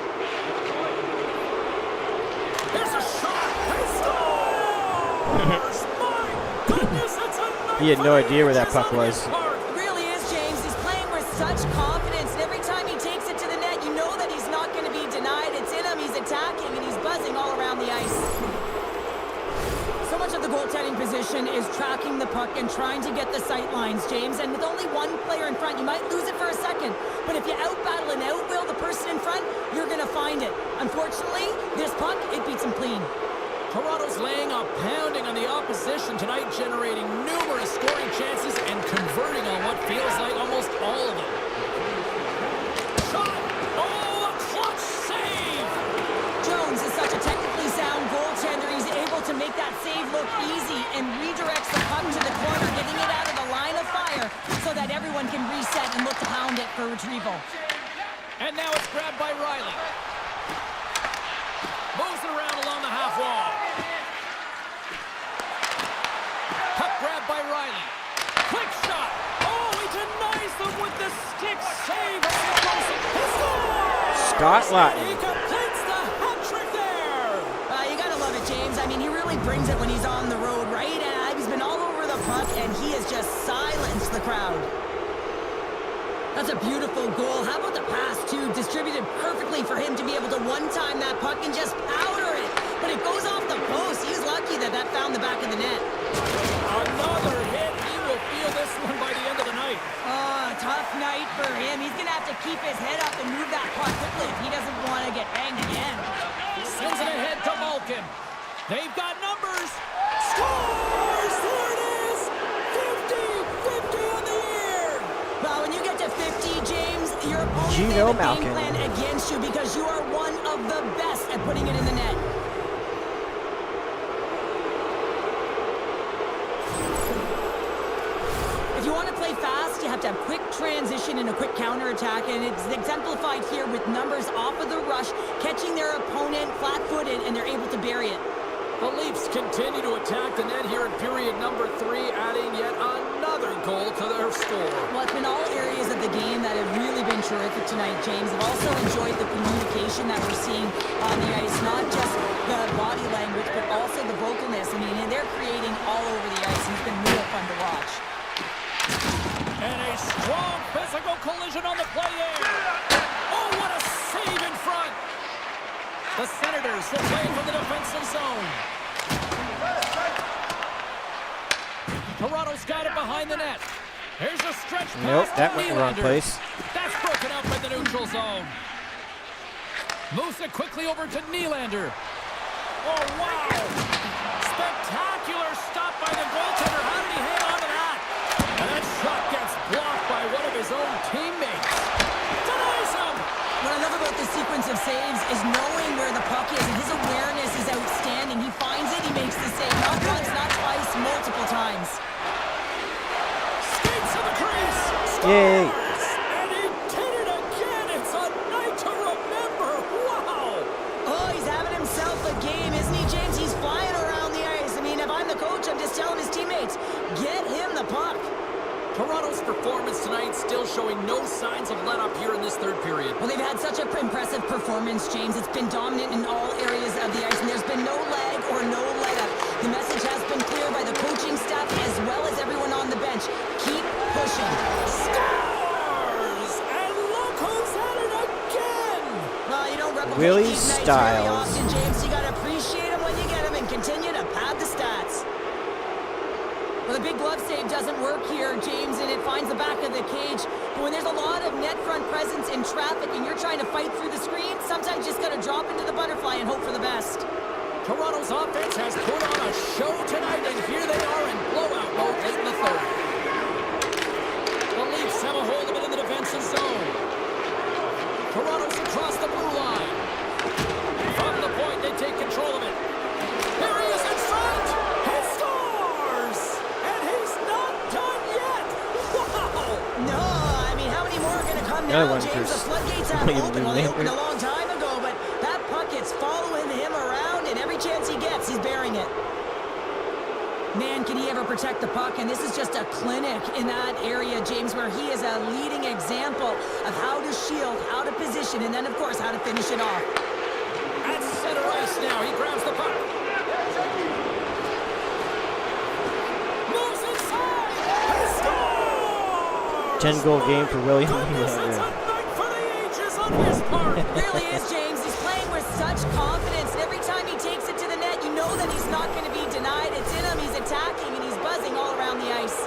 There's a shot! He scores! My goodness, that's a nice... He had no idea where that puck was. It really is, James. He's playing with such confidence, and every time he takes it to the net, you know that he's not going to be denied. It's in him, he's attacking, and he's buzzing all around the ice. So much of the goaltending position is tracking the puck and trying to get the sight lines, James. And with only one player in front, you might lose it for a second. But if you out-battle and out-will the person in front, you're going to find it. Unfortunately, this puck, it beats him clean. Toronto's laying a pounding on the opposition tonight, generating numerous scoring chances and converting on what feels like almost all of them. Shot! Oh, a clutch save! Jones is such a technically sound goaltender. He's able to make that save look easy and redirects the puck to the corner, getting it out of the line of fire so that everyone can reset and look to pound it for retrieval. And now it's grabbed by Riley. Moves it around along the half wall. Puck grabbed by Riley. Quick shot. Oh, he denies them with the stick save. Scott Lattin. He completes the hat trick there. You gotta love it, James. I mean, he really brings it when he's on the road, right? He's been all over the puck, and he has just silenced the crowd. That's a beautiful goal. How about the pass, too? Distributed perfectly for him to be able to one-time that puck and just powder it. But it goes off the post. He's lucky that that found the back of the net. Another hit. He will feel this one by the end of the night. Oh, tough night for him. He's going to have to keep his head up and move that puck quickly if he doesn't want to get banged again. Sends it ahead to Malkin. They've got numbers. Scores! There it is! 50-50 on the year! Well, when you get to 50, James, your opponent Gino made the Malkin. game plan against you because you are one of the best at putting it in the net. If you want to play fast, you have to have quick transition and a quick counterattack, and it's exemplified here with numbers off of the rush, catching their opponent flat-footed, and they're able to bury it. The Leafs continue to attack the net here in period number 3, adding yet another goal to their score. Well, it's been all areas of the game that have really been terrific tonight, James. I've also enjoyed the communication that we're seeing on the ice, not just the body language, but also the vocalness. I mean, they're creating all over the ice, and it's been real fun to watch. And a strong physical collision on the play there. Oh, what a save in front. The Senators will play from the defensive zone. Toronto's got it behind the net. Here's a stretch pass. Nope, that to went in the wrong Nylander. place. That's broken up in the neutral zone. Moves it quickly over to Nylander. Oh, wow. Spectacular stop by the goaltender. How did he hang on to that? And that shot gets blocked by one of his own teammates. Denies him. What I love about this sequence of saves is knowing where the puck is, and his awareness is outstanding. He finds it, he makes the save. Not once, not twice, multiple times. Skates to the crease. Yay. Scores! And he did it again. It's a night to remember. Wow. Oh, he's having himself a game, isn't he, James? He's flying around the ice. I mean, if I'm the coach, I'm just telling his teammates, get him the puck. Toronto's performance tonight still showing no signs of let-up here in this third period. Well, they've had such an impressive performance, James. It's been dominant in all areas of the ice, and there's been no lag or no let-up. The message has been clear by the coaching staff as well as everyone on the bench. Keep pushing. Scores! And look who's at it again! Well, you don't replicate Willie these nights very Styles. often, James. You got to appreciate them when you get them and continue to pad the stats. Well, the big glove save doesn't work here, James, and it finds the back of the cage. But when there's a lot of net front presence in traffic and you're trying to fight through the screen, sometimes you just got to drop into the butterfly and hope for the best. Toronto's offense has put on a show tonight, and here they are in blowout mode late in the third. The Leafs have a hold of it in the defensive zone. Toronto's across the blue line. From the point, they take control of it. Here he is in front. He scores! And he's not done yet. Wow! No, I mean, how many more are going to come Another now, one James? for The floodgates have William opened. Well, they opened a Nylander. long time ago, but that puck is following him around, and every chance he gets, he's burying it. Man, can he ever protect the puck? And this is just a clinic in that area, James, where he is a leading example of how to shield, how to position, and then, of course, how to finish it off. At center ice now, he grabs the puck. Moves inside. He scores! 10-goal game for William Goodness, it's a Nylander. night for the ages on his part. It really is, James. He's playing with such confidence, and every time he takes it to the net, you know that he's not going to be denied. It's in him, he's attacking, and he's buzzing all around the ice.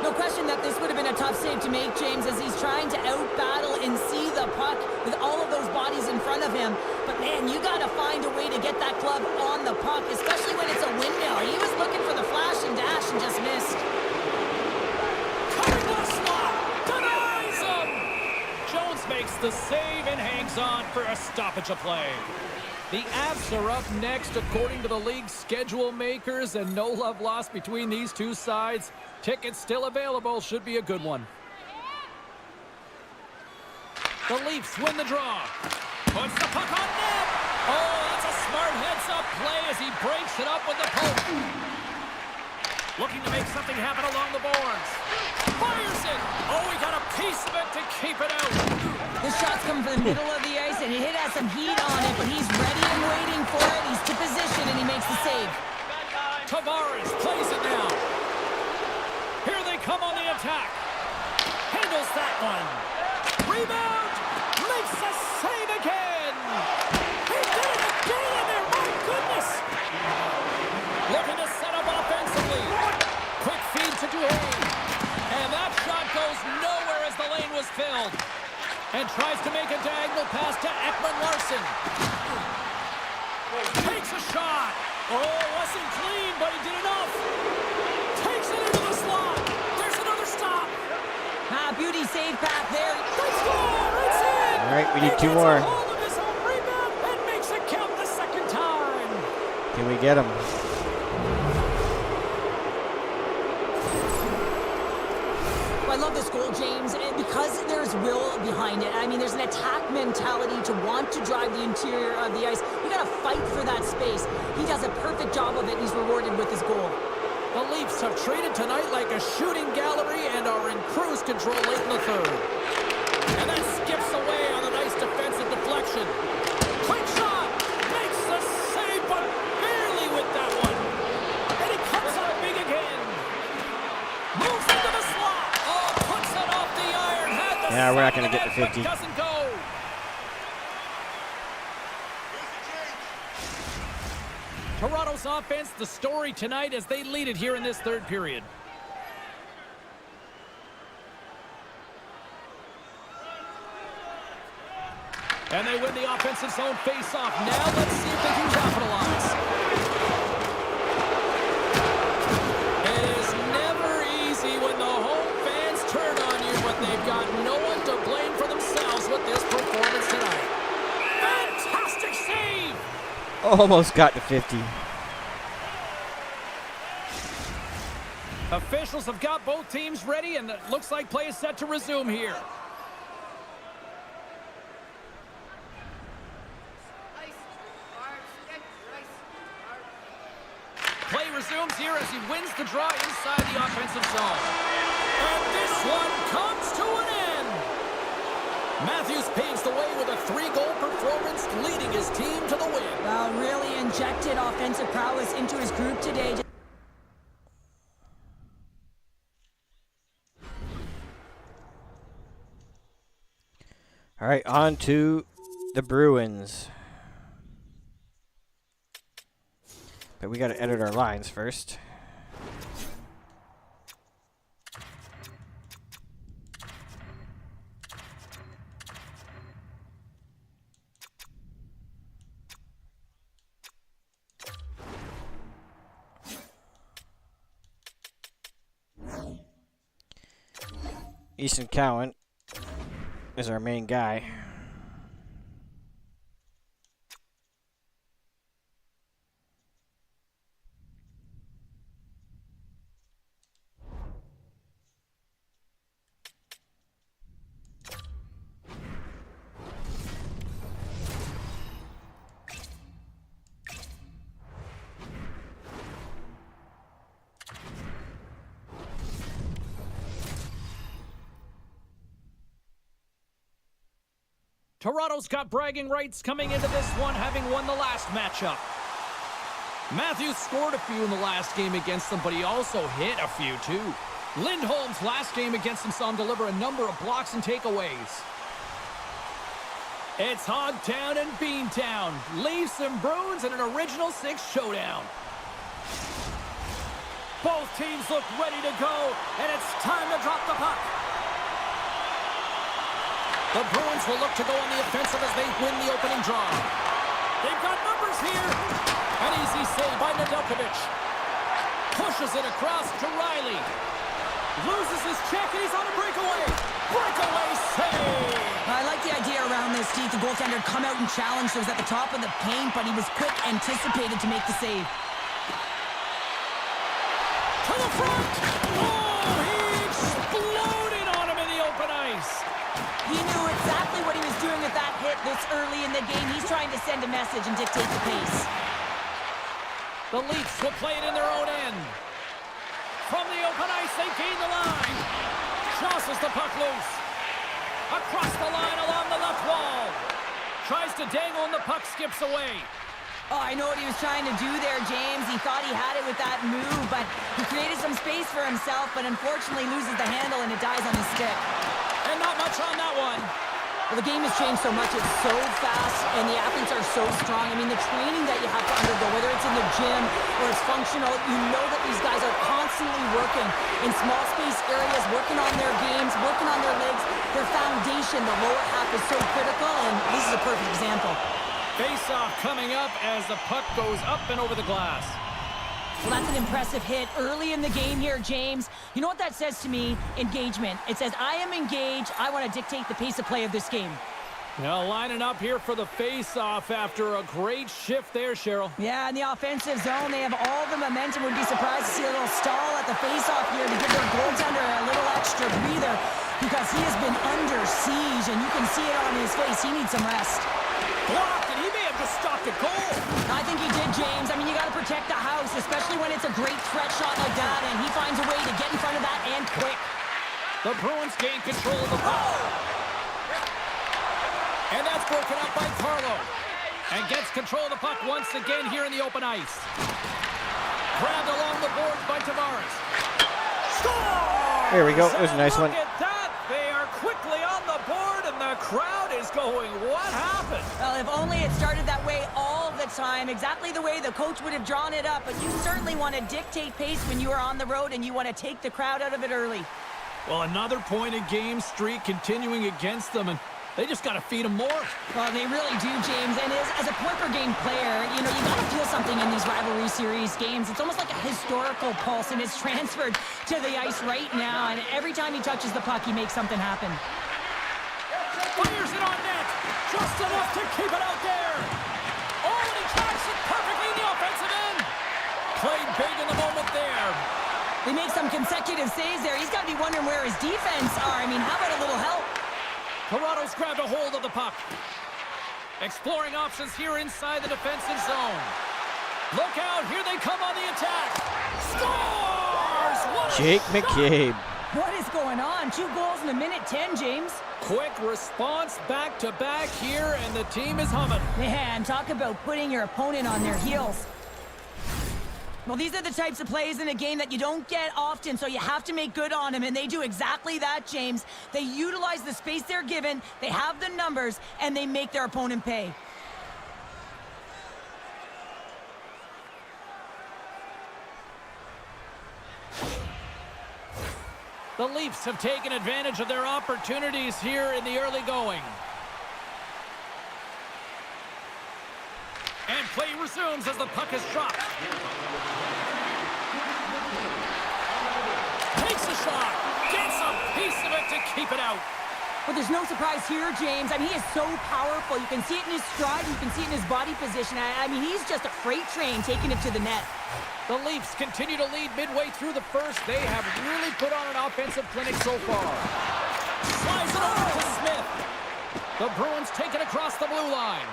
No question that this would have been a tough save to make, James, as he's trying to out-battle and see the puck with all of those bodies in front of him. But, man, you got to find a way to get that glove on the puck, especially when it's a windmill. He was looking for the flash and dash and just missed. Cutting the slot. Denies him. Jones makes the save and hangs on for a stoppage of play. The Avs are up next according to the league's schedule makers, and no love lost between these two sides. Tickets still available. Should be a good one. The Leafs win the draw. Puts the puck on net. Oh, that's a smart heads-up play as he breaks it up with the poke. Looking to make something happen along the boards. Fires it. Oh, he got a piece of it to keep it out. The shot's coming from the middle of the ice, and it has some heat on it, but he's ready and waiting for it. He's to position, and he makes the save. Tavares plays it now. Here they come on the attack. Handles that one. Rebound. Makes a save again. He did it again there. My goodness. Looking to set up offensively. Quick feed to Duhane. And that shot goes nowhere as the lane was filled. And tries to make a diagonal pass to Ekman-Larsson. Takes a shot. Oh, wasn't clean, but he did enough. Takes it into the slot. There's another stop. Beauty save path there. They score. It's in. All right, we He need two gets more. a hold of his own rebound and makes it count the second time. Can we get him? I love this goal, James, because there's will behind it. I mean, there's an attack mentality to want to drive the interior of the ice. You got to fight for that space. He does a perfect job of it. He's rewarded with his goal. The Leafs have treated tonight like a shooting gallery and are in cruise control late in the third. And that skips away on a nice defensive deflection. Quick shot! Makes the save, but barely with that one. And he comes up big again. Moves into the slot. Oh, puts it off the iron. Yeah, we're not going to get to 50. Doesn't go. Toronto's offense, the story tonight as they lead it here in this third period. And they win the offensive zone face-off. Now let's see if they can capitalize. It is never easy when the home fans turn on you, but they've got no one to blame for themselves with this performance tonight. Fantastic save! Almost got to 50. Officials have got both teams ready, and it looks like play is set to resume here. Play resumes here as he wins the draw inside the offensive zone. And this one comes to an end. Matthews paves the way with a 3-goal performance, leading his team to the win. Well, really injected offensive prowess into his group today. All right, on to the Bruins. But we got to edit our lines first. Easton Cowan is our main guy. Toronto's got bragging rights coming into this one, having won the last matchup. Matthews scored a few in the last game against them, but he also hit a few too. Lindholm's last game against them saw him deliver a number of blocks and takeaways. It's Hogtown and Beantown, Leafs and Bruins in an original 6 showdown. Both teams look ready to go, and it's time to drop the puck. The Bruins will look to go on the offensive as they win the opening draw. They've got numbers here. An easy save by Nedeljkovic. Pushes it across to Riley. Loses his check and he's on a breakaway. Breakaway save. I like the idea around this, Steve. The goaltender come out and challenge, so he was at the top of the paint, but he was quick, anticipated to make the save. To the front. Oh, he exploded on him in the open ice. He knew exactly what he was doing with that hit this early in the game. He's trying to send a message and dictate the pace. The Leafs will play it in their own end. From the open ice, they gain the line. Tosses the puck loose. Across the line along the left wall. Tries to dangle and the puck skips away. Oh, I know what he was trying to do there, James. He thought he had it with that move, but he created some space for himself, but unfortunately loses the handle and it dies on his stick. And not much on that one. Well, the game has changed so much. It's so fast, and the athletes are so strong. I mean, the training that you have to undergo, whether it's in the gym or it's functional, you know that these guys are constantly working in small space areas, working on their games, working on their legs. Their foundation, the lower half, is so critical, and this is a perfect example. Face-off coming up as the puck goes up and over the glass. Well, that's an impressive hit early in the game here, James. You know what that says to me? Engagement. It says, I am engaged. I want to dictate the pace of play of this game. Now lining up here for the face-off after a great shift there, Cheryl. Yeah, in the offensive zone, they have all the momentum. Would be surprised to see a little stall at the face-off here to give their goaltender a little extra breather because he has been under siege, and you can see it on his face. He needs some rest. Blocked, and he may have just stopped a goal. I think he did, James. I mean, you got to protect the house, especially when it's a great threat shot like that, and he finds a way to get in front of that and quick. The Bruins gain control of the puck. And that's broken up by Carlo. And gets control of the puck once again here in the open ice. Grabbed along the boards by Tavares. Score! There we go. It was a nice one. Look at that. They are quickly on the board, and the crowd is going, what happened? Well, if only it started that way all the time, exactly the way the coach would have drawn it up. But you certainly want to dictate pace when you are on the road, and you want to take the crowd out of it early. Well, another point-a-game streak continuing against them, and they just got to feed them more. Well, they really do, James. And as a point-per-game player, you know, you got to feel something in these rivalry series games. It's almost like a historical pulse, and it's transferred to the ice right now. And every time he touches the puck, he makes something happen. Fires it on net. Just enough to keep it out there. Oh, and he tracks it perfectly in the offensive end. Played big in the moment there. They make some consecutive saves there. He's got to be wondering where his defense are. I mean, how about a little help? Toronto's grabbed a hold of the puck. Exploring options here inside the defensive zone. Look out, here they come on the attack. Scores! What Jake McCabe. What is going on? 2 goals in a minute 10, James. Quick response back-to-back here, and the team is humming. Man, talk about putting your opponent on their heels. Well, these are the types of plays in a game that you don't get often, so you have to make good on them, and they do exactly that, James. They utilize the space they're given, they have the numbers, and they make their opponent pay. The Leafs have taken advantage of their opportunities here in the early going. And play resumes as the puck is dropped. Takes a shot. Gets a piece of it to keep it out. But there's no surprise here, James. I mean, he is so powerful. You can see it in his stride. You can see it in his body position. I mean, he's just a freight train taking it to the net. The Leafs continue to lead midway through the first. They have really put on an offensive clinic so far. Slides it over to Smith. The Bruins take it across the blue line.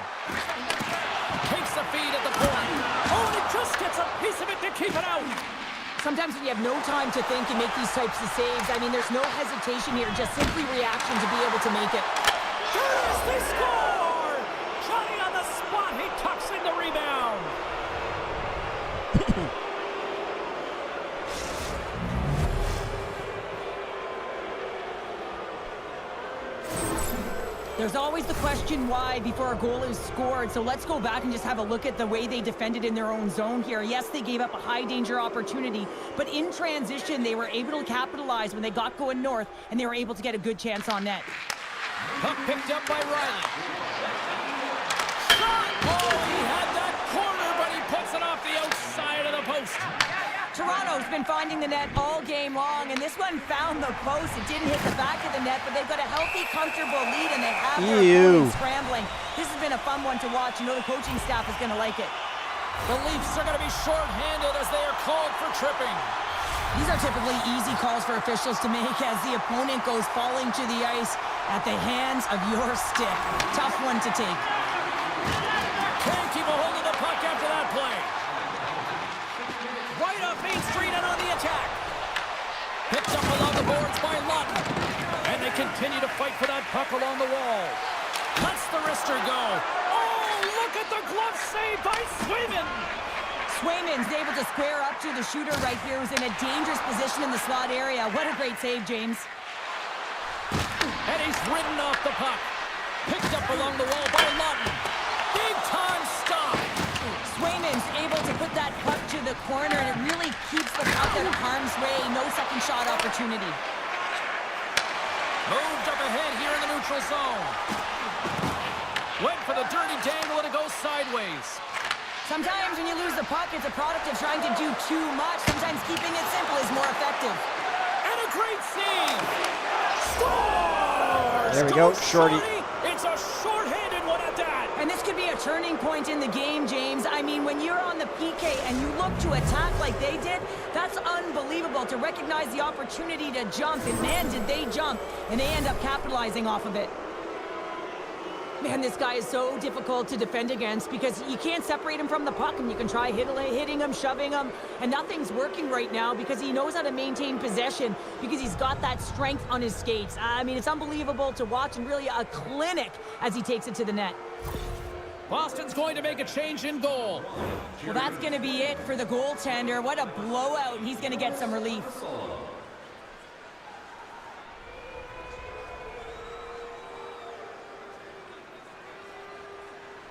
Takes the feed at the point. Oh, and it just gets a piece of it to keep it out. Sometimes when you have no time to think and make these types of saves, I mean, there's no hesitation here, just simply reaction to be able to make it. Yes, they score! Johnny on the spot. He tucks in the rebound. There's always the question why before a goal is scored, so let's go back and just have a look at the way they defended in their own zone here. Yes, they gave up a high-danger opportunity, but in transition, they were able to capitalize when they got going north, and they were able to get a good chance on net. Puck picked up by Riley. Shot! Oh, he had that corner, but he puts it off the outside of the post. Toronto's been finding the net all game long, and this one found the post. It didn't hit the back of the net, but they've got a healthy, comfortable lead, and they have their opponent scrambling. This has been a fun one to watch. You know the coaching staff is going to like it. The Leafs are going to be short-handed as they are called for tripping. These are typically easy calls for officials to make as the opponent goes falling to the ice at the hands of your stick. Tough one to take. Can't keep a hold of the puck after that play. Right off Main Street and on the attack. Picked up along the boards by Lutton. And they continue to fight for that puck along the wall. Lets the wrister go. Oh, look at the glove save by Swayman. Swayman's able to square up to the shooter right here, who's in a dangerous position in the slot area. What a great save, James. And he's ridden off the puck. Picked up along the wall by Lutton. Big time stop. Swayman's able to put that puck to the corner, and it really keeps the puck out of harm's way. No second shot opportunity. Moved up ahead here in the neutral zone. Went for the dirty dangle, and it goes sideways. Sometimes when you lose the puck, it's a product of trying to do too much. Sometimes keeping it simple is more effective. And a great save. Scores! There we go, shorty. It's a short turning point in the game, James. I mean, when you're on the PK and you look to attack like they did, that's unbelievable to recognize the opportunity to jump. And man, did they jump. And they end up capitalizing off of it. Man, this guy is so difficult to defend against because you can't separate him from the puck, and you can try hitting him, shoving him, and nothing's working right now because he knows how to maintain possession because he's got that strength on his skates. I mean, it's unbelievable to watch, and really a clinic as he takes it to the net. Boston's going to make a change in goal. Well, that's going to be it for the goaltender. What a blowout. He's going to get some relief.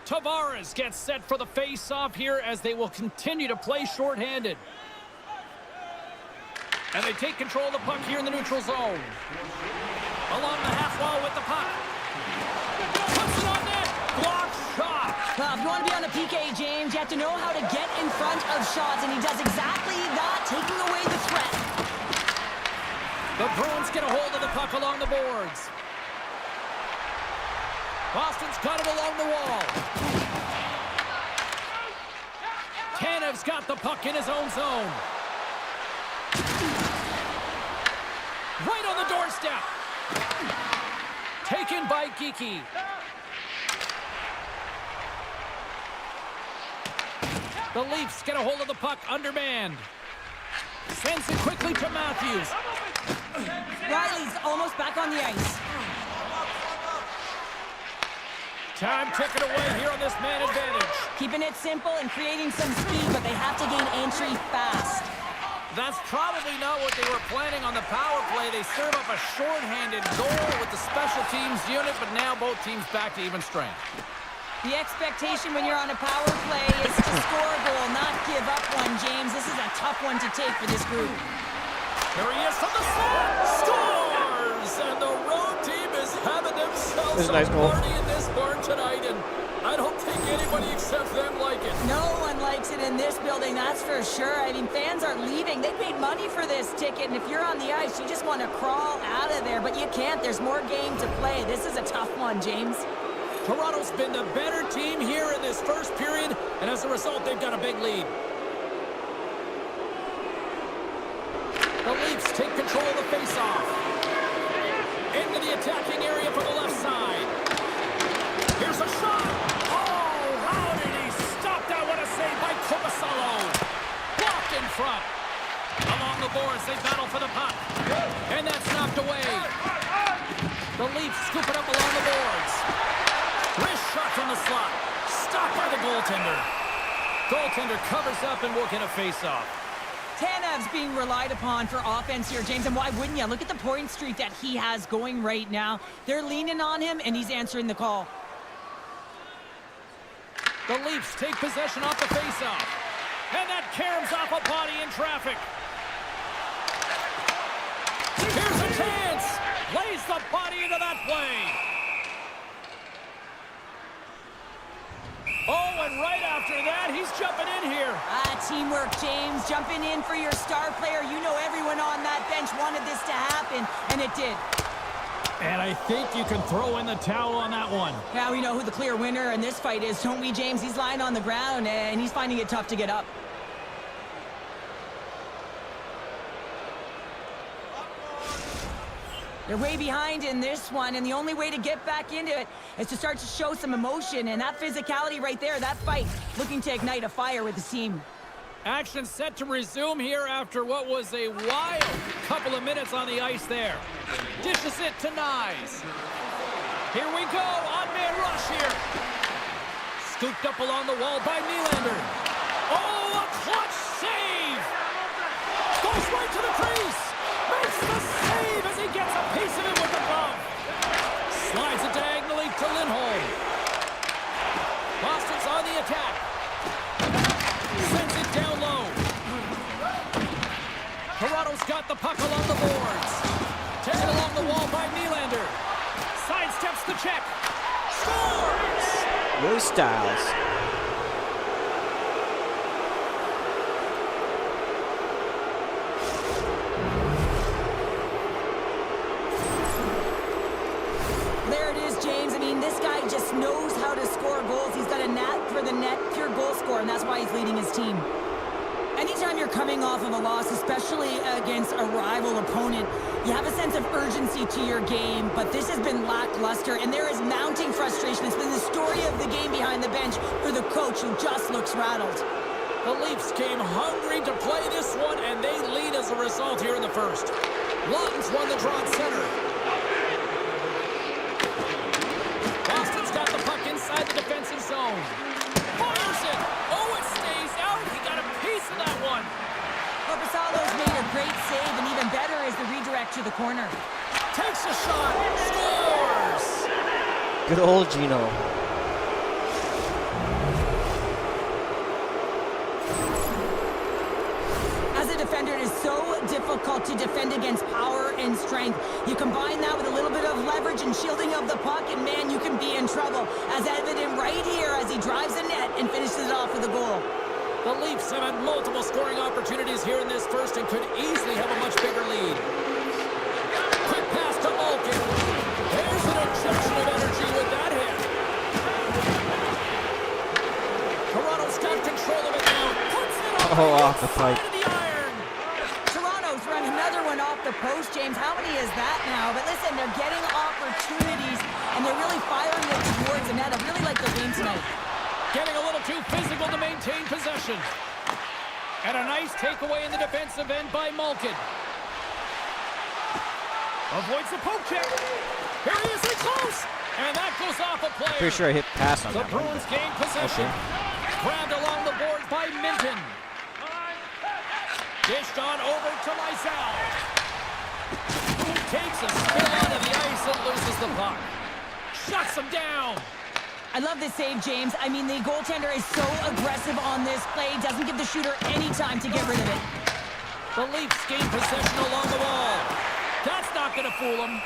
Tavares gets set for the face-off here as they will continue to play shorthanded. And they take control of the puck here in the neutral zone. Along the half wall with the puck. Puts it on net. Block shot. Well, if you want to be on a PK, James, you have to know how to get in front of shots, and he does exactly that, taking away the threat. The Bruins get a hold of the puck along the boards. Boston's got it along the wall. Tanev's got the puck in his own zone. Right on the doorstep. Taken by Geekie. The Leafs get a hold of the puck undermanned. Sends it quickly to Matthews. Riley's almost back on the ice. Time ticking away here on this man advantage. Keeping it simple and creating some speed, but they have to gain entry fast. That's probably not what they were planning on the power play. They serve up a shorthanded goal with the special teams unit, but now both teams back to even strength. The expectation when you're on a power play is to score a goal, not give up one, James. This is a tough one to take for this group. Here he is from the set. Scores! And the road team is having themselves a nice goal. party in this barn tonight, and I don't think anybody except them like it. No one likes it in this building, that's for sure. I mean, fans are leaving. They paid money for this ticket, and if you're on the ice, you just want to crawl out of there, but you can't. There's more game to play. This is a tough one, James. Toronto's been the better team here in this first period, and as a result, they've got a big lead. The Leafs take control of the faceoff. Into the attacking area from the left side. Here's a shot. Oh, how did he stop that? What a save by Komasalo. Blocked in front. Along the boards, they battle for the puck. And that's knocked away. The Leafs scoop it up along the boards. Wrist shot from the slot. Stopped by the goaltender. Goaltender covers up and will get a face-off. Tanev's being relied upon for offense here, James, and why wouldn't you? Look at the point streak that he has going right now. They're leaning on him, and he's answering the call. The Leafs take possession off the faceoff. And that caroms off a body in traffic. Here's a chance. Lays the body into that play. Oh, and right after that, he's jumping in here. Teamwork, James. Jumping in for your star player. You know everyone on that bench wanted this to happen, and it did. And I think you can throw in the towel on that one. Now we know who the clear winner in this fight is, don't we, James? He's lying on the ground, and he's finding it tough to get up. They're way behind in this one, and the only way to get back into it is to start to show some emotion, and that physicality right there, that fight, looking to ignite a fire with the team. Action set to resume here after what was a wild couple of minutes on the ice there. Dishes it to Nyes. Here we go, on-man rush here. Scooped up along the wall by Nylander. Oh, a clutch save! Goes right to the crease! Makes the save as he gets a piece of it with the glove. Slides it diagonally to Lindholm. Boston's on the attack. Sends it down low. Toronto's got the puck along the boards. Taken along the wall by Nylander. Sidesteps the check. Scores! Willie Styles. There it is, James. I mean, this guy just knows how to score goals. He's got a knack for the net, pure goal scorer, and that's why he's leading his team. Anytime you're coming off of a loss, especially against a rival opponent, you have a sense of urgency to your game, but this has been lackluster, and there is mounting frustration. It's been the story of the game behind the bench for the coach, who just looks rattled. The Leafs came hungry to play this one, and they lead as a result here in the first. Lawton's won the draw at center. Boston's got the puck inside the defensive zone. Fires it! Oh, it stays out! He got a piece of that one! Korpisalo's made a great save, and even better is the redirect to the corner. Takes a shot! Scores! Good old Gino. As a defender, it is so difficult to defend against power and strength. You combine that with a little bit of leverage and shielding of the puck, and man, you can be in trouble. As evident right here as he drives the net and finishes it off with a goal. The Leafs have had multiple scoring opportunities here in this first and could easily have a much bigger lead. Quick pass to Malkin. There's an injection of energy with that hit. Toronto's got control of it now. Puts it Off the pipe. side of the iron. Toronto's run another one off the post, James. How many is that now? But listen, they're getting opportunities, and they're really firing it towards the net. I really like their game tonight. Getting a little too physical to maintain possession. And a nice takeaway in the defensive end by Malkin. Avoids the poke check. Here he is in close. And that goes off a player. Pretty sure I hit pass on The that one. Bruins gain possession. Grabbed along the boards by Minton. Dished on over to Lysell. Takes a spin onto the ice and loses the puck. Shuts him down. I love this save, James. I mean, the goaltender is so aggressive on this play. Doesn't give the shooter any time to get rid of it. The Leafs gain possession along the wall. That's not going to fool them.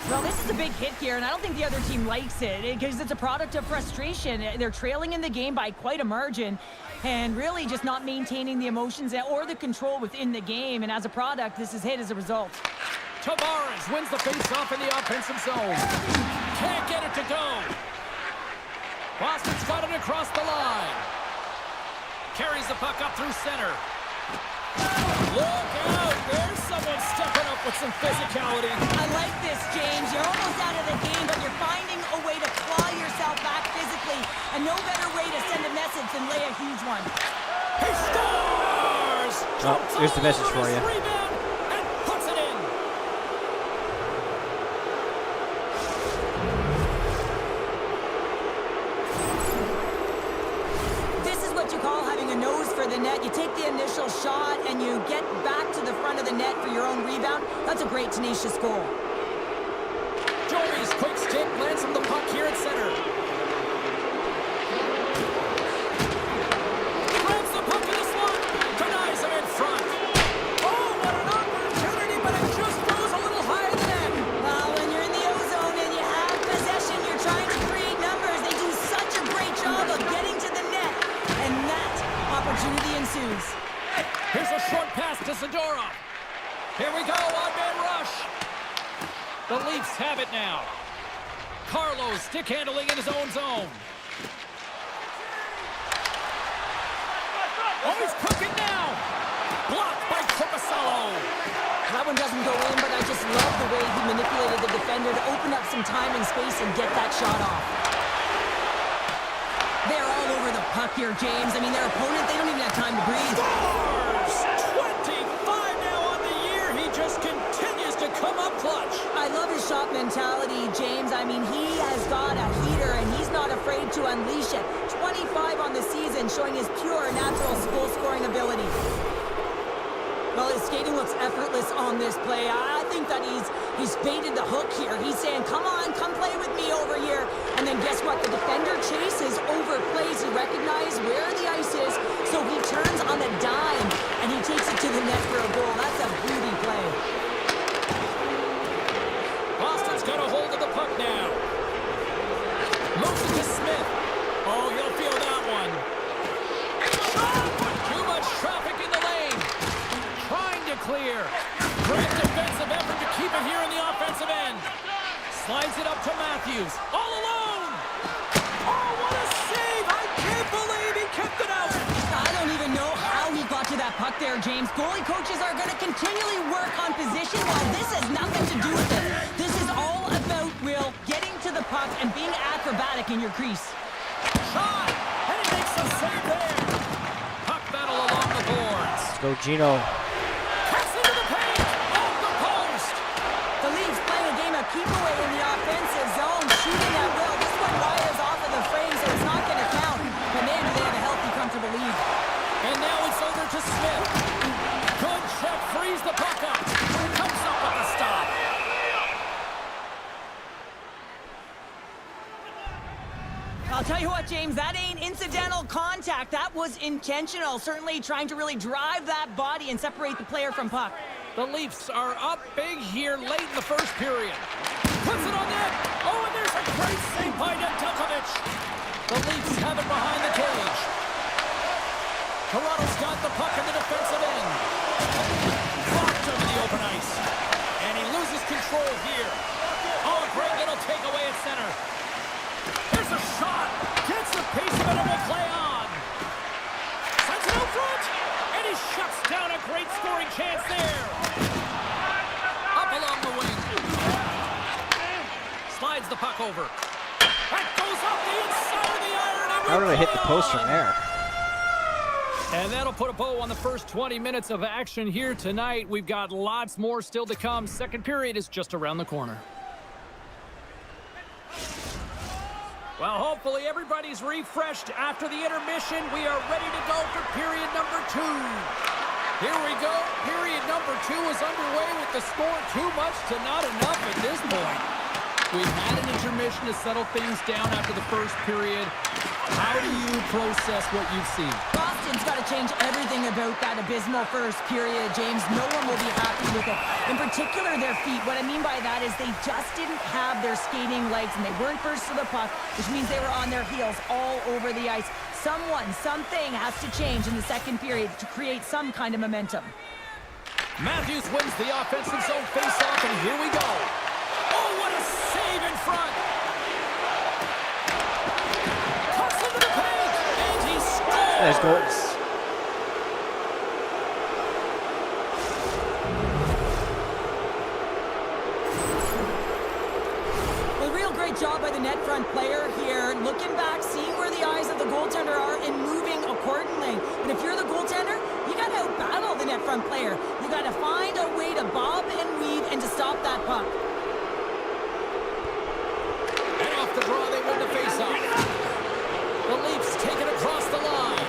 Well, this is a big hit here, and I don't think the other team likes it because it's a product of frustration. They're trailing in the game by quite a margin and really just not maintaining the emotions or the control within the game. And as a product, this is hit as a result. Tavares wins the faceoff in the offensive zone. Can't get it to go. Boston's got it across the line. Carries the puck up through center. Look out! There's someone stepping up with some physicality. I like this, James. You're almost out of the game, but you're finding a way to claw yourself back physically. And no better way to send a message than lay a huge one. He scores! Oh, here's the message for you. Rebound and puts it in. This is what you call having a nose for the net. You take the initial shot and you get back to the front of the net for your own rebound. That's a great, tenacious goal. Joey's quick stick lands him the puck here at center. Grabs the puck in the slot. Denies him in front. Oh, what an opportunity, but it just goes a little higher than that. Well, when you're in the O-zone and you have possession, you're trying to create numbers. They do such a great job of getting to the net. And that opportunity ensues. Here's a short pass to Zadorov. Here we go, one-man rush. The Leafs have it now. Carlos stick handling in his own zone. Oh, he's cooking now. Blocked by Korpisalo. That one doesn't go in, but I just love the way he manipulated the defender to open up some time and space and get that shot off. They're all over the puck here, James. I mean, their opponent, they don't even have time to breathe. Scores! 25 now on the year. He just continues to come up clutch. I love his shot mentality, James. I mean, he has got a heater, and he's not afraid to unleash it. 25 on the season, showing his pure, natural goal-scoring ability. Well, his skating looks effortless on this play. I think that he's baited the hook here. He's saying, come on, come play with me over here. And then guess what? The defender chases, overplays. He recognizes where the ice is, so he turns on a dime, and he takes it to the net for a goal. That's a beauty play. Boston's got a hold of the puck now. Moves it to Smith. Oh, he'll feel that one. Too much traffic in the lane. Trying to clear. Great defensive effort to keep it here in the offensive end. Slides it up to Matthews. All alone. Oh, what a save. I can't believe he kept it out. I don't even know how he got to that puck there, James. Goalie coaches are going to continually work on position while this has nothing to do with it. This is all about, Will, getting to the puck and being acrobatic in your crease. Shot. And he makes a save there. Puck battle along the boards. Let's go, Gino. Pass into the paint. Off the post. The Leafs playing a game of keep away in the offensive zone, shooting at will. This one wires off of the frame, so it's not going to count. But man, do they have a healthy, comfortable lead. And now it's over to Smith. Good check, frees the puck up. Comes up with the stop. I'll tell you what, James, that ain't incidental contact. That was intentional. Certainly trying to really drive that body and separate the player from puck. The Leafs are up big here late in the first period. Puts it on net. Oh, and there's a great save by Nedeljkovic. The Leafs have it behind the cage. Toronto's got the puck in the defensive end. Blocked over the open ice. And he loses control here. Oh, great little takeaway at center. There's a shot. Gets the pace of it and will play on. Sends it out front. And he shuts down a great scoring chance there. Up along the wing. Slides the puck over. That goes up the inside of the iron. How did I hit the post from there? And that'll put a bow on the first 20 minutes of action here tonight. We've got lots more still to come. Second period is just around the corner. Well, hopefully everybody's refreshed after the intermission. We are ready to go for period number 2. Here we go. Period number 2 is underway with the score too much to not enough at this point. We've had an intermission to settle things down after the first period. How do you process what you've seen? Boston's got to change everything about that abysmal first period, James. No one will be happy with it. In particular, their feet. What I mean by that is they just didn't have their skating legs, and they weren't first to the puck, which means they were on their heels all over the ice. Something has to change in the second period to create some kind of momentum. Matthews wins the offensive zone faceoff, and here we go. Oh, what a save in front! Cuts into the paint, and he scores! Nice goals. A real great job by the net front player here, looking back, seeing where the eyes of the goaltender are, and moving accordingly. But if you're the goaltender, you got to outbattle the net front player. You got to find a way to bob and weave and to stop that puck. And off the draw, they win the faceoff. The Leafs take it across the line.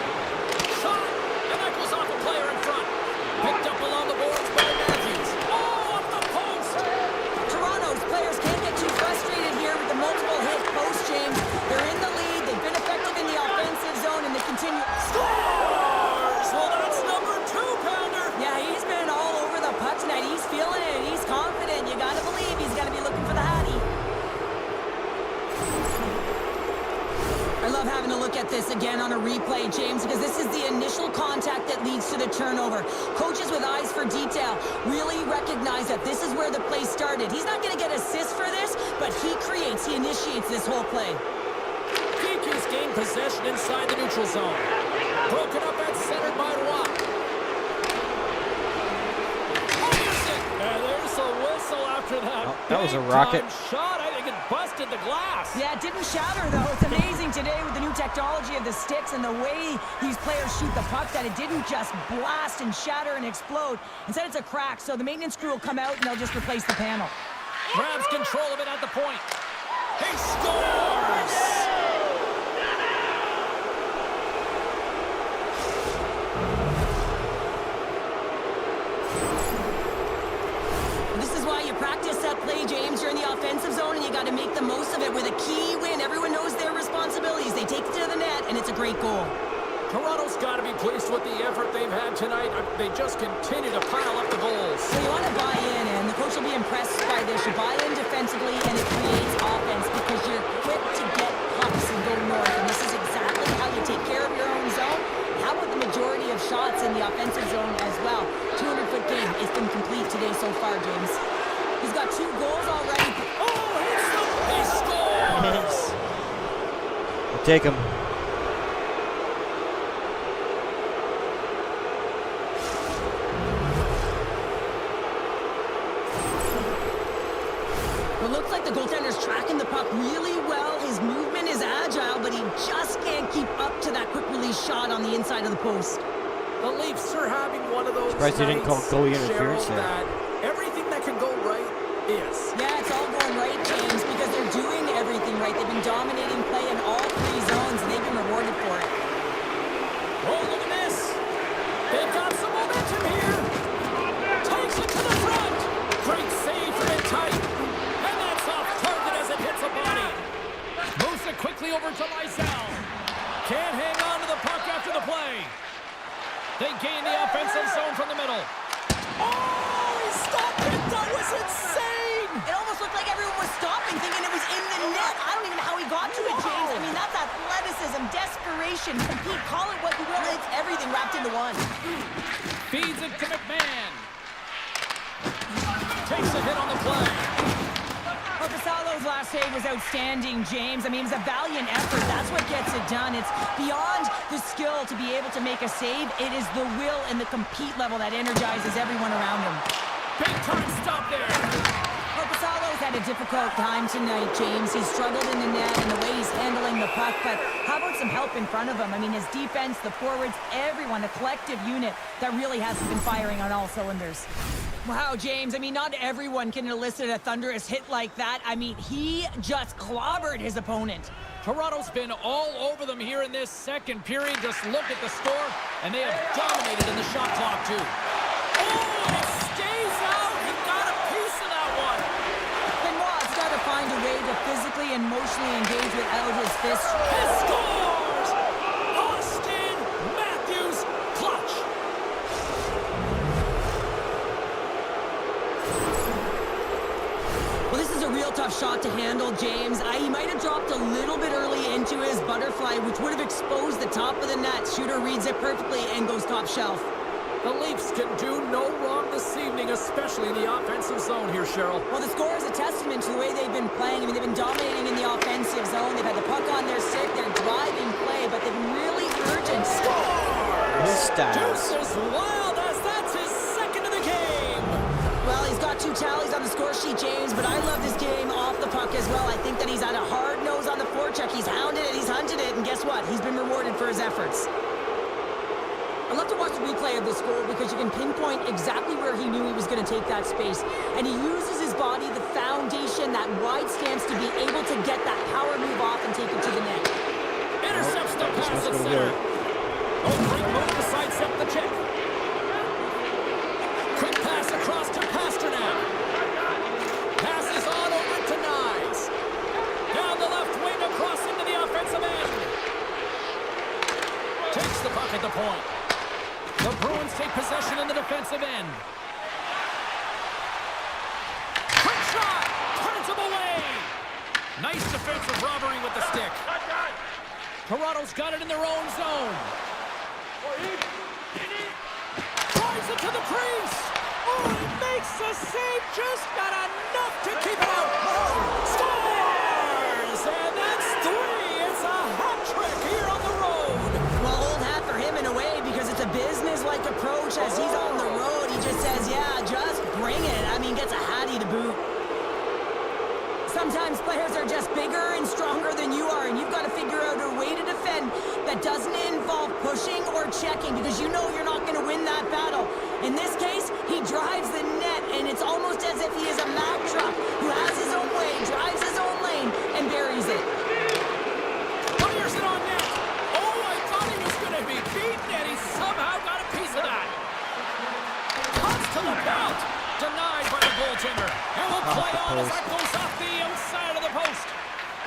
Shot, and that goes off a player in front. Picked up along the boards by Matthews. Oh, off the post! Toronto's players can't get too frustrated here with the multiple hit post, James. They're in the lead, they've been effective in the offensive zone, and they continue. Scores! Well, that's number 2-pounder. Yeah, he's been all over the puck tonight. He's feeling it, he's confident. You got to believe he's got to be looking for the Hattie. I love having a look at this again on a replay, James, because this is the initial contact that leads to the turnover. Coaches with eyes for detail really recognize that this is where the play started. He's not going to get assists for this, but he initiates this whole play. DQ's gained possession inside the neutral zone. Broken up at center by Watt. And there's a whistle after that. Oh, that was a big-time rocket. Shot. I think it busted the glass. Yeah, it didn't shatter, though. It's amazing today with the new technology of the sticks and the way these players shoot the puck that it didn't just blast and shatter and explode. Instead, it's a crack, so the maintenance crew will come out and they'll just replace the panel. Grabs control of it at the point. He scores! This is why you practice that play, James. You're in the offensive zone, and you got to make the most of it with a key win. Everyone knows their responsibilities. They take it to the net, and it's a great goal. Toronto's got to be pleased with the effort they've had tonight. They just continue to pile up the goals. So you want to buy in, and the coach will be impressed by this. You buy in defensively, and it creates offense because you're quick to get pucks and go north. And this is exactly how you take care of your own zone. How about the majority of shots in the offensive zone as well? 200-foot game. It's the been complete today so far, James. He's got 2 goals already. Oh, he scores! We'll take him. It looks like the goaltender's tracking the puck really well. His movement is agile, but he just can't keep up to that quick release shot on the inside of the post. The Leafs are having one of those Surprised they didn't call nights, goalie interference Cheryl, there. that everything that can go right is. Yeah, it's all going right, James, because they're doing everything right. They've been dominating play in all 3 zones, and they've been rewarded for it. Oh, look at this. They've got some momentum here. Takes it to the front. Great save from it tight. And that's off target as it hits a body. Moves it quickly over to Lysell. Can't hang on to the puck after the play. They gain the offensive zone from the middle. Oh, he stopped it. That was insane. It almost looked like everyone was stopping, thinking it was in the net. I don't even know how he got to it, James. I mean, that's athleticism, desperation, compete, call it what you will. It's everything wrapped into one. Feeds it to McMahon. Takes a hit on the play. Corpusalo's last save was outstanding, James. I mean, it was a valiant effort. That's what gets it done. It's beyond the skill to be able to make a save. It is the will and the compete level that energizes everyone around him. Big time stop there. Corpusalo's had a difficult time tonight, James. He's struggled in the net and the way he's handling the puck, but how about some help in front of him? I mean, his defense, the forwards, everyone, a collective unit that really hasn't been firing on all cylinders. Wow, James, I mean, not everyone can elicit a thunderous hit like that. I mean, he just clobbered his opponent. Toronto's been all over them here in this second period. Just look at the score, and they have dominated in the shot clock, too. Oh, it stays out. He got a piece of that one. Benoit's got to find a way to physically and emotionally engage without his fists. He scores! Austin Matthews clutch. Well, this is a real tough shot to handle, James. He might have dropped a little bit early into his butterfly, which would have exposed the top of the net. Shooter reads it perfectly and goes top shelf. The Leafs can do no wrong this evening, especially in the offensive zone here, Cheryl. Well, the score is a testament to the way they've been playing. I mean, they've been dominating in the offensive zone. They've had the puck on their stick. They're driving play, but they've been really urgent. Scores! Styles. Deuces wild as that's his second of the game. Well, he's got 2 tallies on the score sheet, James, but I love this game off the puck as well. I think that he's had a hard nose on the forecheck. He's hounded it, he's hunted it, and guess what? He's been rewarded for his efforts. I love to watch the replay of this goal because you can pinpoint exactly where he knew he was going to take that space. And he uses his body, the foundation, that wide stance to be able to get that power move off and take it to the net. Intercepts the pass at center. Oh, great move to sidestep the check. Quick pass across to Pasternak. Passes on over to Nyes. Down the left wing across into the offensive end. Takes the puck at the point. The Bruins take possession in the defensive end. Quick shot! Turns him away! Nice defensive robbery with the stick. Toronto's got it in their own zone. Drives it to the crease! Oh, he makes the save! Just got enough to keep it out! Scores! And that's 3! It's a hat trick here on the road! Well, old hat for him in a way because it's a business-like approach as he's on the road. He just says, yeah, just bring it. I mean, gets a hattie to boot. Sometimes players are just bigger and stronger than you are, and you've got to figure out a way to defend that doesn't involve pushing or checking because you know you're not going to win that battle. In this case, he drives the net, and it's almost as if he is a Mack truck who has his own way, drives his own lane, and buries it. Fires it on net. Oh, I thought he was going to be beaten, and he somehow got a piece of that. Cuts to the belt. Denied by the goaltender. And will play on as that goes off the outside of the post.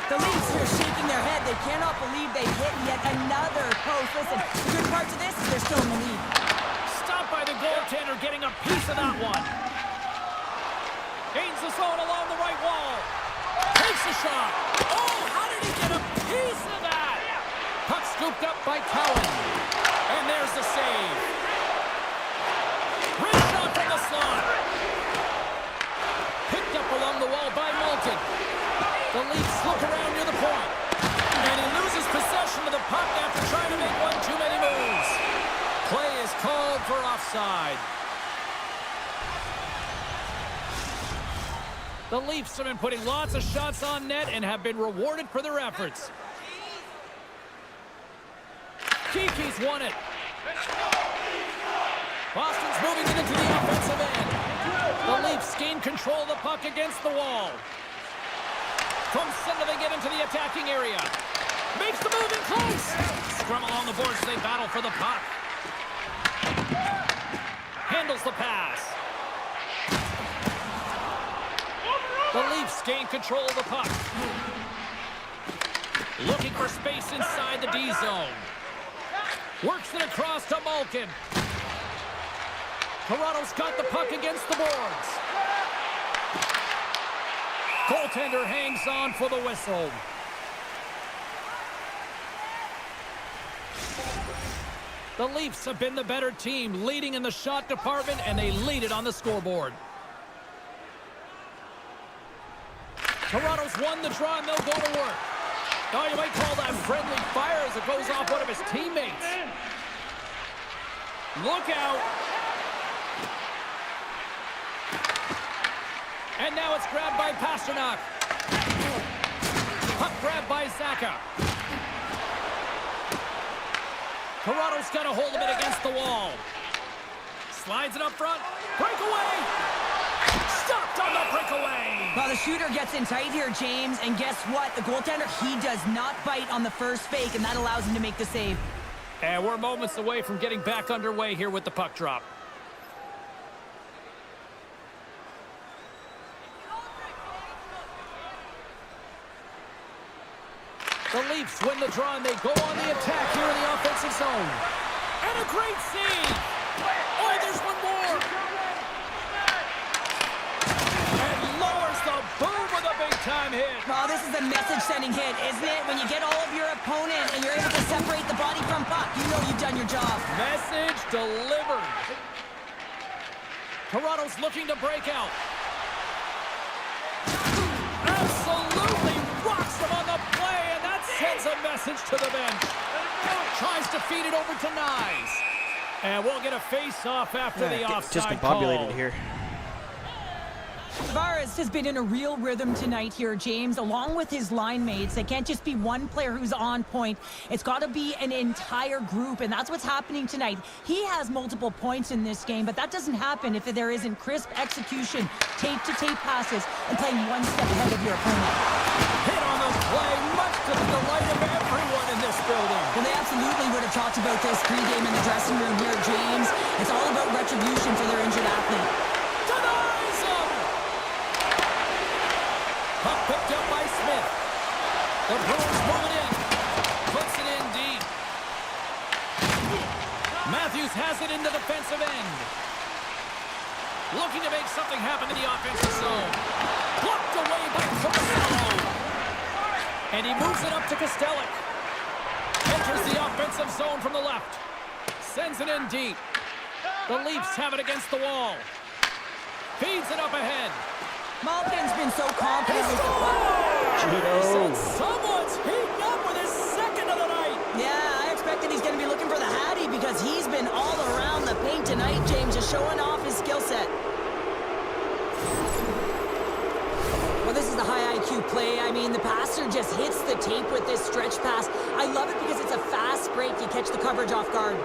The Leafs are shaking their head. They cannot believe they hit yet another post. Listen, the good part to this is they're still in the lead. Stopped by the goaltender, getting a piece of that one. Gains the zone along the right wall. Takes a shot. Oh, how did he get a piece of that? Puck scooped up by Cowan. And there's the save. Wrist shot from the slot. Picked up along the wall by Malkin. The Leafs look around near the point. And he loses possession of the puck after trying to make one too many moves. Play is called for offside. The Leafs have been putting lots of shots on net and have been rewarded for their efforts. Kiki's won it. Boston's moving it into the offensive end. The Leafs gain control of the puck against the wall. From center, they get into the attacking area. Makes the move in close. Scrum along the boards, they battle for the puck. Handles the pass. The Leafs gain control of the puck. Looking for space inside the D zone. Works it across to Malkin. Toronto's got the puck against the boards. Goaltender hangs on for the whistle. The Leafs have been the better team, leading in the shot department, and they lead it on the scoreboard. Toronto's won the draw, and they'll go to work. Oh, you might call that friendly fire as it goes off one of his teammates. Look out. And now it's grabbed by Pasternak. Puck grabbed by Zaka. Toronto's got a hold of it against the wall. Slides it up front. Breakaway! Stopped on the breakaway! Well, the shooter gets in tight here, James, and guess what? The goaltender, he does not bite on the first fake, and that allows him to make the save. And we're moments away from getting back underway here with the puck drop. The Leafs win the draw, and they go on the attack here in the offensive zone. And a great save! Oh, there's one more! And lowers the boom with a big-time hit. Oh, this is a message-sending hit, isn't it? When you get all of your opponent and you're able to separate the body from puck, you know you've done your job. Message delivered. Toronto's looking to break out. Absolutely rocks them on the play, and that sends a message to the bench. Tries to feed it over to Nyes. And we'll get a face-off after the offside call. Discombobulated here. Tavares has been in a real rhythm tonight here, James, along with his line mates. It can't just be one player who's on point. It's got to be an entire group, and that's what's happening tonight. He has multiple points in this game, but that doesn't happen if there isn't crisp execution, tape-to-tape passes, and playing one step ahead of your opponent. Hit on the play, much to the delight of everyone in this building. Well, they absolutely would have talked about this pregame in the dressing room here, James. It's all about retribution for their injured athlete. Denies him! Puck picked up by Smith. The Bruins move it in. Puts it in deep. Matthews has it in the defensive end. Looking to make something happen in the offensive zone. Blocked away by Costello. And he moves it up to Costello. Enters the offensive zone from the left. Sends it in deep. The Leafs have it against the wall. Feeds it up ahead. Malkin's been so confident with the puck. Someone's heating up with his second of the night. Yeah, I expected he's going to be looking for the Hattie because he's been all around the paint tonight, James, just showing off his skill set. Well, this is the high IQ play. I mean, the passer just hits the tape with this stretch pass. I love it because it's a fast break. You catch the coverage off guard.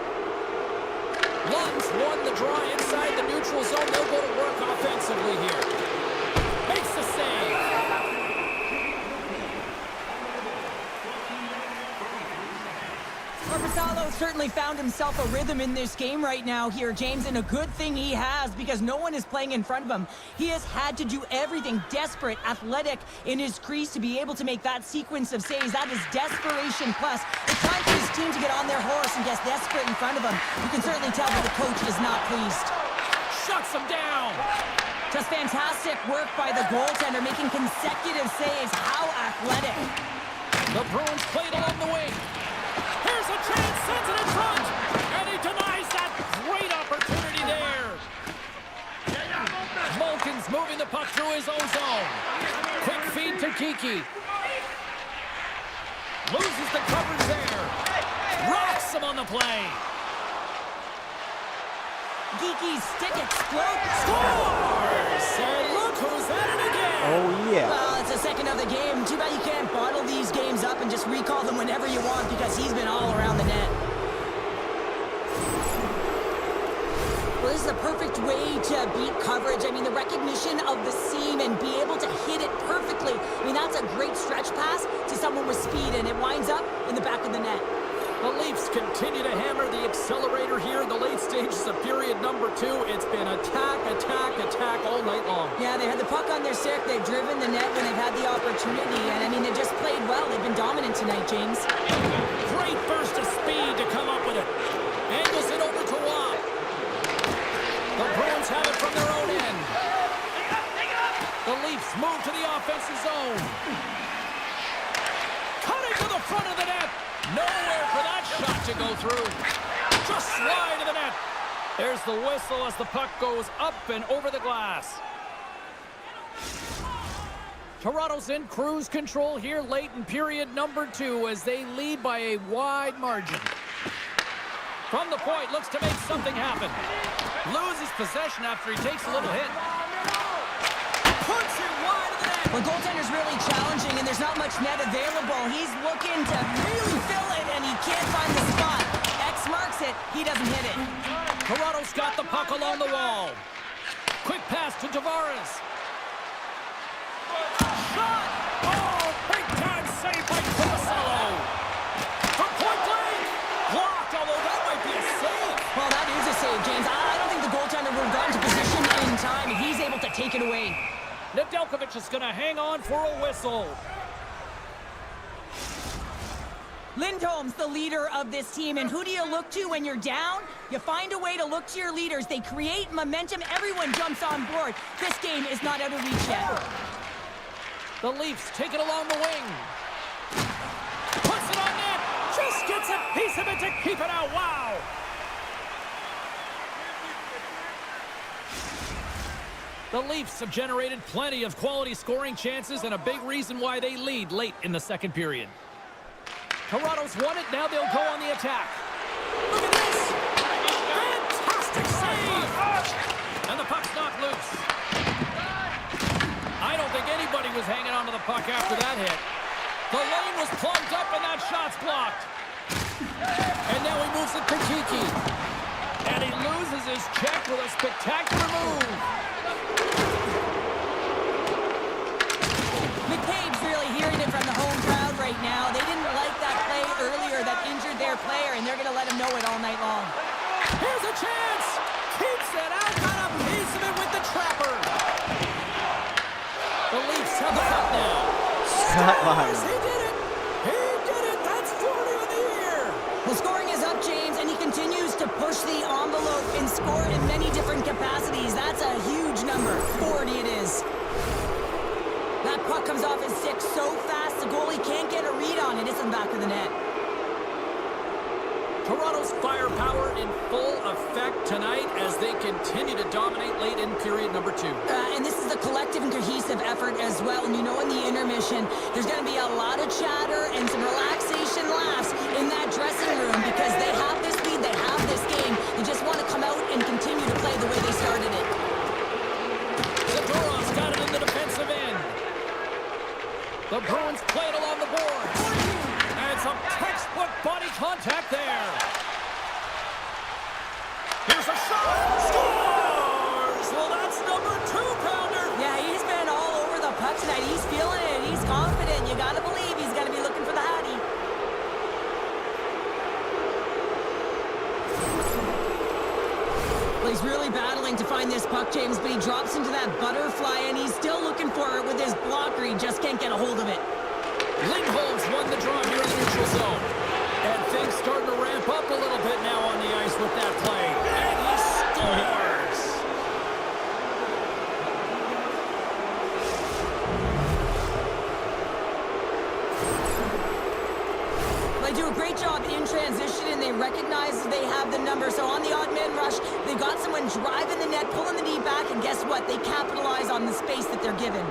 Lunds won the draw inside the neutral zone. They'll go to work offensively here. Makes the save. Marcelo certainly found himself a rhythm in this game right now here, James, and a good thing he has because no one is playing in front of him. He has had to do everything desperate, athletic in his crease to be able to make that sequence of saves. That is desperation plus. It's time for his team to get on their horse and get desperate in front of him. You can certainly tell that the coach is not pleased. Shuts him down. Just fantastic work by the goaltender, making consecutive saves. How athletic. The Bruins played along the wing. Here's a chance, sends it in front, and he denies that great opportunity there. puck through his own zone. Quick feed to Kiki. Loses the coverage there. Rocks him on the play. Geeky's stick explodes. Scores! And look who's at it again. Oh, yeah. Well, it's the second of the game. Too bad you can't bottle these games up and just recall them whenever you want because he's been all around the net. Well, this is a perfect way to beat coverage. I mean, the recognition of the seam and be able to hit it perfectly. I mean, that's a great stretch pass to someone with speed, and it winds up in the back of the net. The Leafs continue to hammer the accelerator here in the late stages of period number 2. It's been attack, attack, attack all night long. Yeah, they had the puck on their stick. They've driven the net when they've had the opportunity. And, I mean, they just played well. They've been dominant tonight, James. Great burst of speed to come up with it. Angles it over to Watt. The Bruins have it from their own end. The Leafs move to the offensive zone. Cutting to the front of the net. Nowhere for that shot to go through. Just slide to the net. There's the whistle as the puck goes up and over the glass. Toronto's in cruise control here late in period number 2 as they lead by a wide margin. From the point, looks to make something happen. Loses possession after he takes a little hit. Puts it wide of the net. The goaltender's really challenging, and there's not much net available. He's looking to really fill it, and he can't find the spot. X marks it. He doesn't hit it. Toronto's got the puck along the wall. Quick pass to Tavares. Shot! Oh, big-time save by Tomasello. From point blank. Blocked, although that might be a save. Well, that is a save, James. I don't think the goaltender would have gotten to position in time, and he's able to take it away. Nedeljkovic is going to hang on for a whistle. Lindholm's the leader of this team, and who do you look to when you're down? You find a way to look to your leaders. They create momentum. Everyone jumps on board. This game is not out of reach yet. The Leafs take it along the wing. Puts it on net. Just gets a piece of it to keep it out. Wow. The Leafs have generated plenty of quality scoring chances and a big reason why they lead late in the second period. Toronto's won it. Now they'll go on the attack. Look at this. Fantastic save. And the puck's knocked loose. I don't think anybody was hanging onto the puck after that hit. The lane was plugged up and that shot's blocked. And now he moves it to Kiki. And he loses his check with a spectacular move. McCabe's really hearing it from the home crowd right now. They didn't like that play earlier that injured their player, and they're going to let him know it all night long. Here's a chance. Keeps it out. Got a piece of it with the trapper. The Leafs have the puck now. Scott Lyon. He did it. He did it. That's 40 in the year. The scoring is up, James, and he continues to push the envelope and score in many different capacities. That's a huge number. 40 it is. That puck comes off his stick so fast, the goalie can't get a read on it. It's in the back of the net. Toronto's firepower in full effect tonight as they continue to dominate late in period number 2. And this is a collective and cohesive effort as well. And you know in the intermission, there's going to be a lot of chatter and some relaxation laughs in that dressing room because they have this lead, they have this game. They just want to come out and continue to play the way they started it. Zadorov's got it in the defensive end. The Bruins play it along the boards. And some textbook body contact there. Here's a shot. Scores! Well, that's number 2-pounder. Yeah, he's been all over the puck tonight. He's feeling it. He's confident. You got to believe he's going to be looking for the Hattie. Well, he's really battling to find this puck, James, but he drops into that butterfly, and he's still looking for it with his blocker. He just can't get a hold of it. Lindholm's won the draw here in the neutral zone. And things starting to ramp up a little bit now on the ice with that play. And he scores! They do a great job in transition, and they recognize they have the number. So on the odd man rush, they've got someone going, driving the net, pulling the knee back, and guess what? They capitalize on the space that they're given.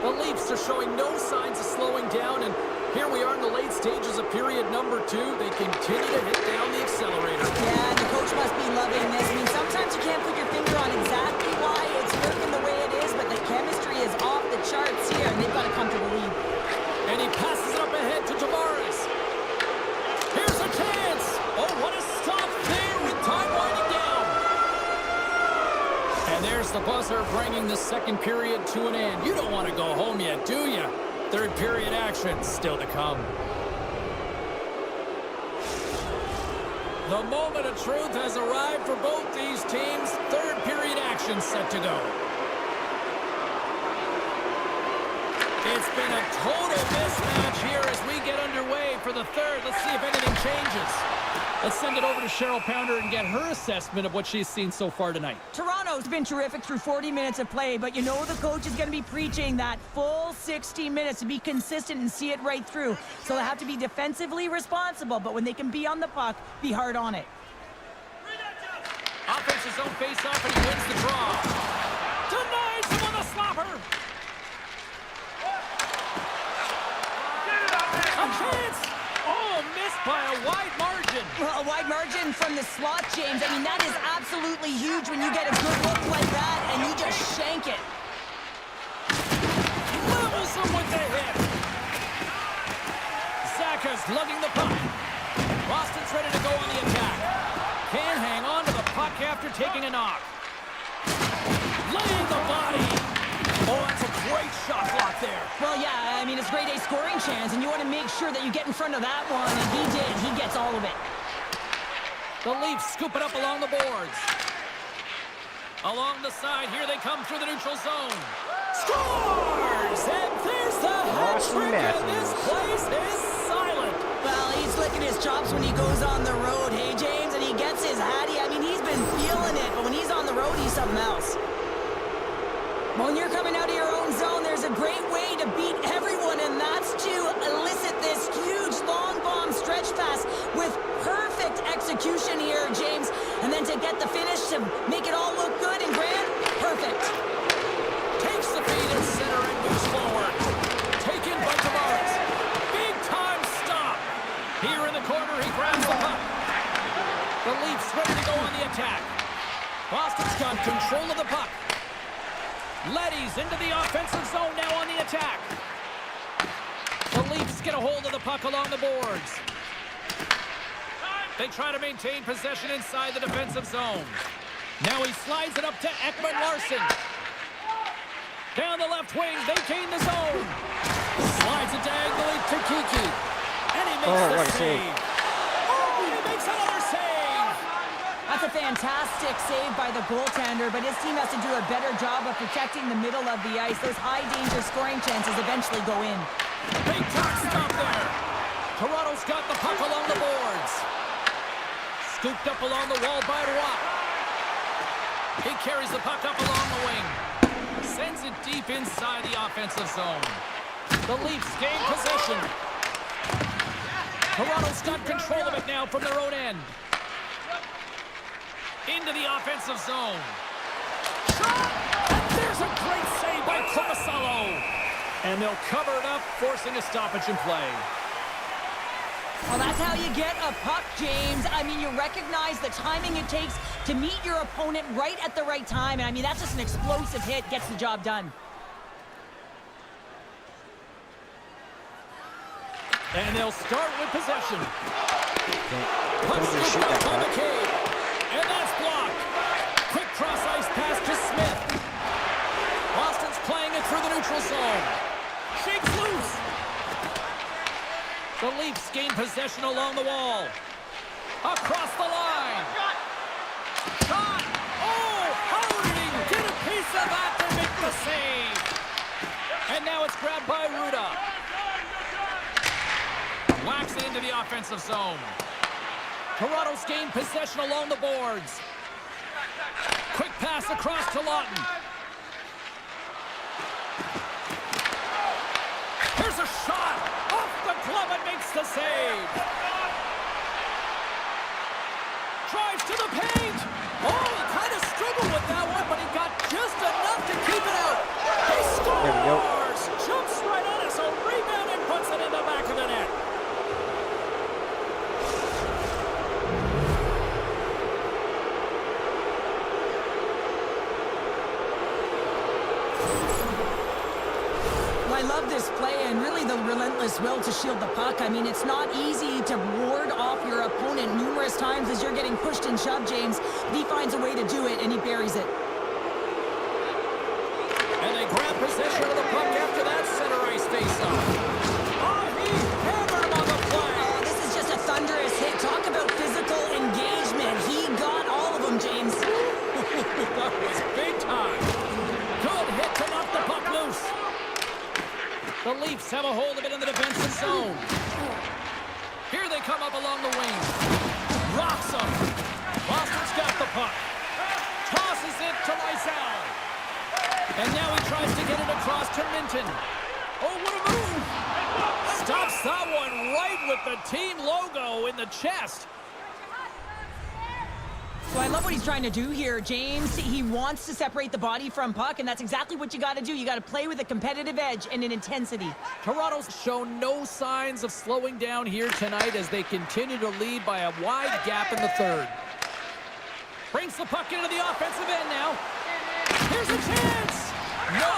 The Leafs are showing no signs of slowing down, and here we are in the late stages of period number 2. They continue to hit down the accelerator. Yeah, the coach must be loving this. I mean, sometimes you can't put your finger on exactly why it's working the way it is, but the chemistry is off the charts here, and they've got a comfortable lead. And he passes it up ahead to Tavares. Here's a chance. Oh, what a stop there with time winding down. And there's the buzzer bringing the second period to an end. You don't want to go home yet, do you? Third period action still to come. The moment of truth has arrived for both these teams. Third period action set to go. It's been a total mismatch here as we get underway for the third. Let's see if anything changes. Let's send it over to Cheryl Pounder and get her assessment of what she's seen so far tonight. Toronto's been terrific through 40 minutes of play, but you know the coach is going to be preaching that full 60 minutes to be consistent and see it right through. So they have to be defensively responsible, but when they can be on the puck, be hard on it. Offensive zone face-off, and he wins the draw. Denies him on the slapper. A chance. Oh, missed by a wide margin. Well, a wide margin from the slot, James. I mean, that is absolutely huge when you get a good look like that and you just shank it. Levels him with the hit. Zaka's lugging the puck. Boston's ready to go on the attack. Can't hang on to the puck after taking a knock. Laying the body. Oh, that's a great shot block there. Well, yeah, I mean, it's grade A scoring chance, and you want to make sure that you get in front of that one, and he did. He gets all of it. The Leafs scoop it up along the boards. Along the side, here they come through the neutral zone. Scores! And there's the hat trick, and this place is silent. Well, he's licking his chops when he goes on the road, hey, James, and he gets his hattie. I mean, he's been feeling it, but when he's on the road, he's something else. When you're coming out of your own zone, there's a great way to beat everyone, and that's to elicit this huge long bomb stretch pass with perfect execution here, James. And then to get the finish to make it all look good and grand, perfect. Takes the feed at center and moves forward. Taken by Tavares. Big time stop. Here in the corner, he grabs the puck. The Leafs ready to go on the attack. Boston's got control of the puck. Leddy's into the offensive zone now on the attack. The Leafs get a hold of the puck along the boards. They try to maintain possession inside the defensive zone. Now he slides it up to Ekman-Larsson. Down the left wing, they gain the zone. Slides it diagonally to Kiki. And he makes the save. Oh, he makes another save. That's a fantastic save by the goaltender, but his team has to do a better job of protecting the middle of the ice. Those high-danger scoring chances eventually go in. Big time stop there. Toronto's got the puck along the boards. Scooped up along the wall by Roy. He carries the puck up along the wing. Sends it deep inside the offensive zone. The Leafs gain possession. Toronto's got control of it now from their own end. Into the offensive zone. Shot! And there's a great save by Korpisalo. And they'll cover it up, forcing a stoppage in play. Well, that's how you get a puck, James. I mean, you recognize the timing it takes to meet your opponent right at the right time. And I mean, that's just an explosive hit, gets the job done. And they'll start with possession. Don't just shoot that puck. And that's blocked. Quick cross ice pass to Smith. Boston's playing it through the neutral zone. Shakes loose. The Leafs gain possession along the wall. Across the line. Shot. Oh, how did he get a piece of that to make the save? And now it's grabbed by Ruda. Whacks it into the offensive zone. Toronto's gained possession along the boards. Quick pass across to Lawton. Here's a shot. Off the glove and makes the save. Drives to the paint. Oh, he kind of struggled with that one, but he got just enough to keep it out. He scores! There we go. Jumps right on it, so rebound and puts it in the back of the net. I love this play and really the relentless will to shield the puck. I mean, it's not easy to ward off your opponent numerous times as you're getting pushed and shoved, James. But he finds a way to do it, and he buries it. And they grab possession of the puck after that center ice face-off. Oh, he hammered him on the play. Oh, this is just a thunderous hit. Talk about physical engagement. He got all of them, James. That was big time. Good hit to knock the puck loose. The Leafs have a hold of it in the defensive zone. Here they come up along the wing. Rocks him. Boston's got the puck. Tosses it to Lysell. And now he tries to get it across to Minton. Oh, what a move. Stops that one right with the team logo in the chest. So I love what he's trying to do here, James. He wants to separate the body from puck, and that's exactly what you got to do. You got to play with a competitive edge and an intensity. Toronto's shown no signs of slowing down here tonight as they continue to lead by a wide gap in the third. Brings the puck into the offensive end now. Here's a chance. No,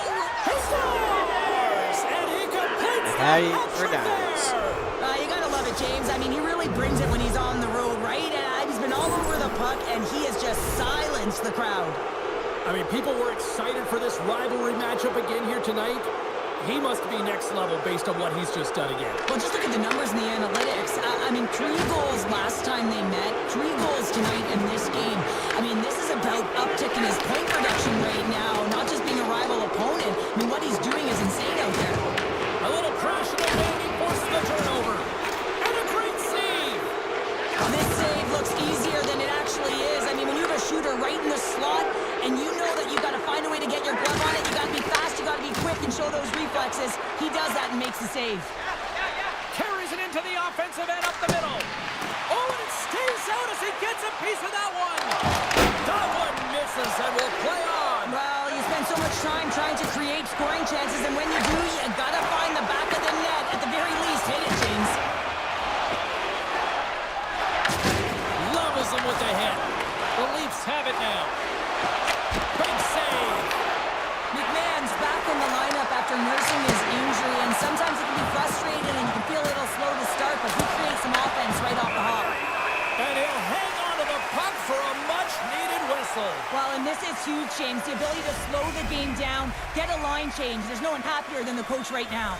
he scores! And he completes the hat-trick there. You got to love it, James. I mean, he really brings it when he's on the road, right? And he's been all over the puck, and he has just silenced the crowd. I mean, people were excited for this rivalry matchup again here tonight. He must be next level based on what he's just done again. Well, just look at the numbers in the analytics. I mean, 3 goals last time they met, 3 goals tonight in this game. I mean, this is about upticking his point production right now, not just being a rival opponent. I mean, what he's doing is insane out there. A little crash in the game, he forces the turnover. And a great save. Well, this save looks easier than it actually is. I mean, when you have a shooter right in the slot, and you know that you've got to find a way to get your glove on it, you got to be fast, you got to be quick and show those reflexes. He does that and makes the save. Carries it into the offensive end up the middle. Oh, and it stays out as he gets a piece of that one. That one misses and will play on. Well, you spend so much time trying to create scoring chances, and when you do, you got to find the back of the net. At the very least, hit it, James. Levels him with the hit. The Leafs have it now. Big save. McMahon's back in the lineup after nursing his injury, and sometimes it can be frustrating and you can feel a little slow to start, but he creates some offense right off the hop. And he'll hang on to the puck for a much-needed whistle. Well, and this is huge, James. The ability to slow the game down, get a line change. There's no one happier than the coach right now.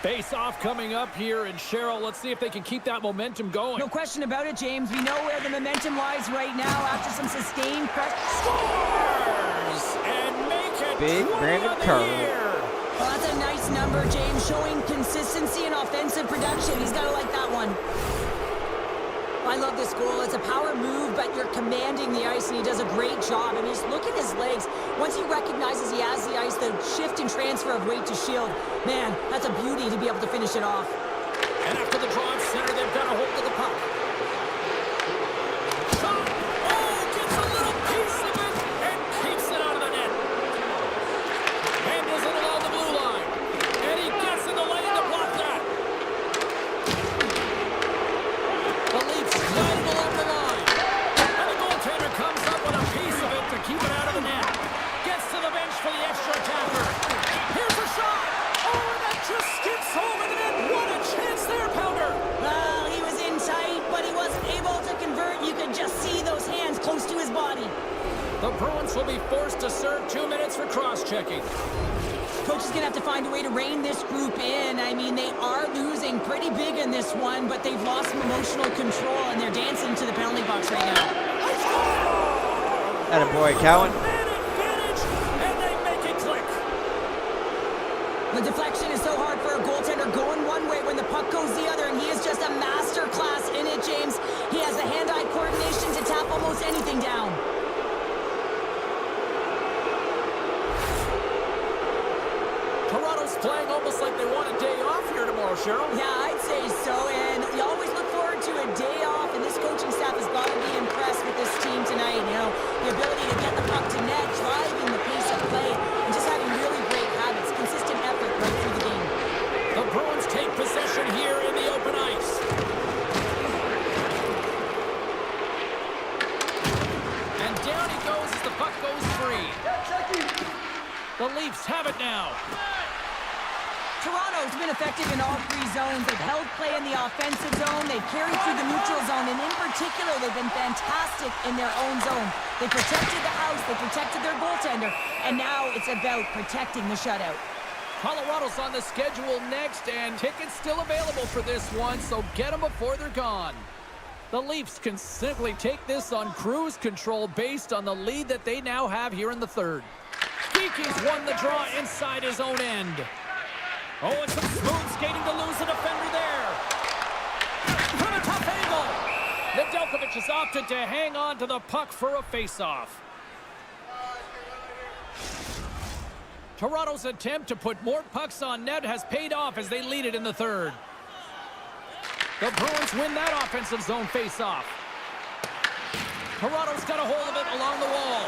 Face-off coming up here, and Cheryl, let's see if they can keep that momentum going. No question about it, James. We know where the momentum lies right now after some sustained pressure. Scores! And make it Big 20 Brandon on the Carl. year. Well, that's a nice number, James, showing consistency and offensive production. He's got to like that one. I love this goal. It's a power move, but you're commanding the ice, and he does a great job. I mean, just look at his legs. Once he recognizes he has the ice, the shift and transfer of weight to shield, man, that's a beauty to be able to finish it off. And after the draw center, they've got a hold of the puck. Shot! Oh, gets a little piece of it and keeps it out of the net. Handles it along the blue line. And he gets in the lane to block that. The Leafs slide it along the line. And the goaltender comes up with a piece of it to keep it out of the net. Gets to the bench for the extra attacker. Here's a shot. Oh, and that just skips over the net. What a chance there, Pounder. Well, he was in tight, but he wasn't able to convert. You could just see those hands close to his body. The Bruins will be forced to serve 2 minutes for cross-checking. Coach is going to have to find a way to rein this group in. I mean, they are losing pretty big in this one, but they've lost some emotional control, and they're dancing to the penalty box right now. Attaboy, Cowan. Man advantage, and they make it click. The deflection is so hard for a goaltender going one way when the puck goes the other, and he is just a master class in it, James. He has the hand-eye coordination to tap almost anything down. Toronto's playing almost like they want a day off here tomorrow, Cheryl. Yeah, I'd say so, and you always look forward to a day off, and this coaching staff has got to be impressed with The Leafs have it now. Toronto's been effective in all three zones. They've held play in the offensive zone. They've carried through the neutral zone. And in particular, they've been fantastic in their own zone. They protected the house. They protected their goaltender. And now it's about protecting the shutout. Colorado's on the schedule next, and tickets still available for this one, so get them before they're gone. The Leafs can simply take this on cruise control based on the lead that they now have here in the third. Geeky's won the draw inside his own end. Oh, and some smooth skating to lose a defender there. From a tough angle. Nedeljkovic has opted to hang on to the puck for a face-off. Toronto's attempt to put more pucks on net has paid off as they lead it in the third. The Bruins win that offensive zone face-off. Toronto's got a hold of it along the wall.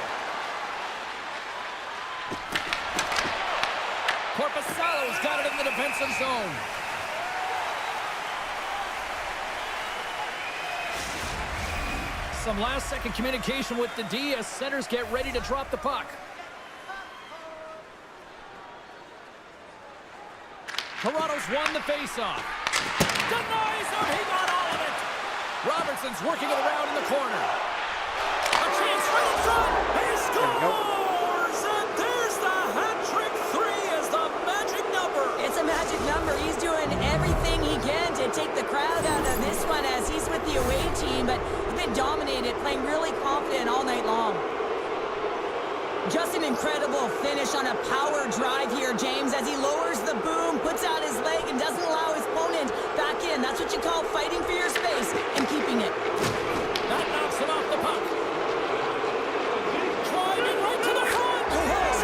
Korpisalo's got it in the defensive zone. Some last-second communication with the D as centers get ready to drop the puck. Toronto's won the faceoff. Denies him. He got all of it. Robertson's working it around in the corner. A chance right in front. He scores! And there's the hat trick. 3 is the magic number. It's a magic number. He's doing everything he can to take the crowd out of this one as he's with the away team, but he's been dominated, playing really confident all night long. Just an incredible finish on a power drive here, James, as he lowers the boom, puts out his leg, and doesn't allow his opponent back in. That's what you call fighting for your space and keeping it. That knocks him off the puck. Driving right to the front.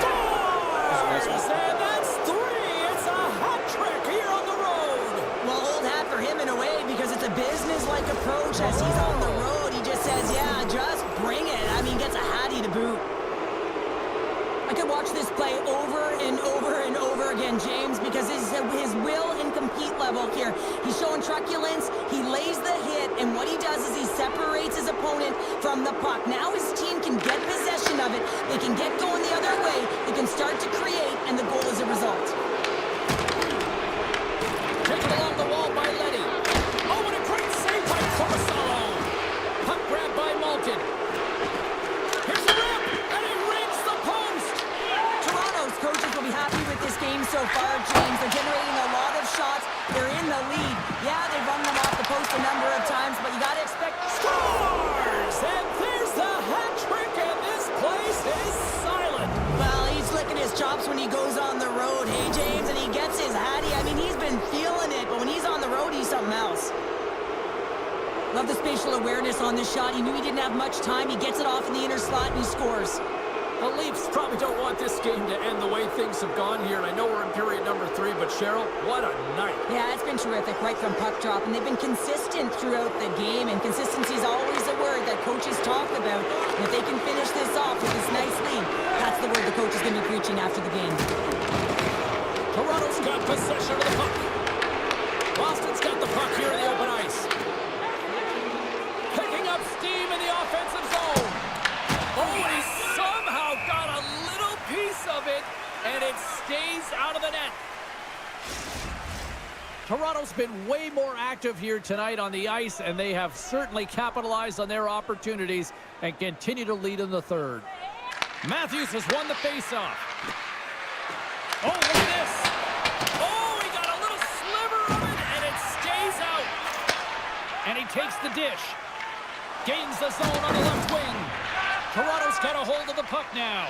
Scores! And that's 3. It's a hat trick here on the road. Well, old hat for him in a way because it's a business-like approach as he's on the road. He just says, yeah, just bring it. I mean, gets a hattie to boot. I could watch this play over and over and over again, James, because his will and compete level here. He's showing truculence, he lays the hit, and what he does is he separates his opponent from the puck. Now his team can get possession of it, they can get going the other way, they can start to create, and the goal is a result. Taken along the wall by Letty. Oh, what a great save by Korpisalo. Puck grab by Malkin. Here's the rip, and he rings the post. Toronto's coaches will be happy with this game so far, James. They're generating a lot of shots. They're in the lead. Yeah, they've run them off the post a number of times, but you got to expect... Scores! And there's the hat trick, and this place is silent. Well, he's licking his chops when he goes on the road, hey, James, and he gets his hattie. I mean, he's been feeling it, but when he's on the road, he's something else. Love the spatial awareness on this shot. He knew he didn't have much time. He gets it off in the inner slot, and he scores. The Leafs probably don't want this game to end the way things have gone here. And I know we're in period number 3, but Cheryl, what a night. Yeah, it's been terrific right from puck drop, and they've been consistent throughout the game, and consistency is always a word that coaches talk about. And if they can finish this off with this nice lead, that's the word the coach is going to be preaching after the game. Toronto's got possession of the puck. Boston's got the puck here in the open ice. Picking up steam in the offensive zone. Oh, and he somehow got a little piece of it, and it stays out of the net. Toronto's been way more active here tonight on the ice, and they have certainly capitalized on their opportunities and continue to lead in the third. Matthews has won the faceoff. Oh, look at this. Oh, he got a little sliver of it, and it stays out. And he takes the dish. Gains the zone on the left wing. Toronto's got a hold of the puck now.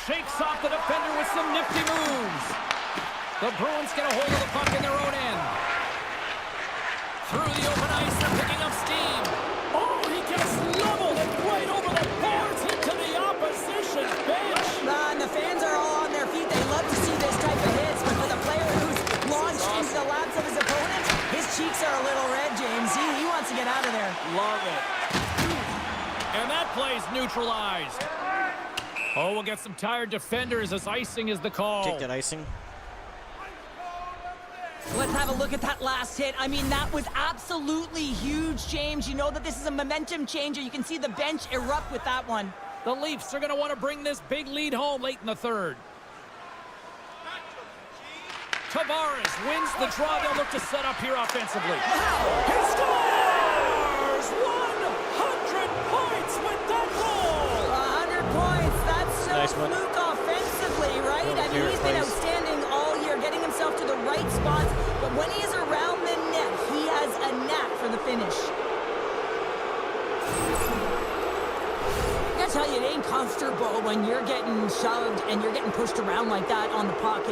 Shakes off the defender with some nifty moves. The Bruins get a hold of the puck in their own end. Through the open ice, they're picking up steam. Oh, he gets leveled and right over the boards into the opposition bench. And the fans are all on their feet. They love to see this type of hits, but for the player who's launched into the laps of his opponent, his cheeks are a little red, James. He wants to get out of there. Love it. And that play's neutralized. Oh, we'll get some tired defenders as icing is the call. Take that icing. Let's have a look at that last hit. I mean, that was absolutely huge, James. You know that this is a momentum changer. You can see the bench erupt with that one. The Leafs are going to want to bring this big lead home late in the third. Tavares wins the draw. They'll look to set up here offensively. He scores! 100 points with that goal! 100 points. That's so Nice one. fluke offensively, right? One of my I mean, he's been favorite plays. outstanding all year, getting himself to the right spots. But when he is around the net, he has a knack for the finish. I tell you, it ain't comfortable when you're getting shoved and you're getting pushed around like that on the puck.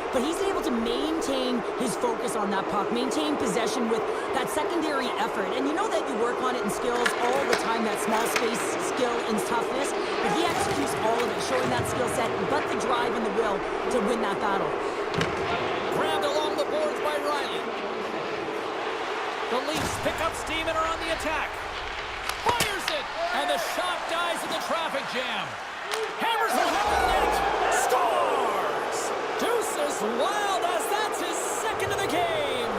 But he's able to maintain his focus on that puck, maintain possession with that secondary effort. And you know that you work on it in skills all the time, that small space skill and toughness. But he executes all of it, showing that skill set, but the drive and the will to win that battle. Grabbed along the boards by Riley. The Leafs pick up steam and are on the attack. Fires it! And the shot dies in the traffic jam. Hammers it home the net. Scores! Deuces wild as that's his second of the game.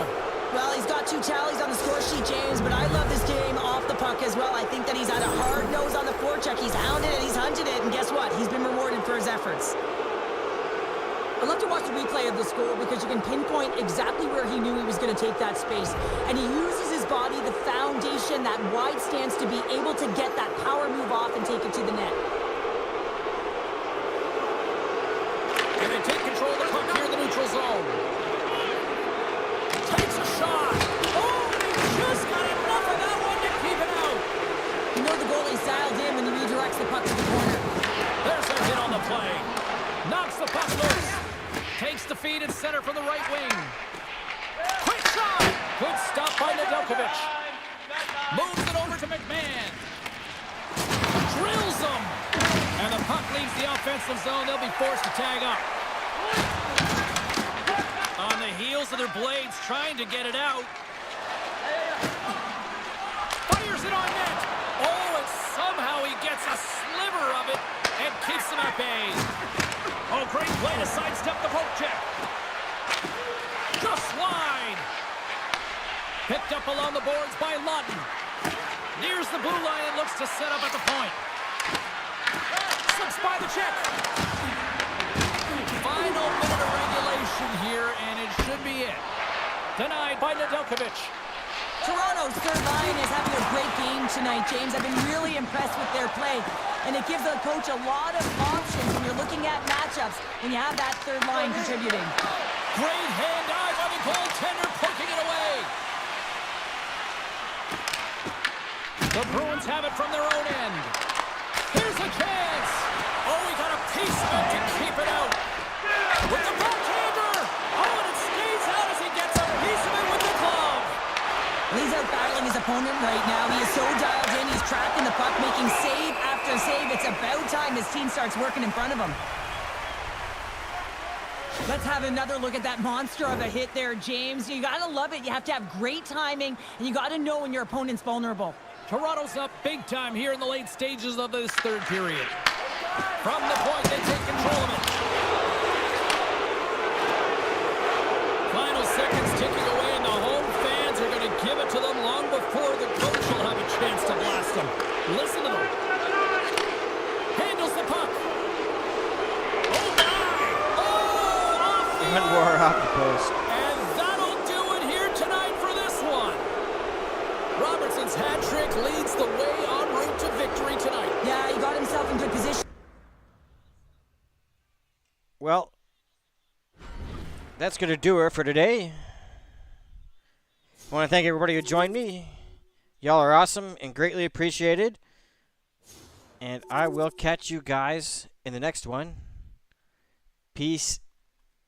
Well, he's got 2 tallies on the score sheet, James, but I love this game off the puck as well. I think that he's had a hard nose on the forecheck. He's hounded it, he's hunted it, and guess what? He's been rewarded for his efforts. I love to watch the replay of this goal because you can pinpoint exactly where he knew he was going to take that space. And he uses his body, the foundation, that wide stance to be able to get that power move off and take it to the net. And they take control of the puck here in the neutral zone. Takes a shot. Oh, he just got enough of that one to keep it out. You know the goalie's dialed in when he redirects the puck to the corner. There's a hit on the play. Knocks the puck loose. Takes the feed at center from the right wing. Quick shot. Good stop by Nedeljkovic. Moves it over to McMahon. Drills him. And the puck leaves the offensive zone. They'll be forced to tag up. On the heels of their blades, trying to get it out. Fires it on net. Oh, and somehow he gets a sliver of it and keeps him at bay. Oh, great play to sidestep the poke check. Just wide. Picked up along the boards by Lawton. Nears the blue line and looks to set up at the point. Slips by the check. Final minute of regulation here, and it should be it. Denied by Nedeljkovic. Toronto's third line is having a great game tonight, James. I've been really impressed with their play. And it gives the coach a lot of options when you're looking at matchups when you have that third line contributing. Great hand eye by the goaltender, poking it away. The Bruins have it from their own end. Here's a chance. Oh, he got a piece of it to keep it out. With the backhander. Oh, and it stays out as he gets a piece of it with the glove. He's out battling his opponent right now. He is so dialed in. He's tracking the puck, making save after save. It's about time his team starts working in front of him. Let's have another look at that monster of a hit there, James. You got to love it. You have to have great timing, and you got to know when your opponent's vulnerable. Toronto's up big time here in the late stages of this third period. From the point, they take control of it. Final seconds ticking away, and the home fans are going to give it to them long before the coach will have a chance to blast them. Listen to them. Handles the puck. Oh, my! Oh, off the One arm. more off the post. And that'll do it here tonight for this one. Robertson's hat trick leads the way en route to victory tonight. Yeah, he got himself in good position. Well, that's going to do her for today. I want to thank everybody who joined me. Y'all are awesome and greatly appreciated. And I will catch you guys in the next one. Peace